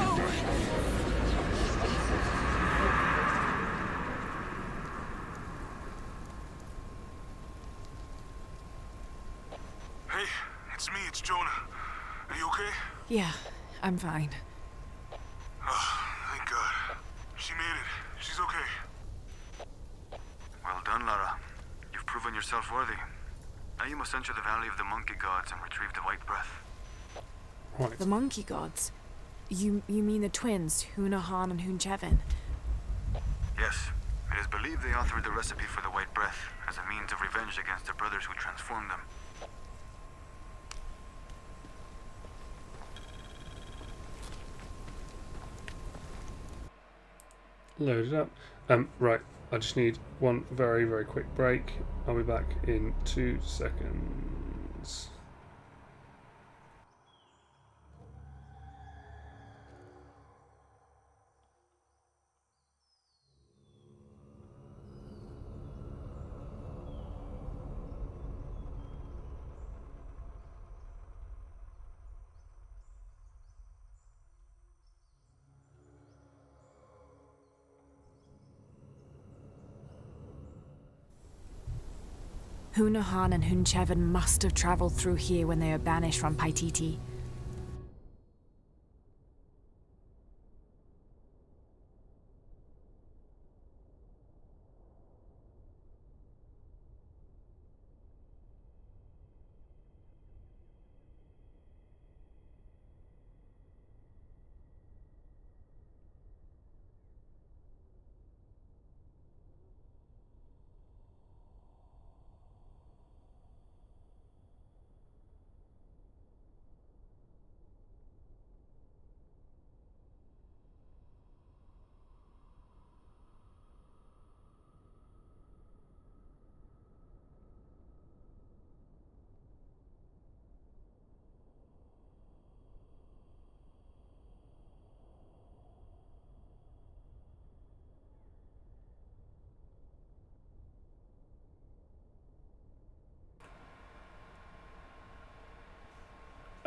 S5: Hey, it's me, it's Jonah. Are you okay?
S11: Yeah, I'm fine.
S5: Oh, thank God. She made it. She's okay.
S6: Well done, Lara. You've proven yourself worthy. Now you must enter the Valley of the Monkey Gods and retrieve the White Breath.
S1: Right.
S11: The monkey gods? You mean the twins, Hunahan and Hunchevin?
S6: Yes. It is believed they authored the recipe for the White Breath as a means of revenge against their brothers who transformed them.
S1: Load it up. Right. I just need one very, very quick break. I'll be back in 2 seconds.
S11: Hunahan and Hunchevin must have traveled through here when they were banished from Paititi.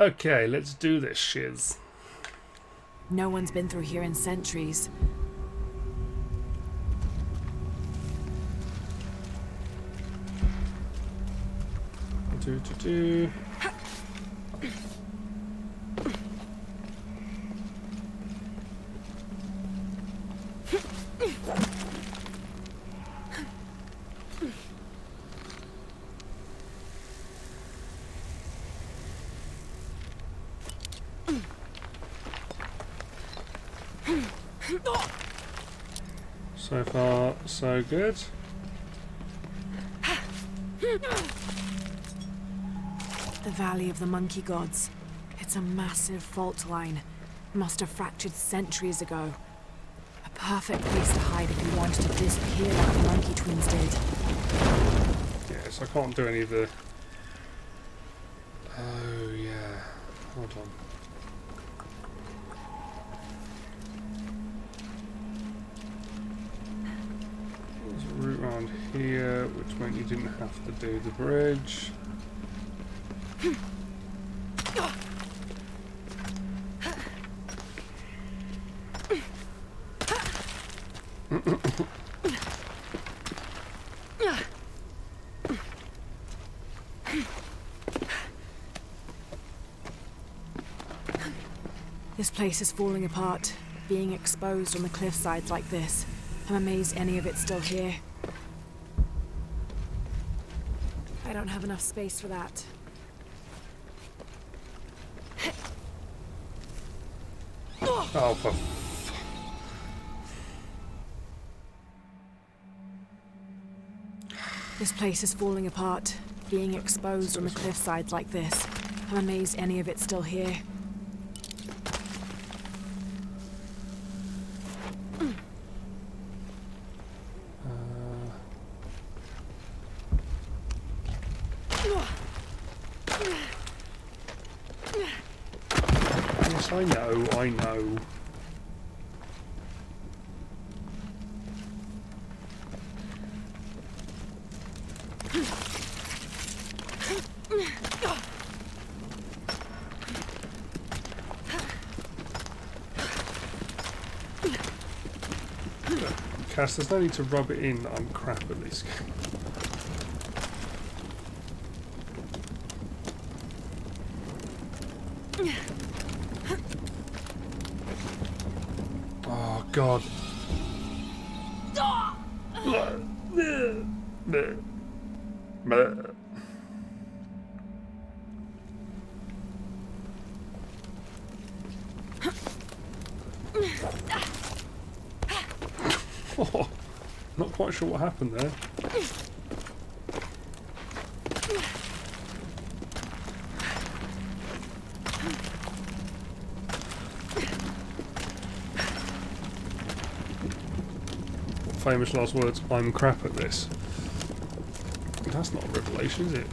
S1: Okay, let's do this shiz.
S11: No one's been through here in centuries.
S1: Do. So far, so good.
S11: The Valley of the Monkey Gods. It's a massive fault line. Must have fractured centuries ago. A perfect place to hide if you wanted to disappear like the Monkey Twins did.
S1: Yes, I can't do any of the... Oh, yeah. Hold on. There's a route around here, which meant you didn't have to do the bridge.
S11: This place is falling apart, being exposed on the cliffsides like this. I'm amazed any of it's still here. I don't have enough space for that.
S1: Oh, for
S11: This place is falling apart, being exposed on the cliffsides like this. I'm amazed any of it's still here.
S1: Yes, I know. Cass, there's no need to rub it in that I'm crap at this game. Oh, God. Oh, not quite sure what happened there. Famous last words, I'm crap at this. That's not a revelation, is it?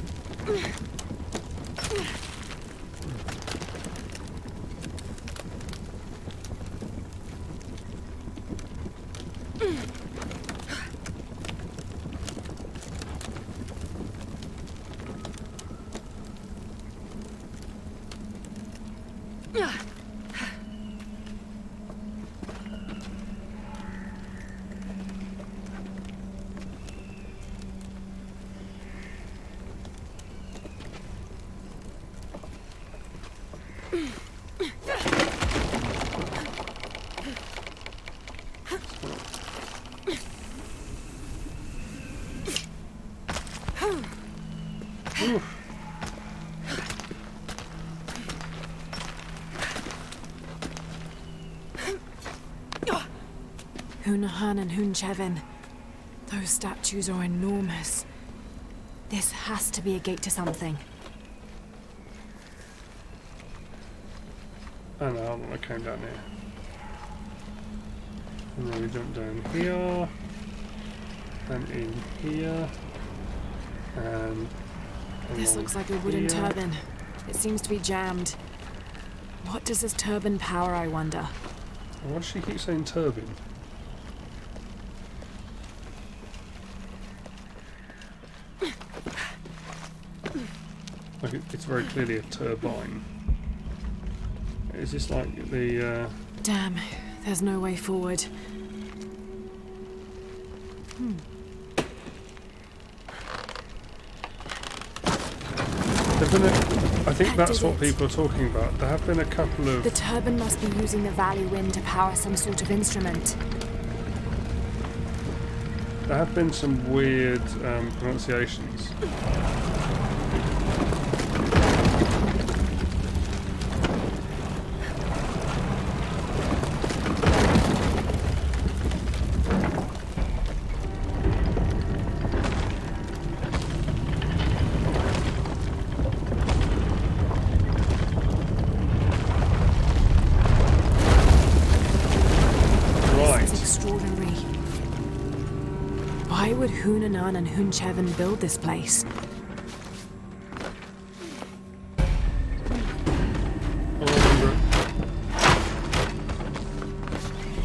S11: Hunahan and Hunchevin. Those statues are enormous. This has to be a gate to something.
S1: Oh no, I came down here. And then we jump down here. And in here. And
S11: This
S1: along
S11: looks like a wooden
S1: here.
S11: turbine. It seems to be jammed. What does this turbine power, I wonder?
S1: Why does she keep saying turbine? Like it's very clearly a turbine. Is this like the
S11: Damn, there's no way forward.
S1: There've been I think
S11: I
S1: that's
S11: did
S1: what
S11: it.
S1: people are talking about. There have been a couple of
S11: The turbine must be using the valley wind to power some sort of instrument.
S1: there have been some weird pronunciations.
S11: This is extraordinary. Why would Hunanan and Hunchevin build this place?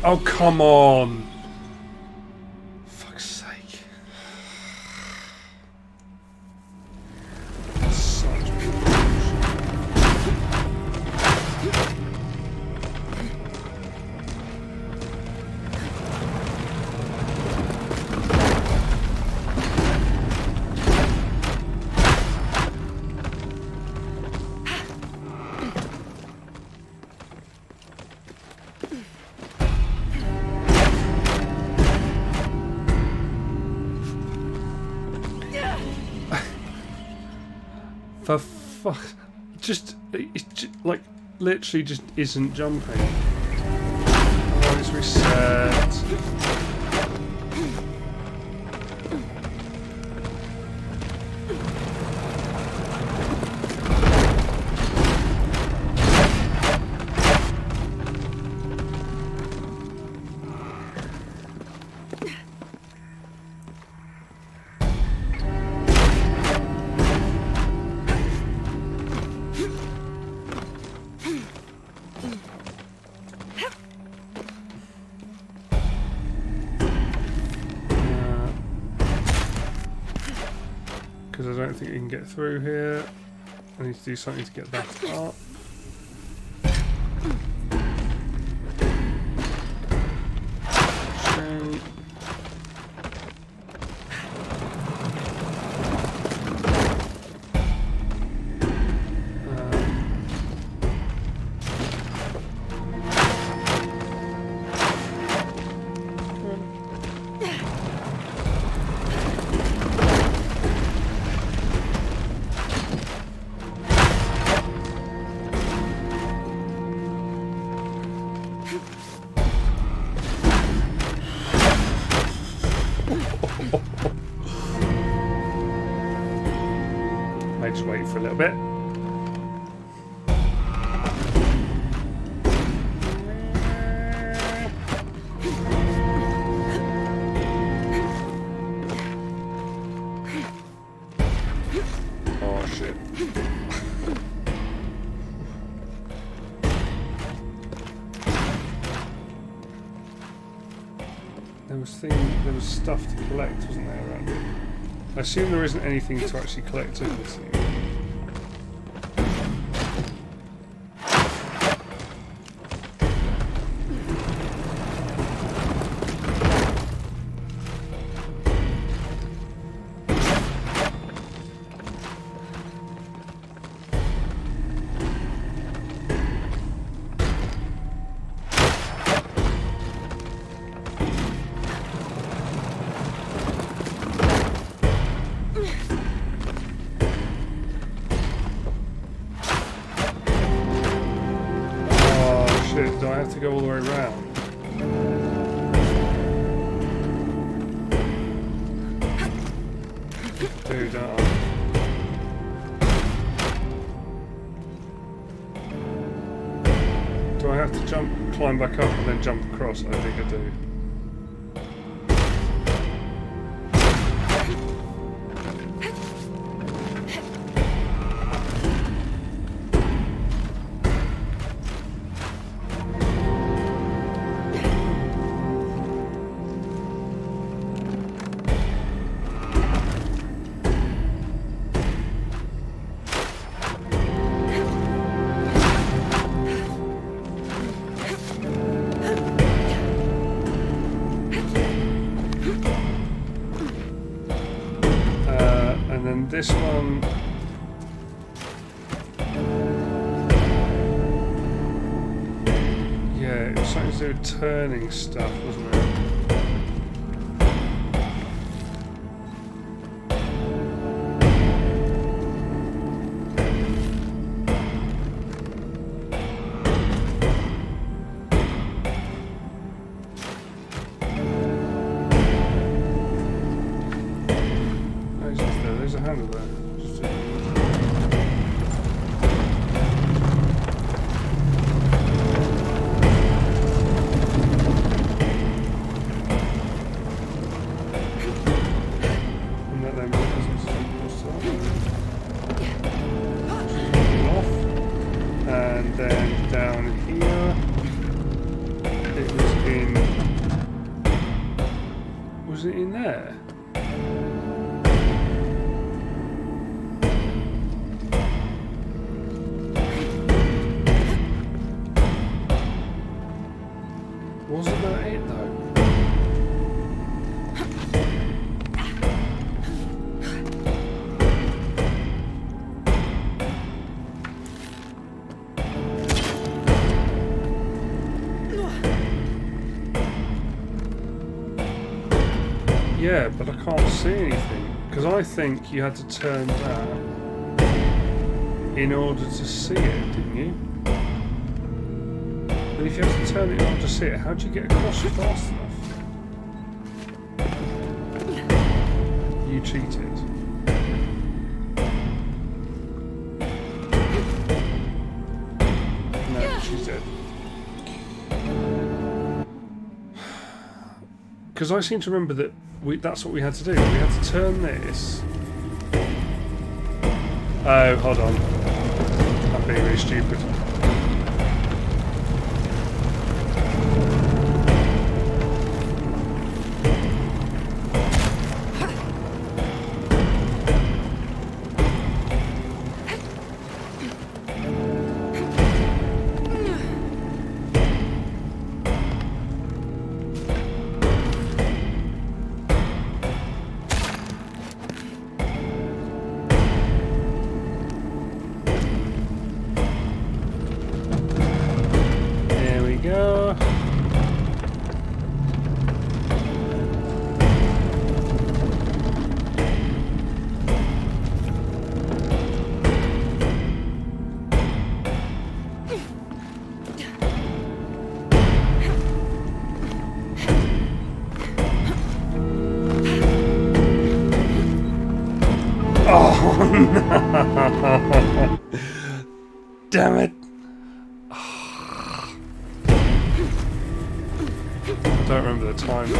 S1: Oh, come on! Fuck's sake. Such For fuck, it's just, like, literally just isn't jumping. Oh, it's reset. Because I don't think you can get through here. I need to do something to get that up. Shoot. May just wait for a little bit. Oh shit. There was stuff to collect, wasn't there, around it? I assume there isn't anything to actually collect, is there? have to go all the way around? Dude, don't I? Do I have to climb back up and then jump across? I think I do. This one, yeah, it was something to do with turning stuff, wasn't it? There's a handle there. And that then off. And then down here it was in. Was it in there? Wasn't that it though? Yeah, but I can't see anything because I think you had to turn that in order to see it, didn't you? But if you have to turn it in order to see it, how do you get across fast enough? You cheated. No, she's dead. Because I seem to remember that that's what we had to do. We had to turn this. Oh, hold on. I'm being really stupid. Damn it! I don't remember the timing.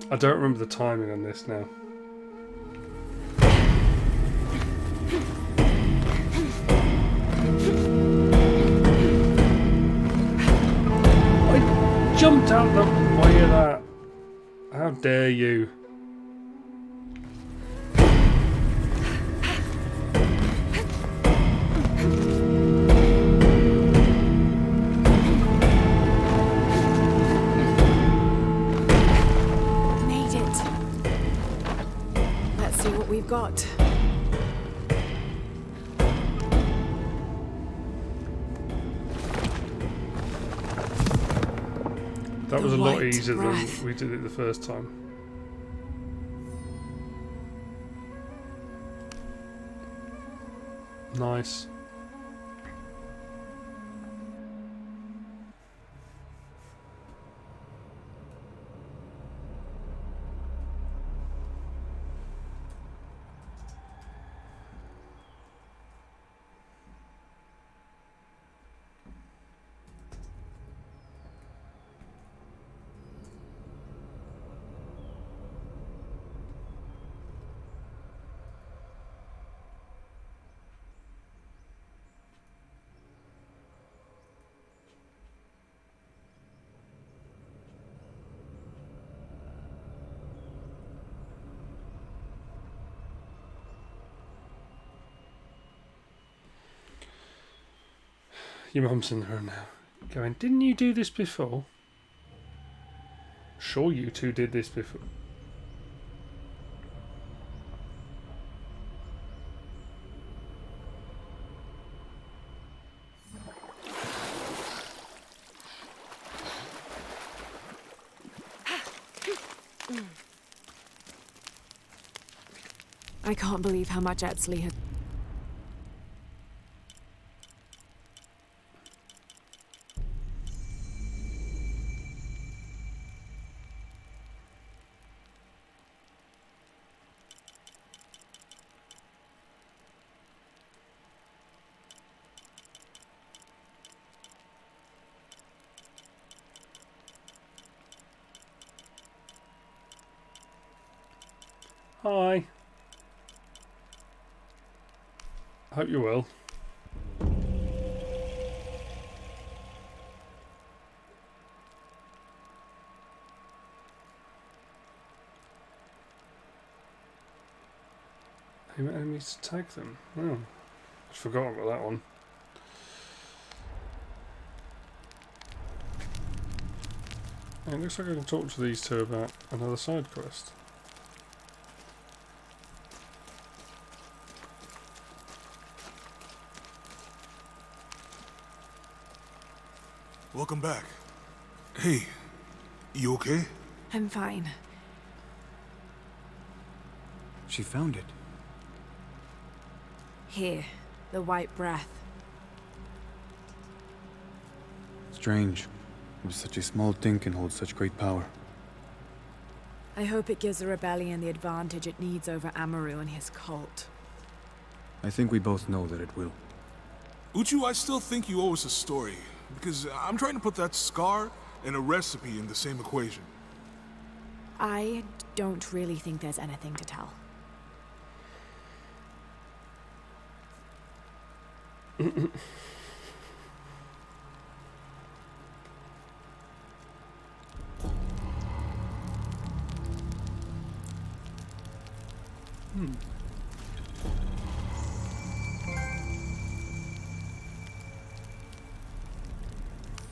S1: I don't remember the timing on this now. I jumped out the way of that. How dare you?
S11: Made it. Let's see what we've got.
S1: That was a lot easier than we did it the first time. Nice. Your mum's in her now. Going, didn't you do this before? Sure you two did this before.
S11: I can't believe how much Etzli had.
S1: Hi. Hope you're well. Aim at enemies to tag them. Oh, I forgot about that one. It looks like I can talk to these two about another side quest.
S5: Welcome back. Hey, you okay?
S11: I'm fine.
S6: She found it.
S11: Here, the white breath.
S6: Strange. Such a small thing can hold such great power.
S11: I hope it gives the rebellion the advantage it needs over Amaru and his cult.
S6: I think we both know that it will.
S5: Uchu, I still think you owe us a story, because I'm trying to put that scar and a recipe in the same equation.
S11: I don't really think there's anything to tell.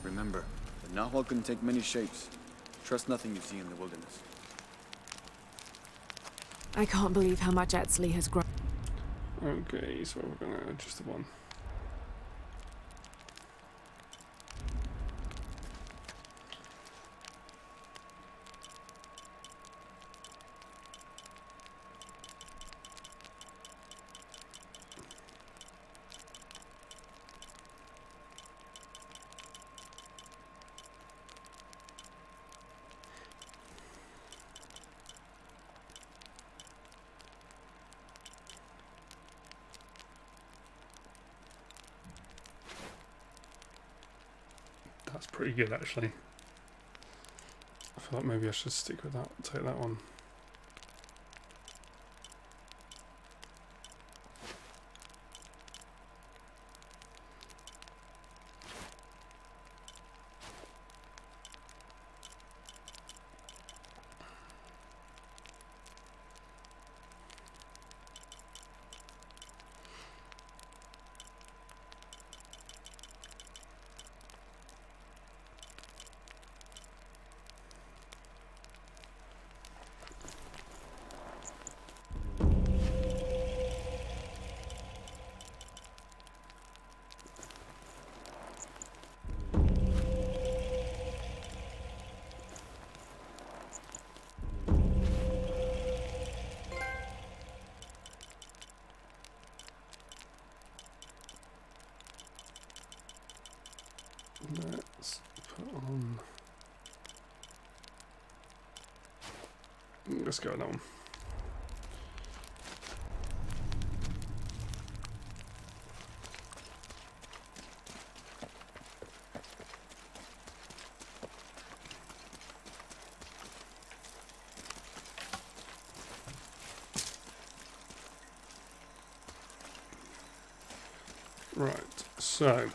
S6: Remember, the Nahual can take many shapes. Trust nothing you see in the wilderness.
S11: I can't believe how much Etzli has grown.
S1: Okay, so we're gonna adjust the one. That's pretty good, actually. I feel like maybe I should stick with that. Take that one. Let's go with that one. Right, so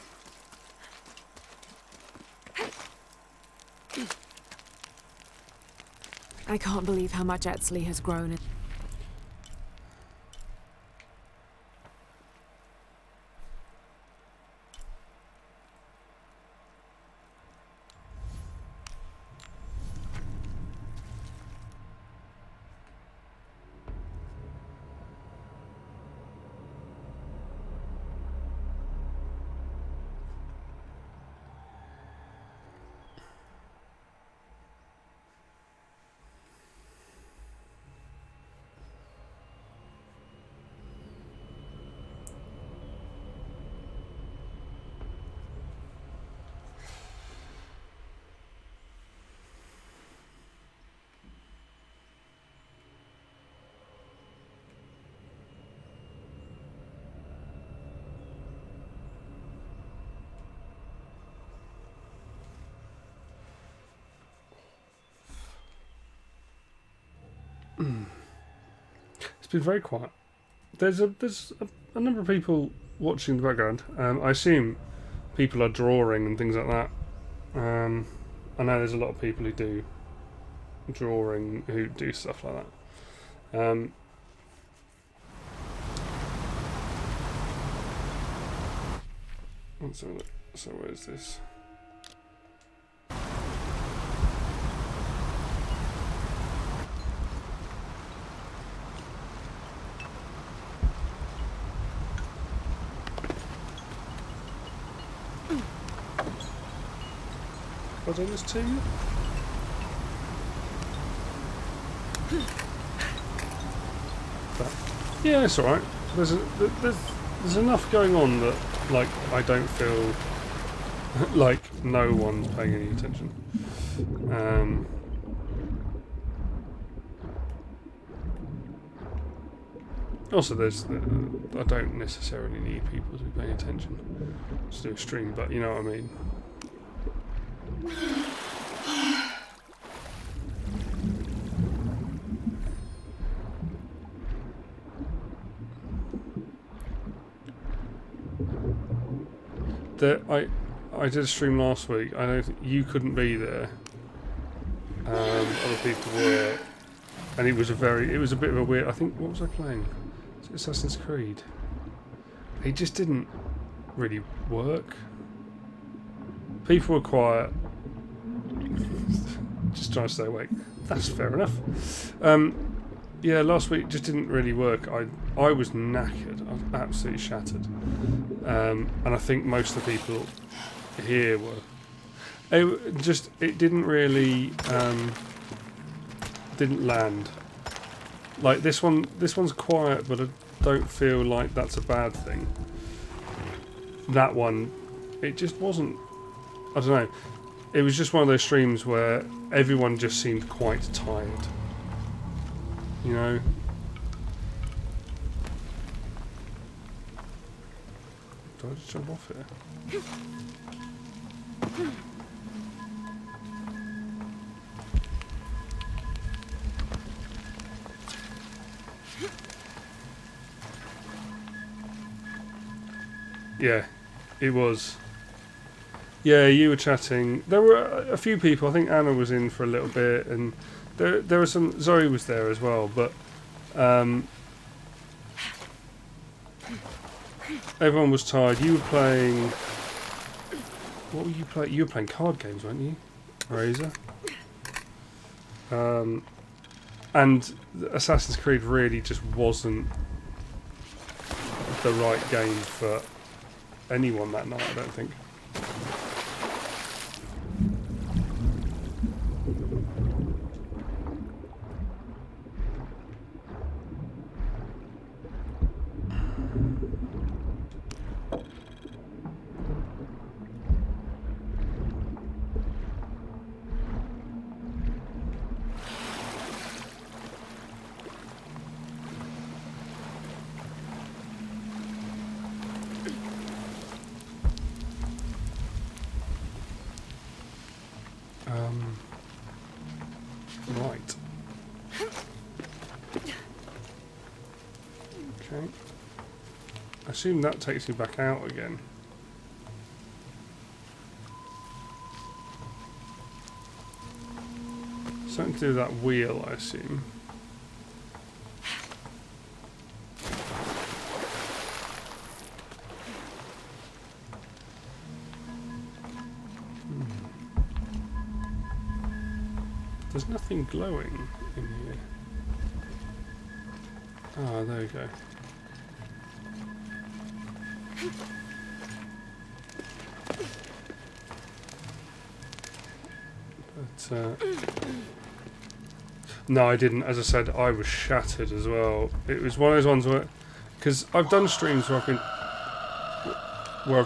S11: I can't believe how much Etzli has grown. it's been very quiet. There's a number of people watching in the background. I assume people are drawing and things like that. I know there's a lot of people who do drawing, who do stuff like that. Let's have a look. So where's this? Have I done this to you? But, yeah, it's alright. There's enough going on that, like, I don't feel like no one's paying any attention. Also, I don't necessarily need people to be paying attention to do a stream, but you know what I mean. I did a stream last week. I know you couldn't be there. Other people were, and it was a bit of a weird. I think, what was I playing? Was it Assassin's Creed? It just didn't really work. People were quiet. Just trying to stay awake. That's fair enough. Yeah, last week just didn't really work. I was knackered. I was absolutely shattered. And I think most of the people here were. It didn't really didn't land. Like this one's quiet, but I don't feel like that's a bad thing. That one, it just wasn't. I don't know. It was just one of those streams where everyone just seemed quite tired. You know? Do I just jump off here? Yeah, it was. Yeah, you were chatting. There were a few people. I think Anna was in for a little bit, and there were some. Zoe was there as well, but everyone was tired. You were playing. What were you playing? You were playing card games, weren't you, Razor? And Assassin's Creed really just wasn't the right game for anyone that night, I don't think.
S1: Right. Okay. I assume that takes me back out again. Something to do with that wheel, I assume. There's nothing glowing in here. Ah, there we go. But, no, I didn't. As I said, I was shattered as well. It was one of those ones where, because I've done streams where I've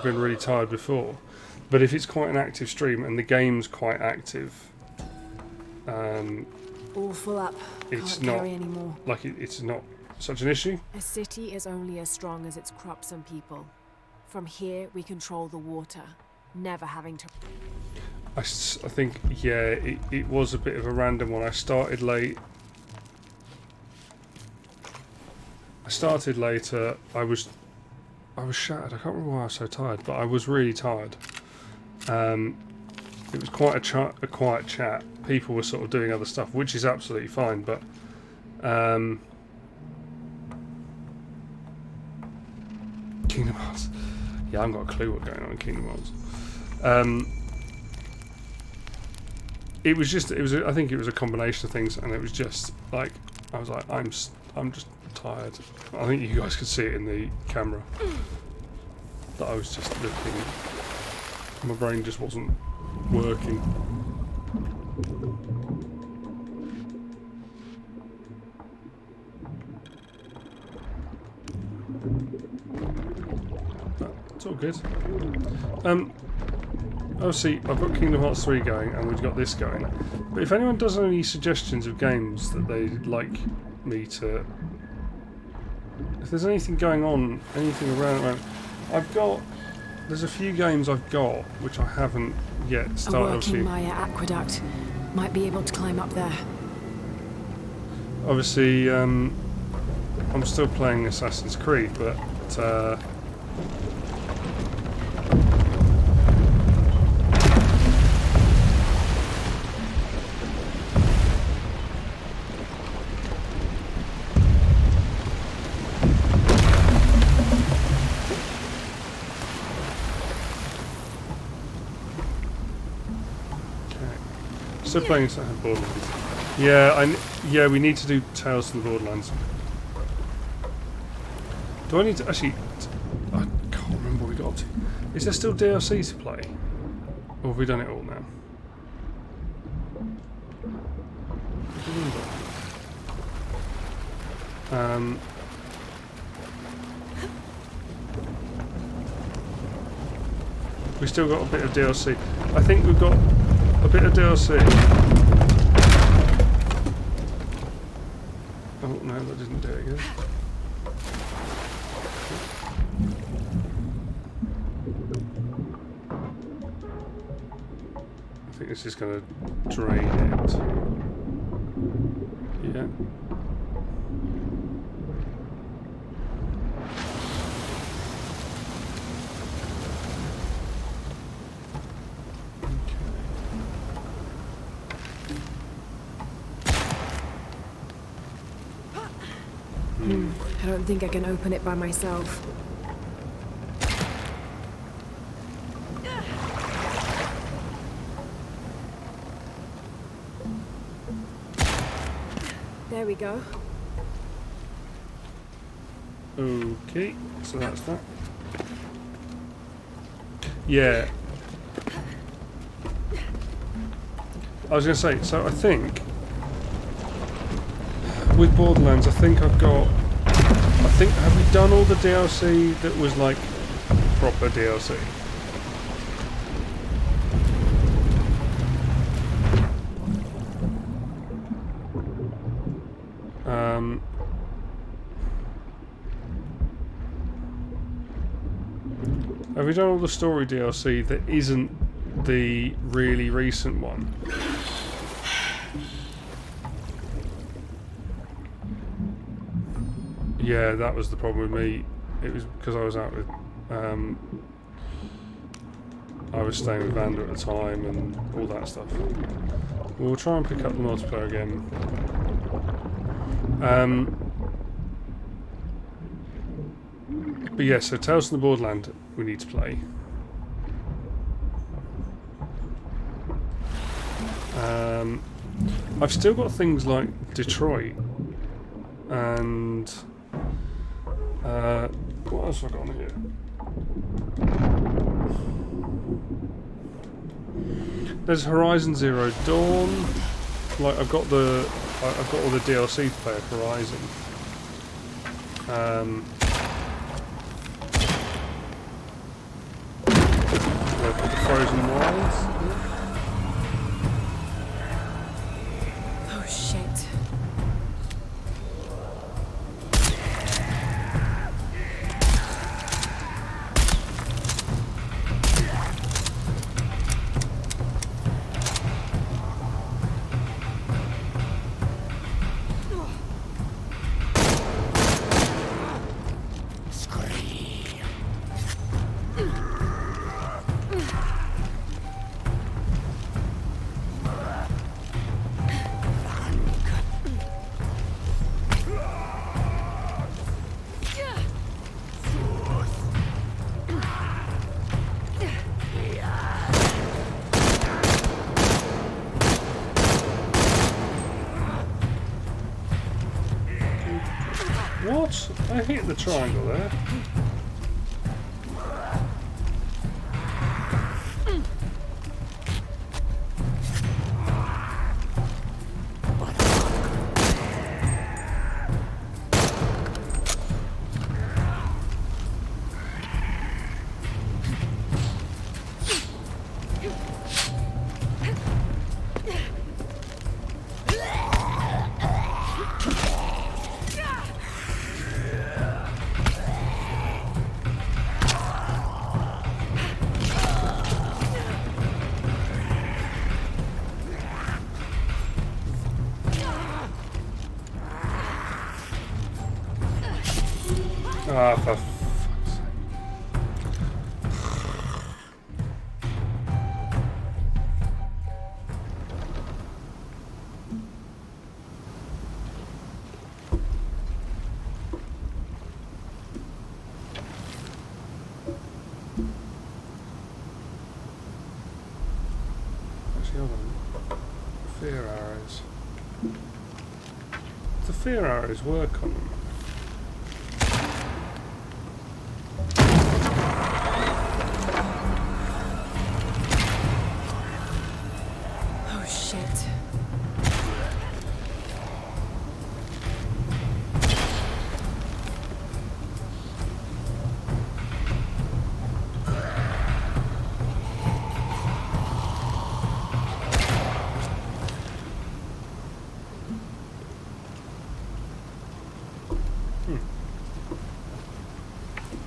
S1: been really tired before, but if it's quite an active stream and the game's quite active,
S11: All full up.
S1: it's
S11: Can't
S1: not
S11: carry anymore.
S1: like it's not such an issue.
S11: A city is only as strong as its crops and people. From here, we control the water, never having to.
S1: I think, yeah, it was a bit of a random one. I started late. I started later. I was shattered. I can't remember why I was so tired, but I was really tired. It was quite a quiet chat. People were sort of doing other stuff, which is absolutely fine, but Kingdom Hearts. Yeah, I haven't got a clue what's going on in Kingdom Hearts. It was just, I think it was a combination of things, and it was just like, I was like, I'm just tired. I think you guys could see it in the camera that I was just looking. My brain just wasn't working. It's all good. Obviously, I've got Kingdom Hearts 3 going, and we've got this going. But if anyone does any suggestions of games that they'd like me to... If there's anything going on, anything around... There's a few games I've got, which I haven't yet started.
S11: A working Maya aqueduct. Might be able to climb up there.
S1: Obviously, I'm still playing Assassin's Creed, but... Still playing Borderlands. Yeah, we need to do Tales from the Borderlands. Do I need to actually? I can't remember what we got to. Is there still DLC to play, or have we done it all now? We still got a bit of DLC. I think we've got a bit of DLC. Oh no, that didn't do it again. I think this is going to drain it. Yeah.
S11: I don't think I can open it by myself. There we go.
S1: Okay, so that's that. Yeah. I was going to say, so I think with Borderlands, have we done all the DLC that was like proper DLC? Have we done all the story DLC that isn't the really recent one? Yeah, that was the problem with me. It was because I was out with... I was staying with Vanda at the time and all that stuff. We'll try and pick up the multiplayer again. But yeah, so Tales from the Borderland we need to play. I've still got things like Detroit and what else have I got on here? There's Horizon Zero Dawn. Like I've got all the DLC to play of Horizon. The Frozen Wilds.
S11: Oh shit.
S1: What? I hit the triangle there. Ah, for fuck's sake. What's the other one? Fear arrows. The fear arrows work on them.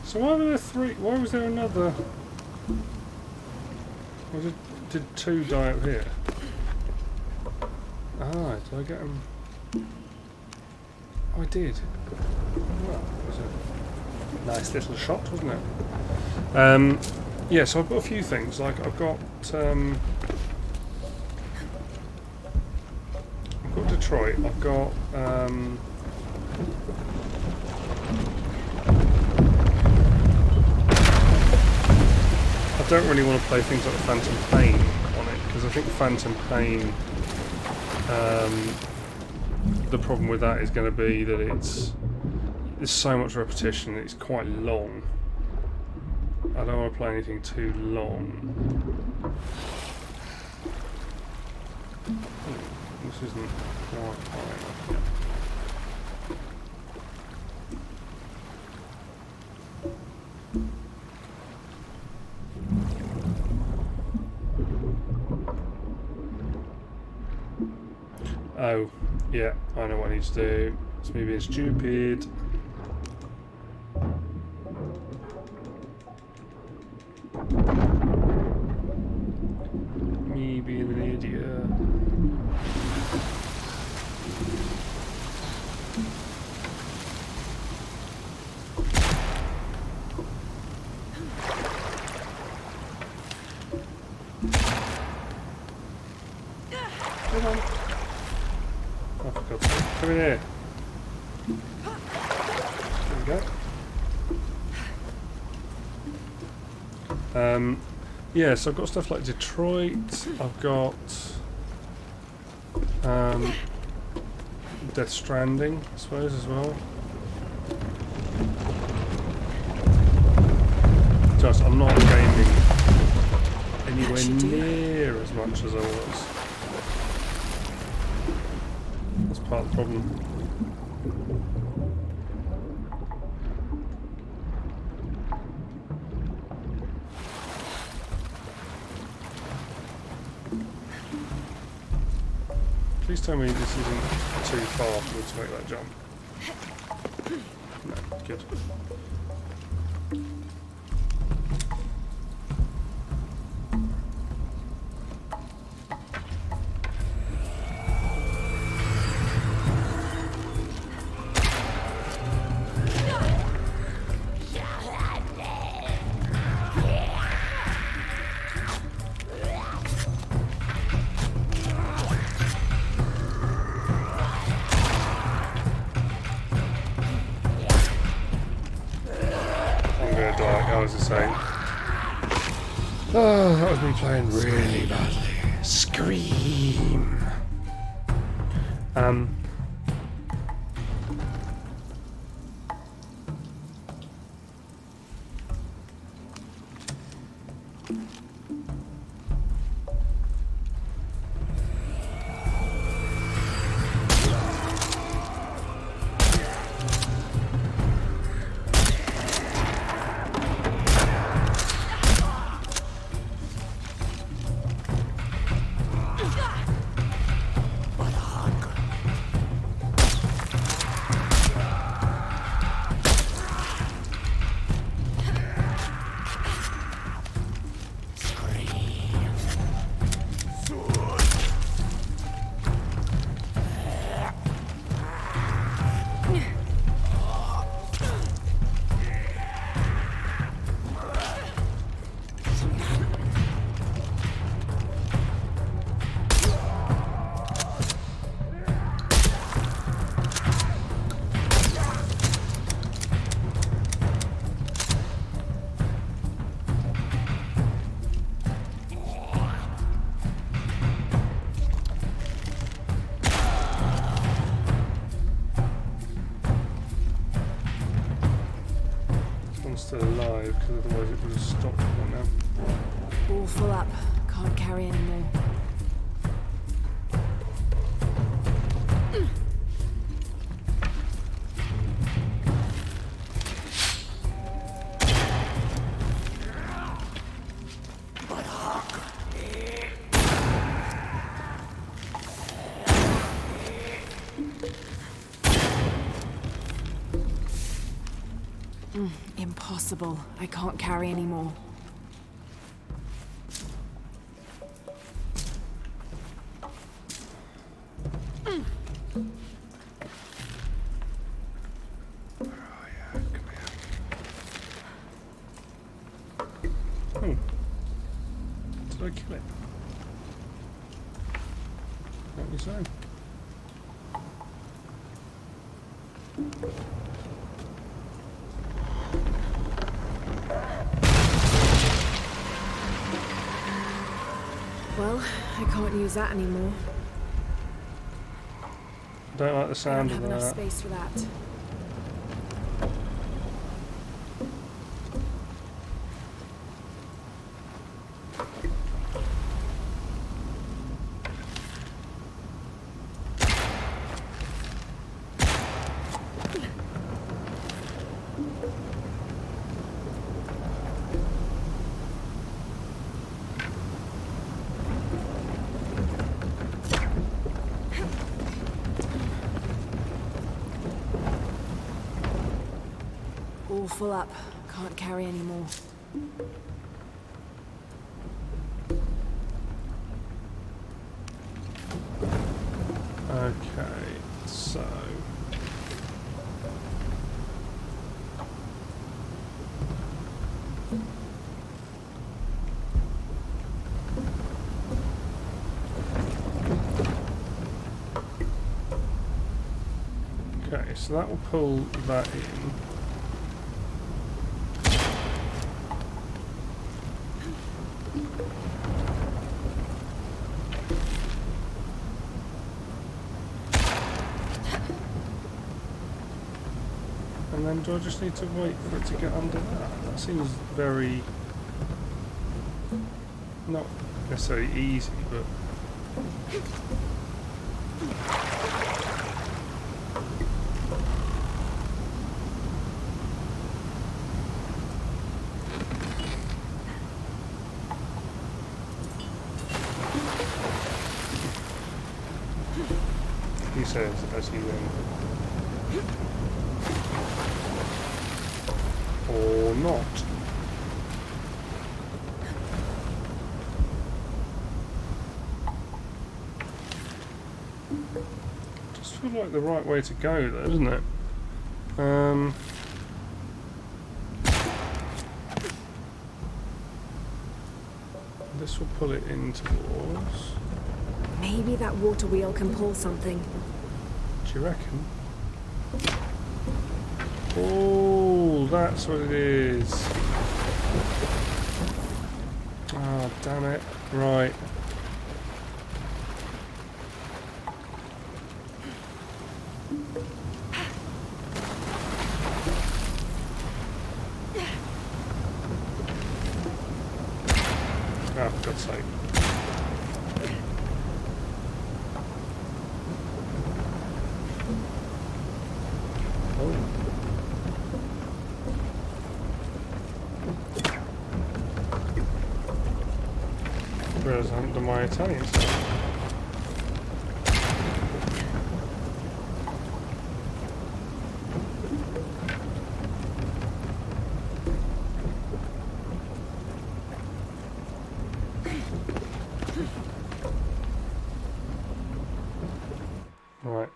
S1: So why were there three? Why was there another? Did two die up here? Ah, did I get them? Oh, I did. Well, that was a nice little shot, wasn't it? Yeah, so I've got a few things. Like I've got Detroit. I've got I don't really want to play things like Phantom Pain on it because I think Phantom Pain, the problem with that is going to be that there's so much repetition. It's quite long. I don't want to play anything too long. This isn't quite high enough yet. Oh, yeah, I know what I need to do. It's me being stupid. Me being an idiot. Come on. Oh, for God's sake. Come in here. There we go. Yeah, so I've got stuff like Detroit. I've got Death Stranding, I suppose, as well. Just, I'm not gaming anywhere near as much as I was. That's part of the problem. Please tell me this isn't too far for me to make that jump. No, good. Oh, that was me playing really badly. Scream. Still alive, because otherwise it would have stopped right now.
S11: All full up. Can't carry anymore. Impossible. I can't carry anymore.
S1: Oh. Did I kill it? What are you saying?
S11: Well, I can't use that anymore.
S1: I don't like the sound
S11: I
S1: of
S11: don't have enough
S1: that.
S11: space for that. All full up. Can't carry anymore.
S1: Okay, so... Okay, so that will pull that in. And then do I just need to wait for it to get under that? That seems very... not necessarily easy, but... He says as he then... or not. Just feel like the right way to go though, doesn't it? This will pull it in towards...
S11: Maybe that water wheel can pull something.
S1: Do you reckon? Oh, that's what it is. Oh, damn it. Right. Oh, for God's sake. Whereas I haven't done my Italian stuff. Right.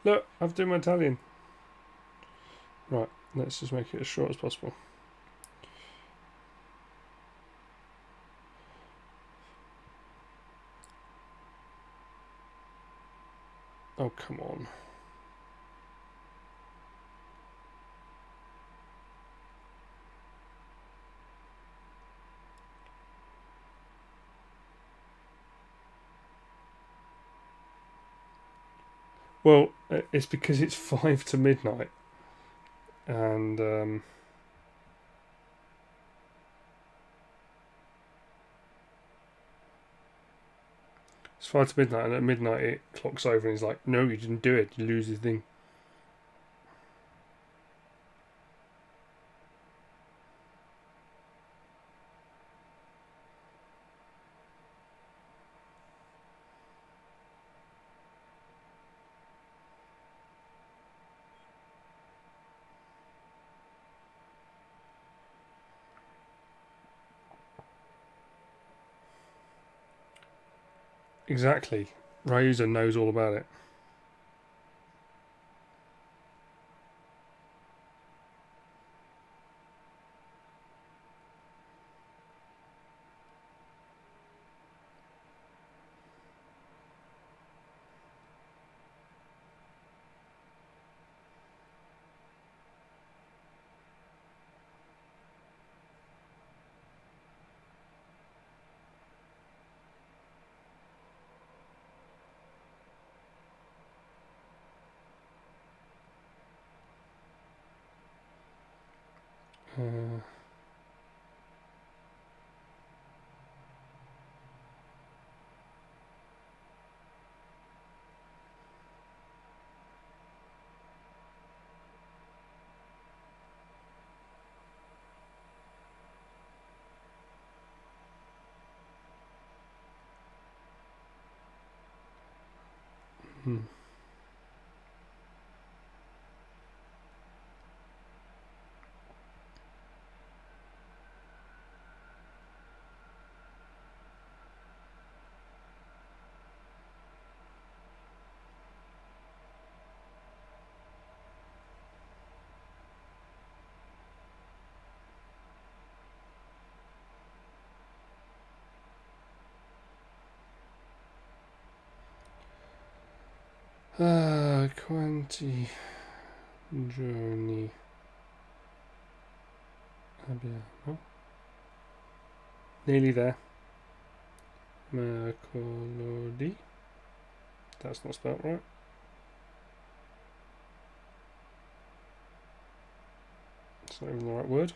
S1: Look, I've done my Italian. Right, let's just make it as short as possible. Oh, come on. Well, it's because it's 5 to midnight. And, it's 5 to midnight, and at midnight it clocks over and he's like, no, you didn't do it, you lose your thing. Exactly. Ryuza knows all about it. Hmm. Quanti giorni abbiamo? Nearly there. Mercoledì. That's not spelled right. It's not even the right word.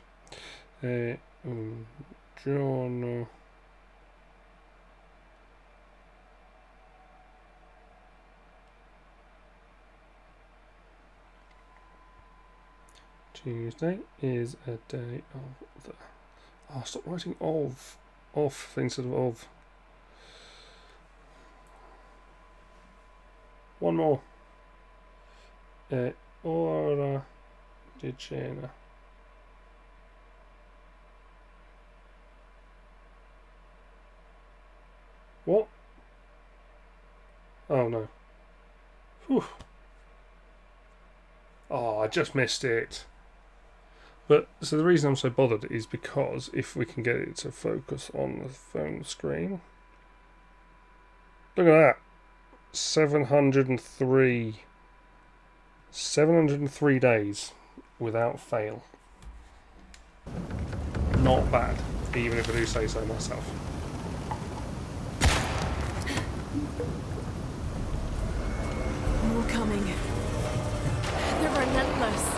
S1: Un giorno Tuesday is a day of the... Oh, stop writing of. Off instead of. One more. Ora di cena. What? Oh no. Whew. Oh, I just missed it. But, so the reason I'm so bothered is because if we can get it to focus on the phone screen. Look at that. 703. 703 days without fail. Not bad, even if I do say so myself.
S11: More coming. They're relentless.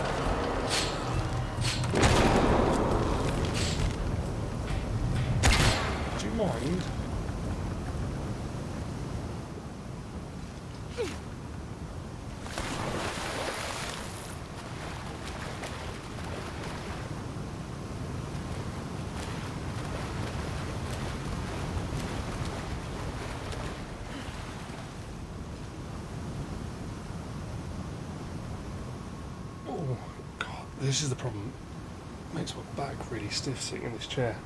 S1: Do you mind? Oh, God, this is the problem. It makes my back really stiff sitting in this chair.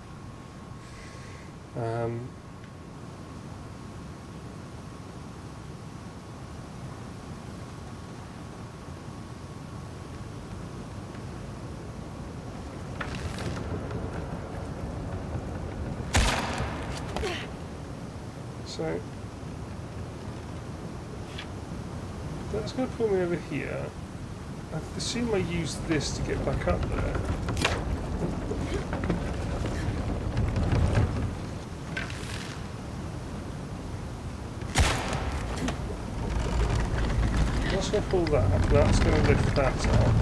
S1: So that's going to pull me over here. I assume I use this to get back up there. That's going to pull that up. That's going to lift that up.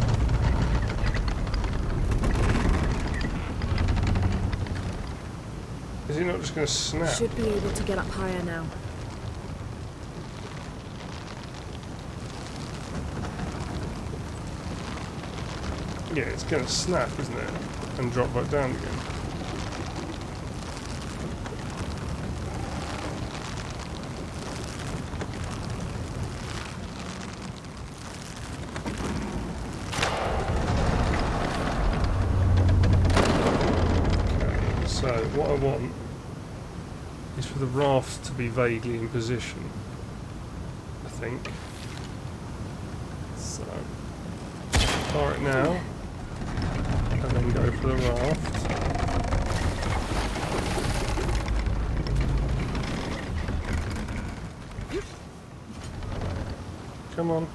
S1: Is he not just going to snap?
S11: Should be able to get up higher now.
S1: Yeah, it's going to snap, isn't it? And drop back down again. Okay, so what I want is for the raft to be vaguely in position, I think. So, start it now. And then go for the raft. Come on.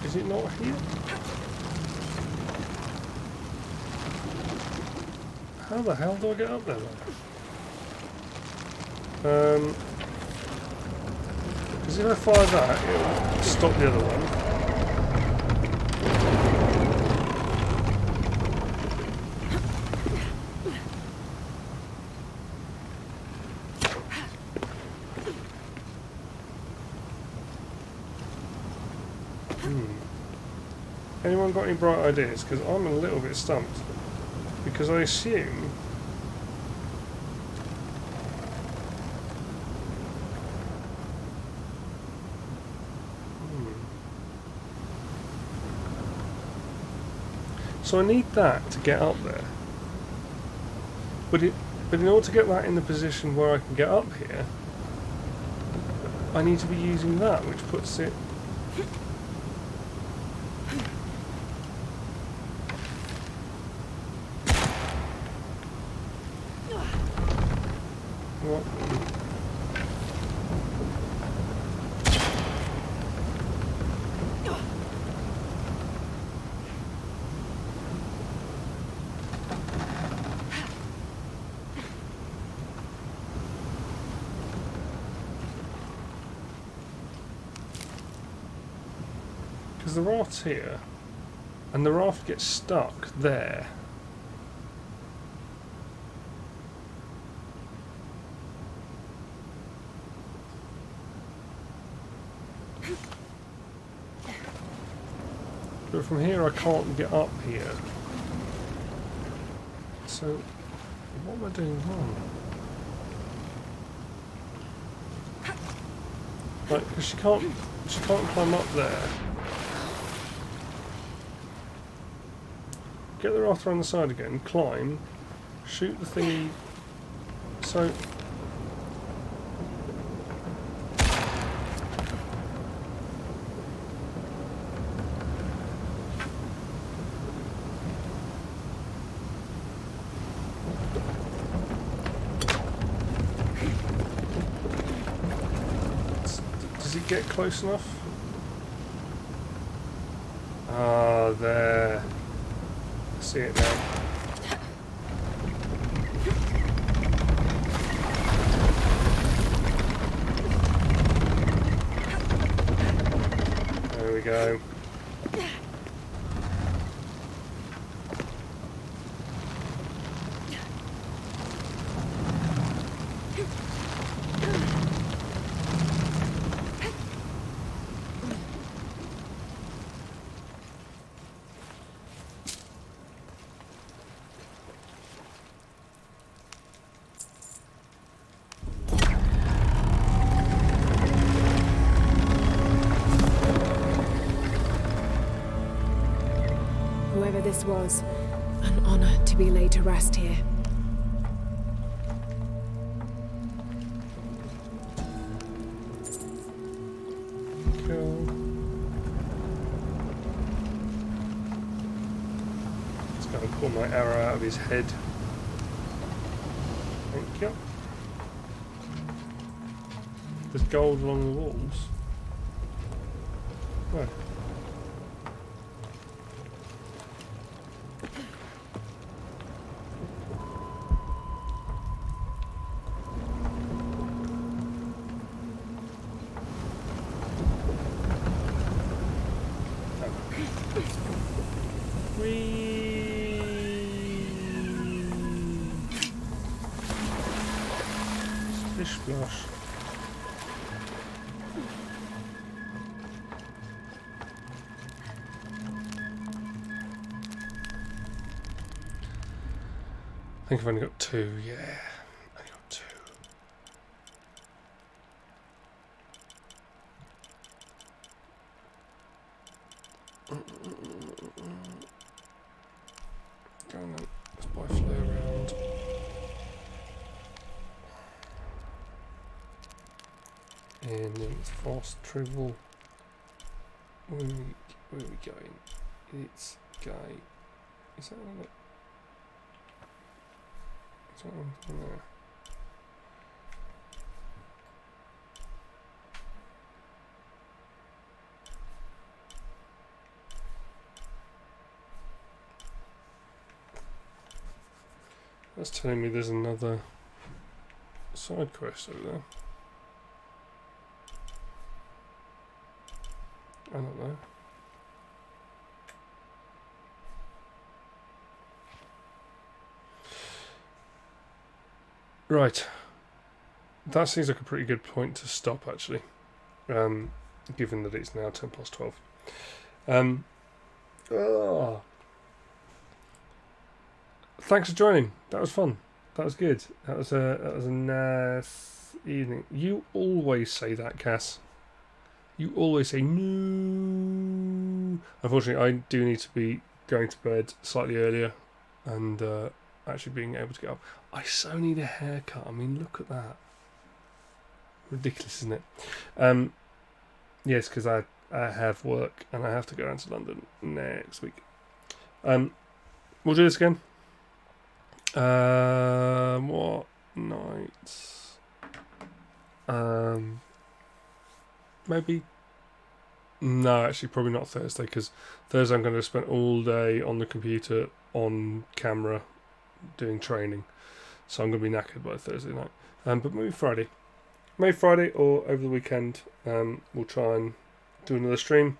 S1: Is it not here? How the hell do I get up there then? Because if I fire that, it'll stop the other one. Anyone got any bright ideas? Because I'm a little bit stumped. Because I assume... So I need that to get up there. But in order to get that in the position where I can get up here, I need to be using that, which puts it... because the raft's here, and the raft gets stuck there. But from here I can't get up here. So, what am I doing wrong? Like, because she can't climb up there. Get the raft around the side again, climb, shoot the thingy. So. Does it get close enough? Ah, there. I see it now. There we go.
S11: Whoever this was, an honor to be laid to rest here.
S1: Cool. Just going to pull my arrow out of his head. Thank you. There's gold along the walls. Where? Splish splash. I think I've only got two, yeah. I got two. Go on then, let's buy flare around. And then it's fast travel. Where are we going? It's going. Is that one? Is that one there? That's telling me there's another side quest over there. I don't know. Right. That seems like a pretty good point to stop, actually. Given that it's now 10 past 12. Thanks for joining. That was fun. That was good. That was a nice evening. You always say that, Cass. You always say no. Unfortunately, I do need to be going to bed slightly earlier and actually being able to get up. I so need a haircut. I mean, look at that. Ridiculous, isn't it? Yes, because I have work and I have to go down to London next week. We'll do this again. What nights? Maybe. No, actually, probably not Thursday, because Thursday I'm going to spend all day on the computer, on camera, doing training. So I'm going to be knackered by Thursday night. But maybe Friday. Maybe Friday or over the weekend, we'll try and do another stream.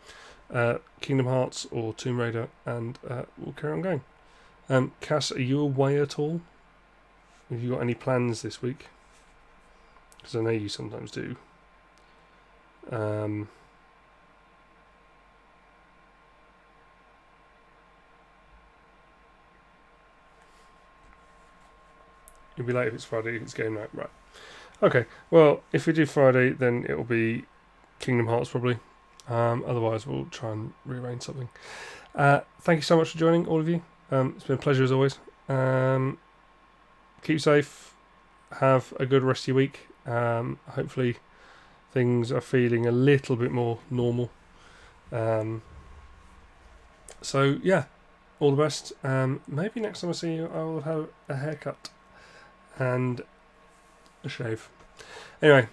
S1: Kingdom Hearts or Tomb Raider, and we'll carry on going. Cass, are you away at all? Have you got any plans this week? Because I know you sometimes do. You'll be late if it's Friday, if it's game night. Right. Okay, well, if we do Friday, then it'll be Kingdom Hearts probably. Otherwise, we'll try and rearrange something. Thank you so much for joining, all of you. It's been a pleasure as always. Keep safe. Have a good rest of your week. Hopefully things are feeling a little bit more normal. So, yeah, all the best. Maybe next time I see you, I will have a haircut and a shave. Anyway,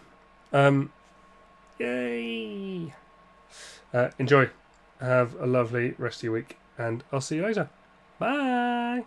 S1: yay! Enjoy. Have a lovely rest of your week, and I'll see you later. Bye!